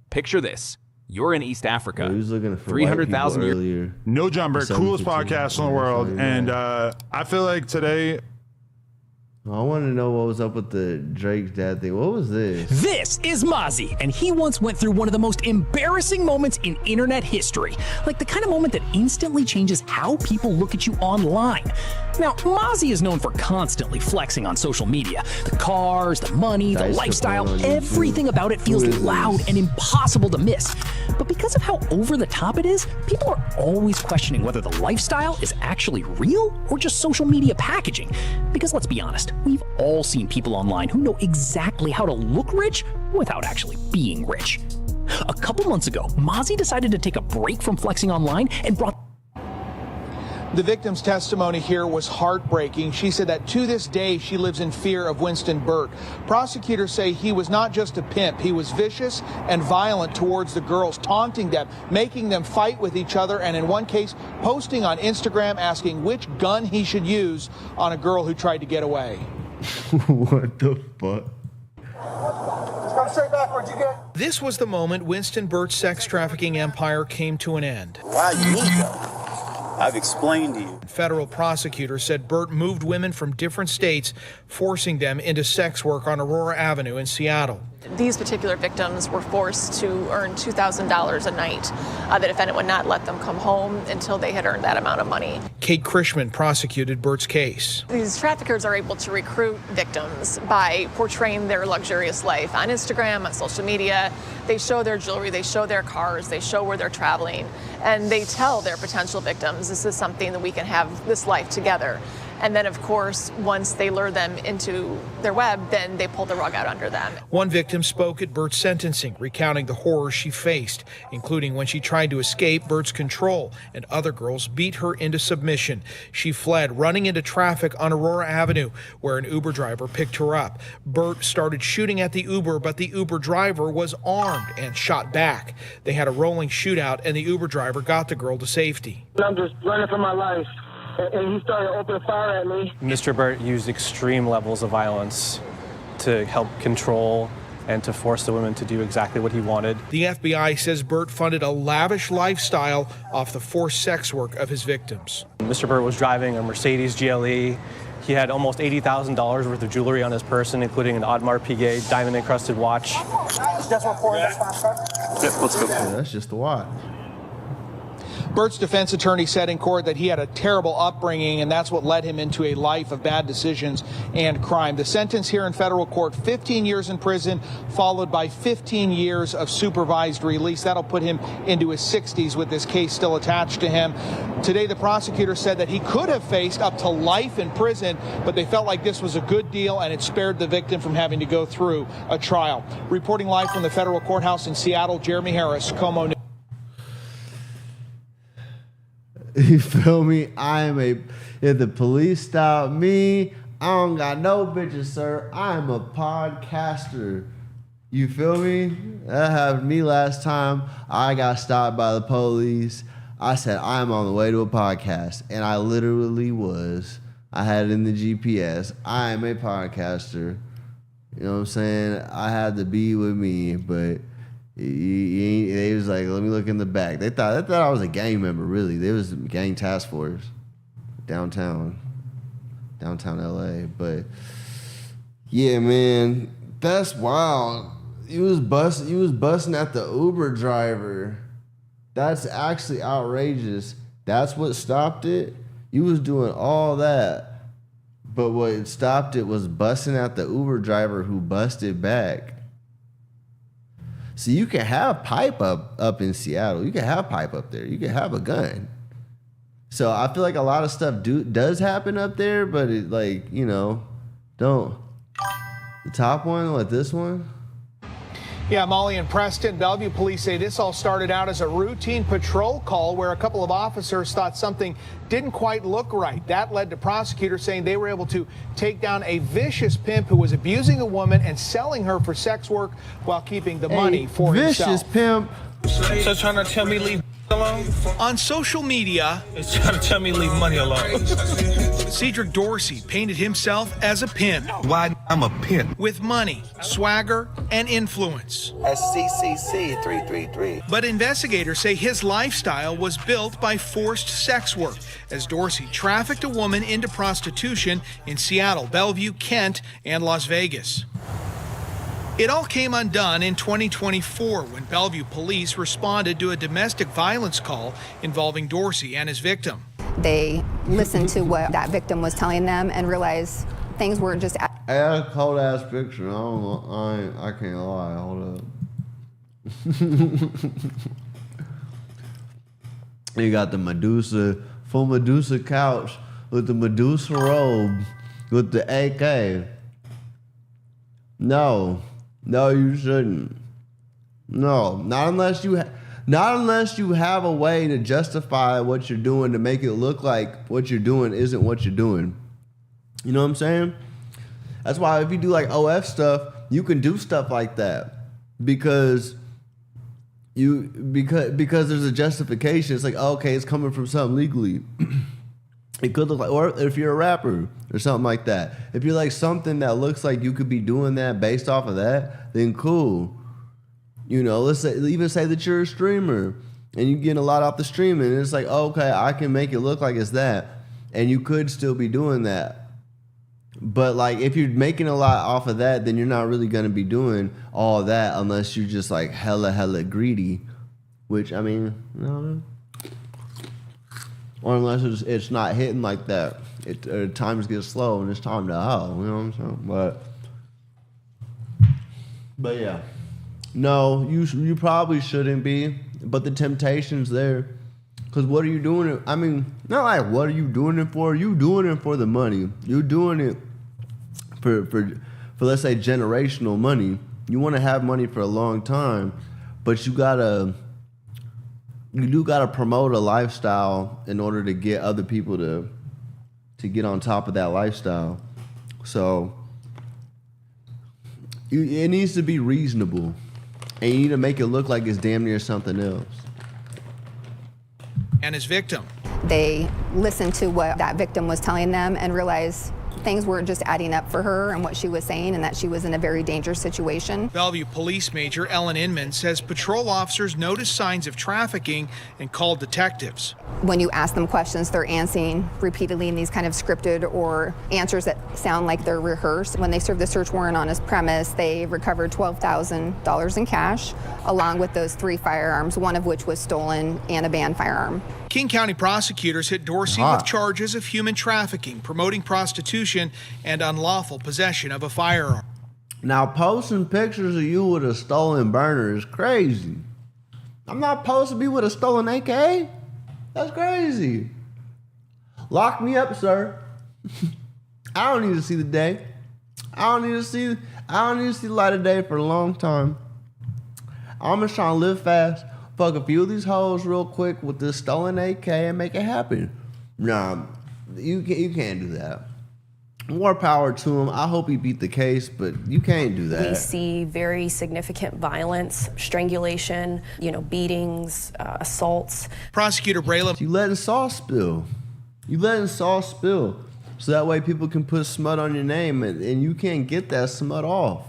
Picture this. You're in East Africa. He was looking for 300,000 years. earlier. No Jumper, coolest 7:15. podcast in the world. And I feel like today, I want to know what was up with the Drake's dad thing. What was this? This is Mozzie, and he once went through one of the most embarrassing moments in internet history. Like the kind of moment that instantly changes how people look at you online. Now, Mozzie is known for constantly flexing on social media. The cars, the money, the lifestyle, everything about it feels loud and impossible to miss. But because of how over the top it is, people are always questioning whether the lifestyle is actually real or just social media packaging. Because let's be honest, we've all seen people online who know exactly how to look rich without actually being rich. A couple months ago, Mozzie decided to take a break from flexing online and brought The victim's testimony here was heartbreaking. She said that to this day, she lives in fear of Winston Burt. Prosecutors say he was not just a pimp. He was vicious and violent towards the girls, taunting them, making them fight with each other, and in one case, posting on Instagram asking which gun he should use on a girl who tried to get away. What the fuck? Come straight backwards, you get. This was the moment Winston Burt's sex trafficking empire came to an end. Why you need though? I've explained to you. Federal prosecutors said Burt moved women from different states, forcing them into sex work on Aurora Avenue in Seattle. These particular victims were forced to earn $2,000 a night. The defendant would not let them come home until they had earned that amount of money. Kate Krishman prosecuted Burt's case. These traffickers are able to recruit victims by portraying their luxurious life on Instagram, on social media. They show their jewelry, they show their cars, they show where they're traveling, and they tell their potential victims, this is something that we can have this life together. And then, of course, once they lure them into their web, then they pull the rug out under them. One victim spoke at Burt's sentencing, recounting the horrors she faced, including when she tried to escape Burt's control and other girls beat her into submission. She fled, running into traffic on Aurora Avenue, where an Uber driver picked her up. Burt started shooting at the Uber, but the Uber driver was armed and shot back. They had a rolling shootout, and the Uber driver got the girl to safety. I'm just running for my life. And he started opening fire at me. Mr. Burt used extreme levels of violence to help control and to force the women to do exactly what he wanted. The FBI says Burt funded a lavish lifestyle off the forced sex work of his victims. Mr. Burt was driving a Mercedes GLE. He had almost $80,000 worth of jewelry on his person, including an Audemars Piguet diamond-encrusted watch. Just report Let's go. Yeah, that's just the watch. Burt's defense attorney said in court that he had a terrible upbringing, and that's what led him into a life of bad decisions and crime. The sentence here in federal court, 15 years in prison, followed by 15 years of supervised release. That'll put him into his 60s with this case still attached to him. Today, the prosecutor said that he could have faced up to life in prison, but they felt like this was a good deal, and it spared the victim from having to go through a trial. Reporting live from the federal courthouse in Seattle, Jeremy Harris, Como News. You feel me? If the police stop me, I don't got no bitches, sir. I'm a podcaster. You feel me? That happened to me last time. I got stopped by the police. I said, I'm on the way to a podcast. And I literally was. I had it in the GPS. I am a podcaster. You know what I'm saying? I had to be with me, but they was like, let me look in the back. They thought I was a gang member, really. There was a gang task force downtown. downtown LA. But yeah, man, that's wild. You was busting at the Uber driver. That's actually outrageous. That's what stopped it. You was doing all that. But what stopped it was busting at the Uber driver who busted back. See, you can have pipe up in Seattle. You can have pipe up there. You can have a gun. So I feel like a lot of stuff does happen up there, but it don't. The top one, like this one? Yeah, Molly and Preston, Bellevue police say this all started out as a routine patrol call where a couple of officers thought something didn't quite look right. That led to prosecutors saying they were able to take down a vicious pimp who was abusing a woman and selling her for sex work while keeping the money for himself. Vicious pimp. So trying to tell me leave alone? On social media, It's trying to tell me leave money alone. Cedric Dorsey painted himself as a pimp. Why I'm a pimp? With money, swagger, and influence. SCCC 333. But investigators say his lifestyle was built by forced sex work, as Dorsey trafficked a woman into prostitution in Seattle, Bellevue, Kent, and Las Vegas. It all came undone in 2024 when Bellevue police responded to a domestic violence call involving Dorsey and his victim. They listened to what that victim was telling them and realized things weren't just... I got a cold ass picture. I can't lie. Hold up. You got the full Medusa couch with the Medusa robe with the AK. No, you shouldn't. No, not unless you have a way to justify what you're doing to make it look like what you're doing isn't what you're doing. You know what I'm saying? That's why if you do like OF stuff, you can do stuff like that because there's a justification. It's like, okay, it's coming from something legally. It could look like, or if you're a rapper or something like that. If you're like something that looks like you could be doing that based off of that, then cool. You know, let's even say that you're a streamer and you're getting a lot off the streaming. And it's like, okay, I can make it look like it's that. And you could still be doing that. But like, if you're making a lot off of that, then you're not really going to be doing all that unless you're just like hella greedy. Which, I mean, no. Or unless it's not hitting like that. Times get slow and it's time to hoe. You know what I'm saying? But yeah. No, you probably shouldn't be. But the temptation's there. Because what are you doing it? I mean, not like what are you doing it for? You doing it for the money. You're doing it for let's say generational money. You want to have money for a long time, but you do gotta promote a lifestyle in order to get other people to get on top of that lifestyle. So it needs to be reasonable, and you need to make it look like it's damn near something else. And his victim. They listened to what that victim was telling them and realized things weren't just adding up for her and what she was saying, and that she was in a very dangerous situation. Bellevue Police Major Ellen Inman says patrol officers noticed signs of trafficking and called detectives. When you ask them questions, they're answering repeatedly in these kind of scripted or answers that sound like they're rehearsed. When they served the search warrant on his premise, they recovered $12,000 in cash, along with those 3 firearms, one of which was stolen, and a banned firearm. King County prosecutors hit Dorsey with charges of human trafficking, promoting prostitution, and unlawful possession of a firearm. Now, posting pictures of you with a stolen burner is crazy. I'm not supposed to be with a stolen AK. That's crazy. Lock me up, sir. I don't need to see the day. I don't need to see the light of day for a long time. I'm just trying to live fast. Fuck a few of these hoes real quick with this stolen AK and make it happen. Nah, you can't do that. More power to him. I hope he beat the case, but you can't do that. We see very significant violence, strangulation, beatings, assaults. Prosecutor Braylon. You letting sauce spill. So that way people can put smut on your name and you can't get that smut off.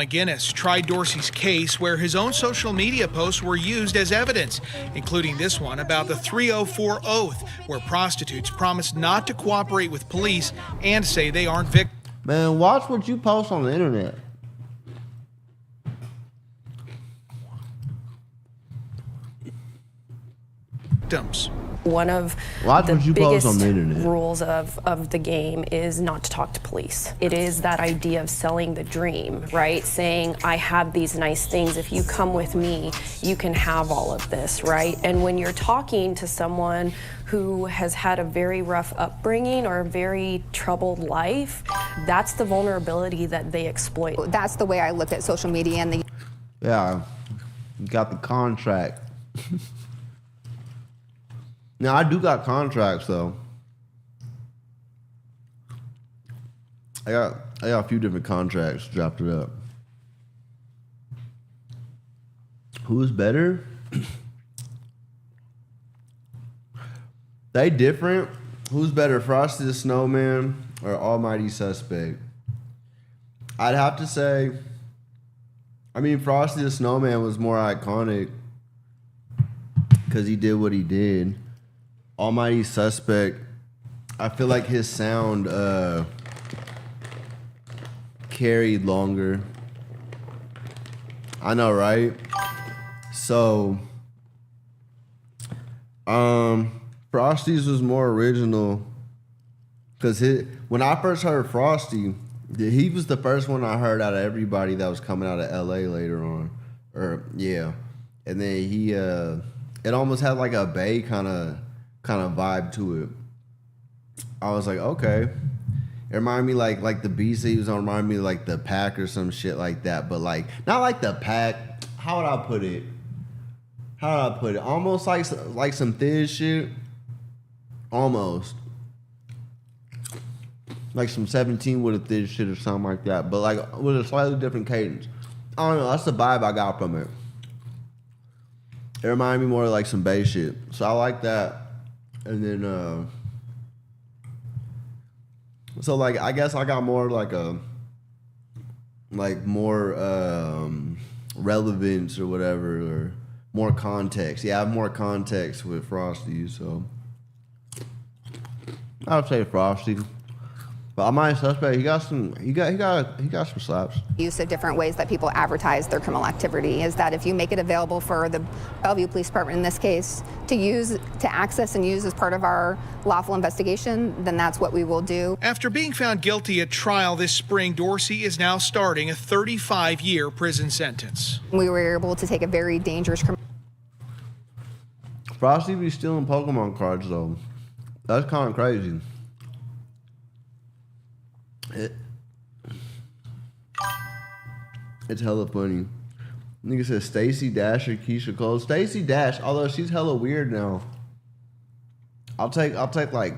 McGinnis tried Dorsey's case where his own social media posts were used as evidence, including this one about the 304 oath, where prostitutes promise not to cooperate with police and say they aren't victims. Man, watch what you post on the internet. One of the biggest rules of the game is not to talk to police. It is that idea of selling the dream, right? Saying, I have these nice things. If you come with me, you can have all of this, right? And when you're talking to someone who has had a very rough upbringing or a very troubled life, that's the vulnerability that they exploit. That's the way I look at social media and the... Yeah, you got the contract. Now, I do got contracts, though. I got a few different contracts, dropped it up. Who's better? They different. Who's better, Frosty the Snowman or Almighty Suspect? I'd have to say, I mean, Frosty the Snowman was more iconic because he did what he did. Almighty Suspect, I feel like his sound carried longer. I know, right? So, Frosty's was more original because when I first heard Frosty, he was the first one I heard out of everybody that was coming out of LA later on. And then he, it almost had like a Bay kind of vibe to it. I was like, okay. It reminded me like the beats he was on reminded me like the Pack or some shit like that. But like not like the Pack. How would I put it? Almost like some Thiz shit. Almost. Like some 17 with a Thiz shit or something like that. But like with a slightly different cadence. I don't know. That's the vibe I got from it. It reminded me more of like some bass shit. So I like that. And then, so like, I guess I got more more relevance or whatever, or more context. Yeah, I have more context with Frosty, so I would say Frosty. But Almighty Suspect, he got some slaps. Use of different ways that people advertise their criminal activity is that if you make it available for the Bellevue Police Department in this case to access and use as part of our lawful investigation, then that's what we will do. After being found guilty at trial this spring, Dorsey is now starting a 35-year prison sentence. We were able to take a very dangerous criminal. Frosty be stealing Pokemon cards though. That's kind of crazy. It's hella funny. Nigga says Stacey Dash or Keisha Cole. Stacey Dash, although she's hella weird now. I'll take like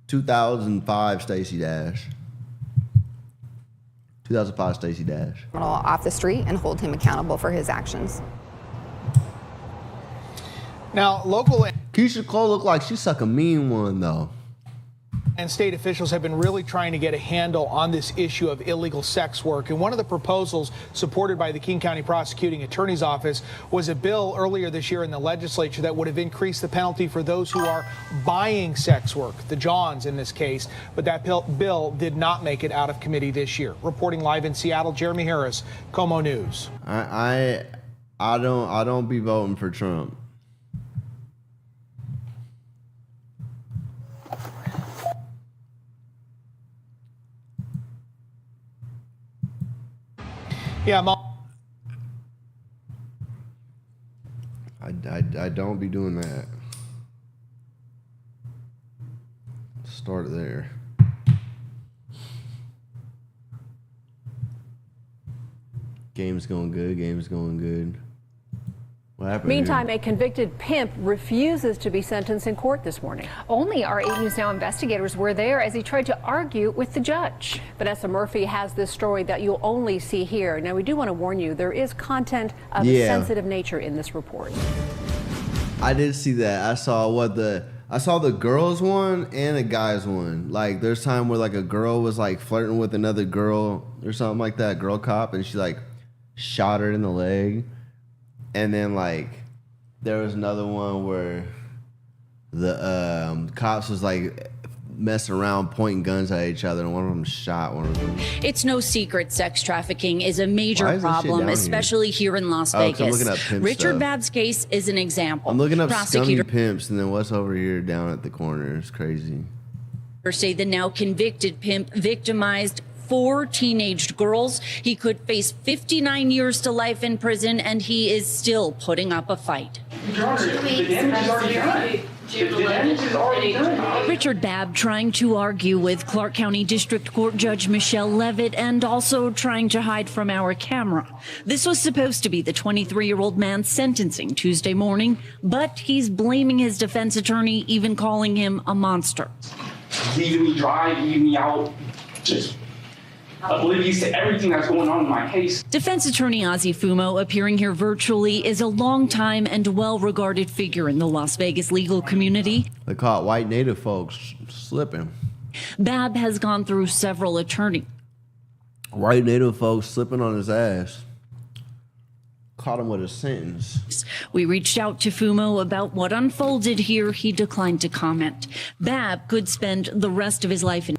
2005 Stacey Dash. 2005 Stacey Dash. Off the street and hold him accountable for his actions. Now, local Keisha Cole look like she suck a mean one though. And state officials have been really trying to get a handle on this issue of illegal sex work. And one of the proposals supported by the King County Prosecuting Attorney's Office was a bill earlier this year in the legislature that would have increased the penalty for those who are buying sex work, the Johns in this case. But that bill did not make it out of committee this year. Reporting live in Seattle, Jeremy Harris, Como News. I don't be voting for Trump. Yeah, I don't be doing that. Start there. Game's going good. Game's going good. What happened? Meantime, a convicted pimp refuses to be sentenced in court this morning. Only our 8 News Now investigators were there as he tried to argue with the judge. Vanessa Murphy has this story that you'll only see here. Now, we do want to warn you, there is content of a sensitive nature in this report. I did see that. I I saw the girls one and the guys one. Like, there's time where like a girl was like flirting with another girl or something like that, girl cop, and she like shot her in the leg. And then like there was another one where the cops was like messing around, pointing guns at each other, and one of them shot one of them. It's no secret sex trafficking is a major problem, especially here in Las Vegas. I'm looking up pimp Richard stuff. Babb's case is an example. I'm looking up scummy pimps, and then what's over here down at the corner? It's crazy. Say the now convicted pimp victimized 4 teenage girls. He could face 59 years to life in prison, and he is still putting up a fight. Richard Babb trying to argue with Clark County District Court Judge Michelle Levitt and also trying to hide from our camera. This was supposed to be the 23-year-old man's sentencing Tuesday morning, but he's blaming his defense attorney, even calling him a monster. Leaving me dry, leaving me out, just oblivious to everything that's going on in my case. Defense attorney Ozzie Fumo, appearing here virtually, is a longtime and well-regarded figure in the Las Vegas legal community. They caught white native folks slipping. Babb has gone through several attorneys. White native folks slipping on his ass. Caught him with a sentence. We reached out to Fumo about what unfolded here. He declined to comment. Babb could spend the rest of his life in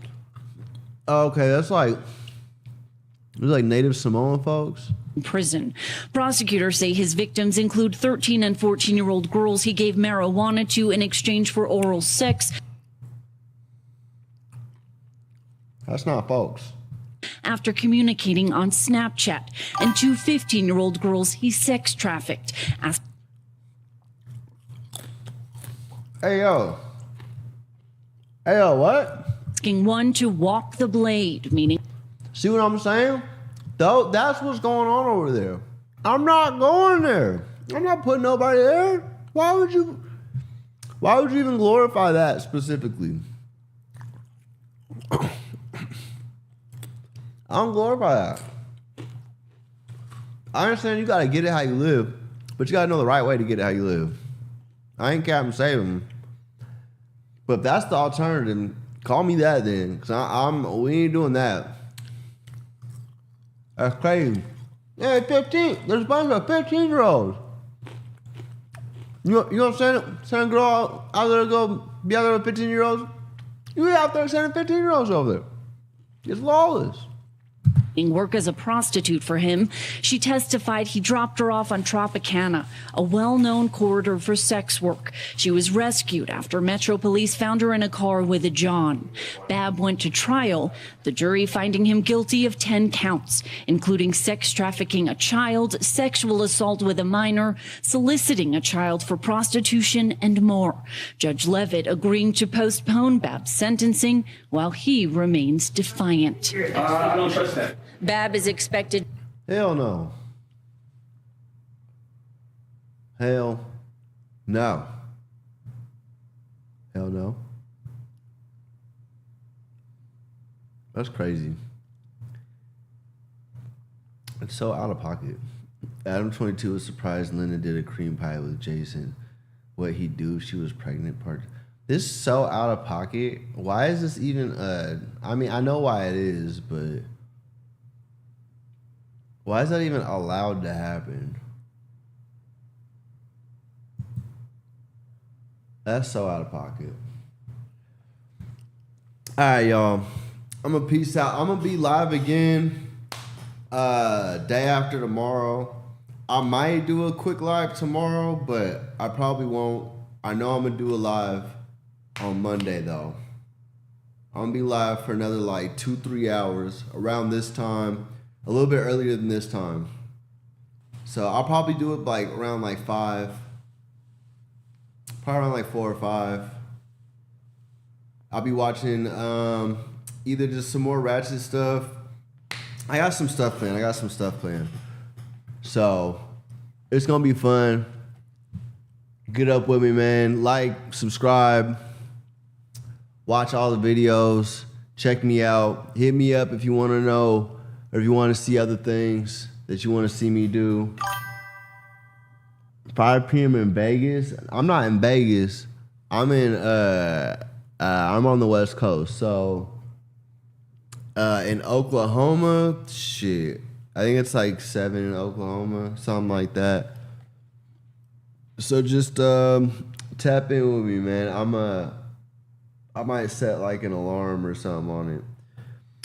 Okay, that's like... There's like Native Samoan folks. Prison. Prosecutors say his victims include 13 and 14-year-old girls he gave marijuana to in exchange for oral sex. That's not folks. After communicating on Snapchat, and 2 15-year-old girls he sex trafficked. Hey, yo, what? Asking one to walk the blade, meaning... See what I'm saying? Though that's what's going on over there. I'm not going there. I'm not putting nobody there. Why would you even glorify that specifically? I don't glorify that. I understand you gotta get it how you live, but you gotta know the right way to get it how you live. I ain't Captain Saving. But if that's the alternative, call me that then, because we ain't doing that. That's crazy. Yeah, 15. There's a bunch of 15-year-olds. You know what I'm saying? Send a girl out there to go be out there with 15-year-olds. You out there sending 15-year-olds over there. It's lawless. Work as a prostitute for him. She testified he dropped her off on Tropicana, a well-known corridor for sex work. She was rescued after Metro Police found her in a car with a John. Babb went to trial, the jury finding him guilty of 10 counts, including sex trafficking a child, sexual assault with a minor, soliciting a child for prostitution, and more. Judge Levitt agreeing to postpone Babb's sentencing while he remains defiant. I don't trust that. Babb is expected. Hell no. Hell no. Hell no. That's crazy. It's so out of pocket. Adam 22 was surprised Linda did a cream pie with Jason. What he'd do if she was pregnant part. This is so out of pocket. Why is this even I mean, I know why it is, but why is that even allowed to happen? That's so out of pocket. All right, y'all. I'm gonna peace out. I'm gonna be live again day after tomorrow. I might do a quick live tomorrow, but I probably won't. I know I'm gonna do a live on Monday though. I'm gonna be live for another like 2-3 hours around this time. A little bit earlier than this time. So I'll probably do it like around like 5. Probably around like 4 or 5. I'll be watching either just some more Ratchet stuff. I got some stuff planned. So it's gonna be fun. Get up with me, man. Like, subscribe. Watch all the videos. Check me out. Hit me up if you wanna know or if you want to see other things that you want to see me do. 5 p.m. in Vegas. I'm not in Vegas. I'm on the West Coast, so in Oklahoma, shit, I think it's like 7 in Oklahoma, something like that. So just tap in with me, man. I might set like an alarm or something on it,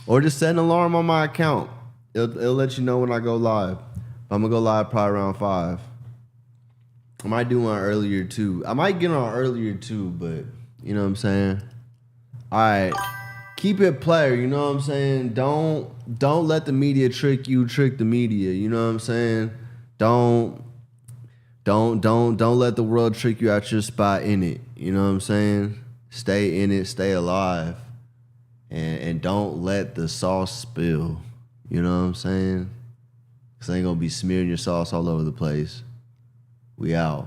or just set an alarm on my account. It'll let you know when I go live. I'm gonna go live probably around 5. I might do one earlier too. I might get on earlier too, but you know what I'm saying? All right. Keep it player, you know what I'm saying? Don't let the media trick the media, you know what I'm saying? Don't let the world trick you out your spot in it, you know what I'm saying? Stay in it, stay alive. And don't let the sauce spill, you know what I'm saying? Cause I ain't gonna be smearing your sauce all over the place. We out.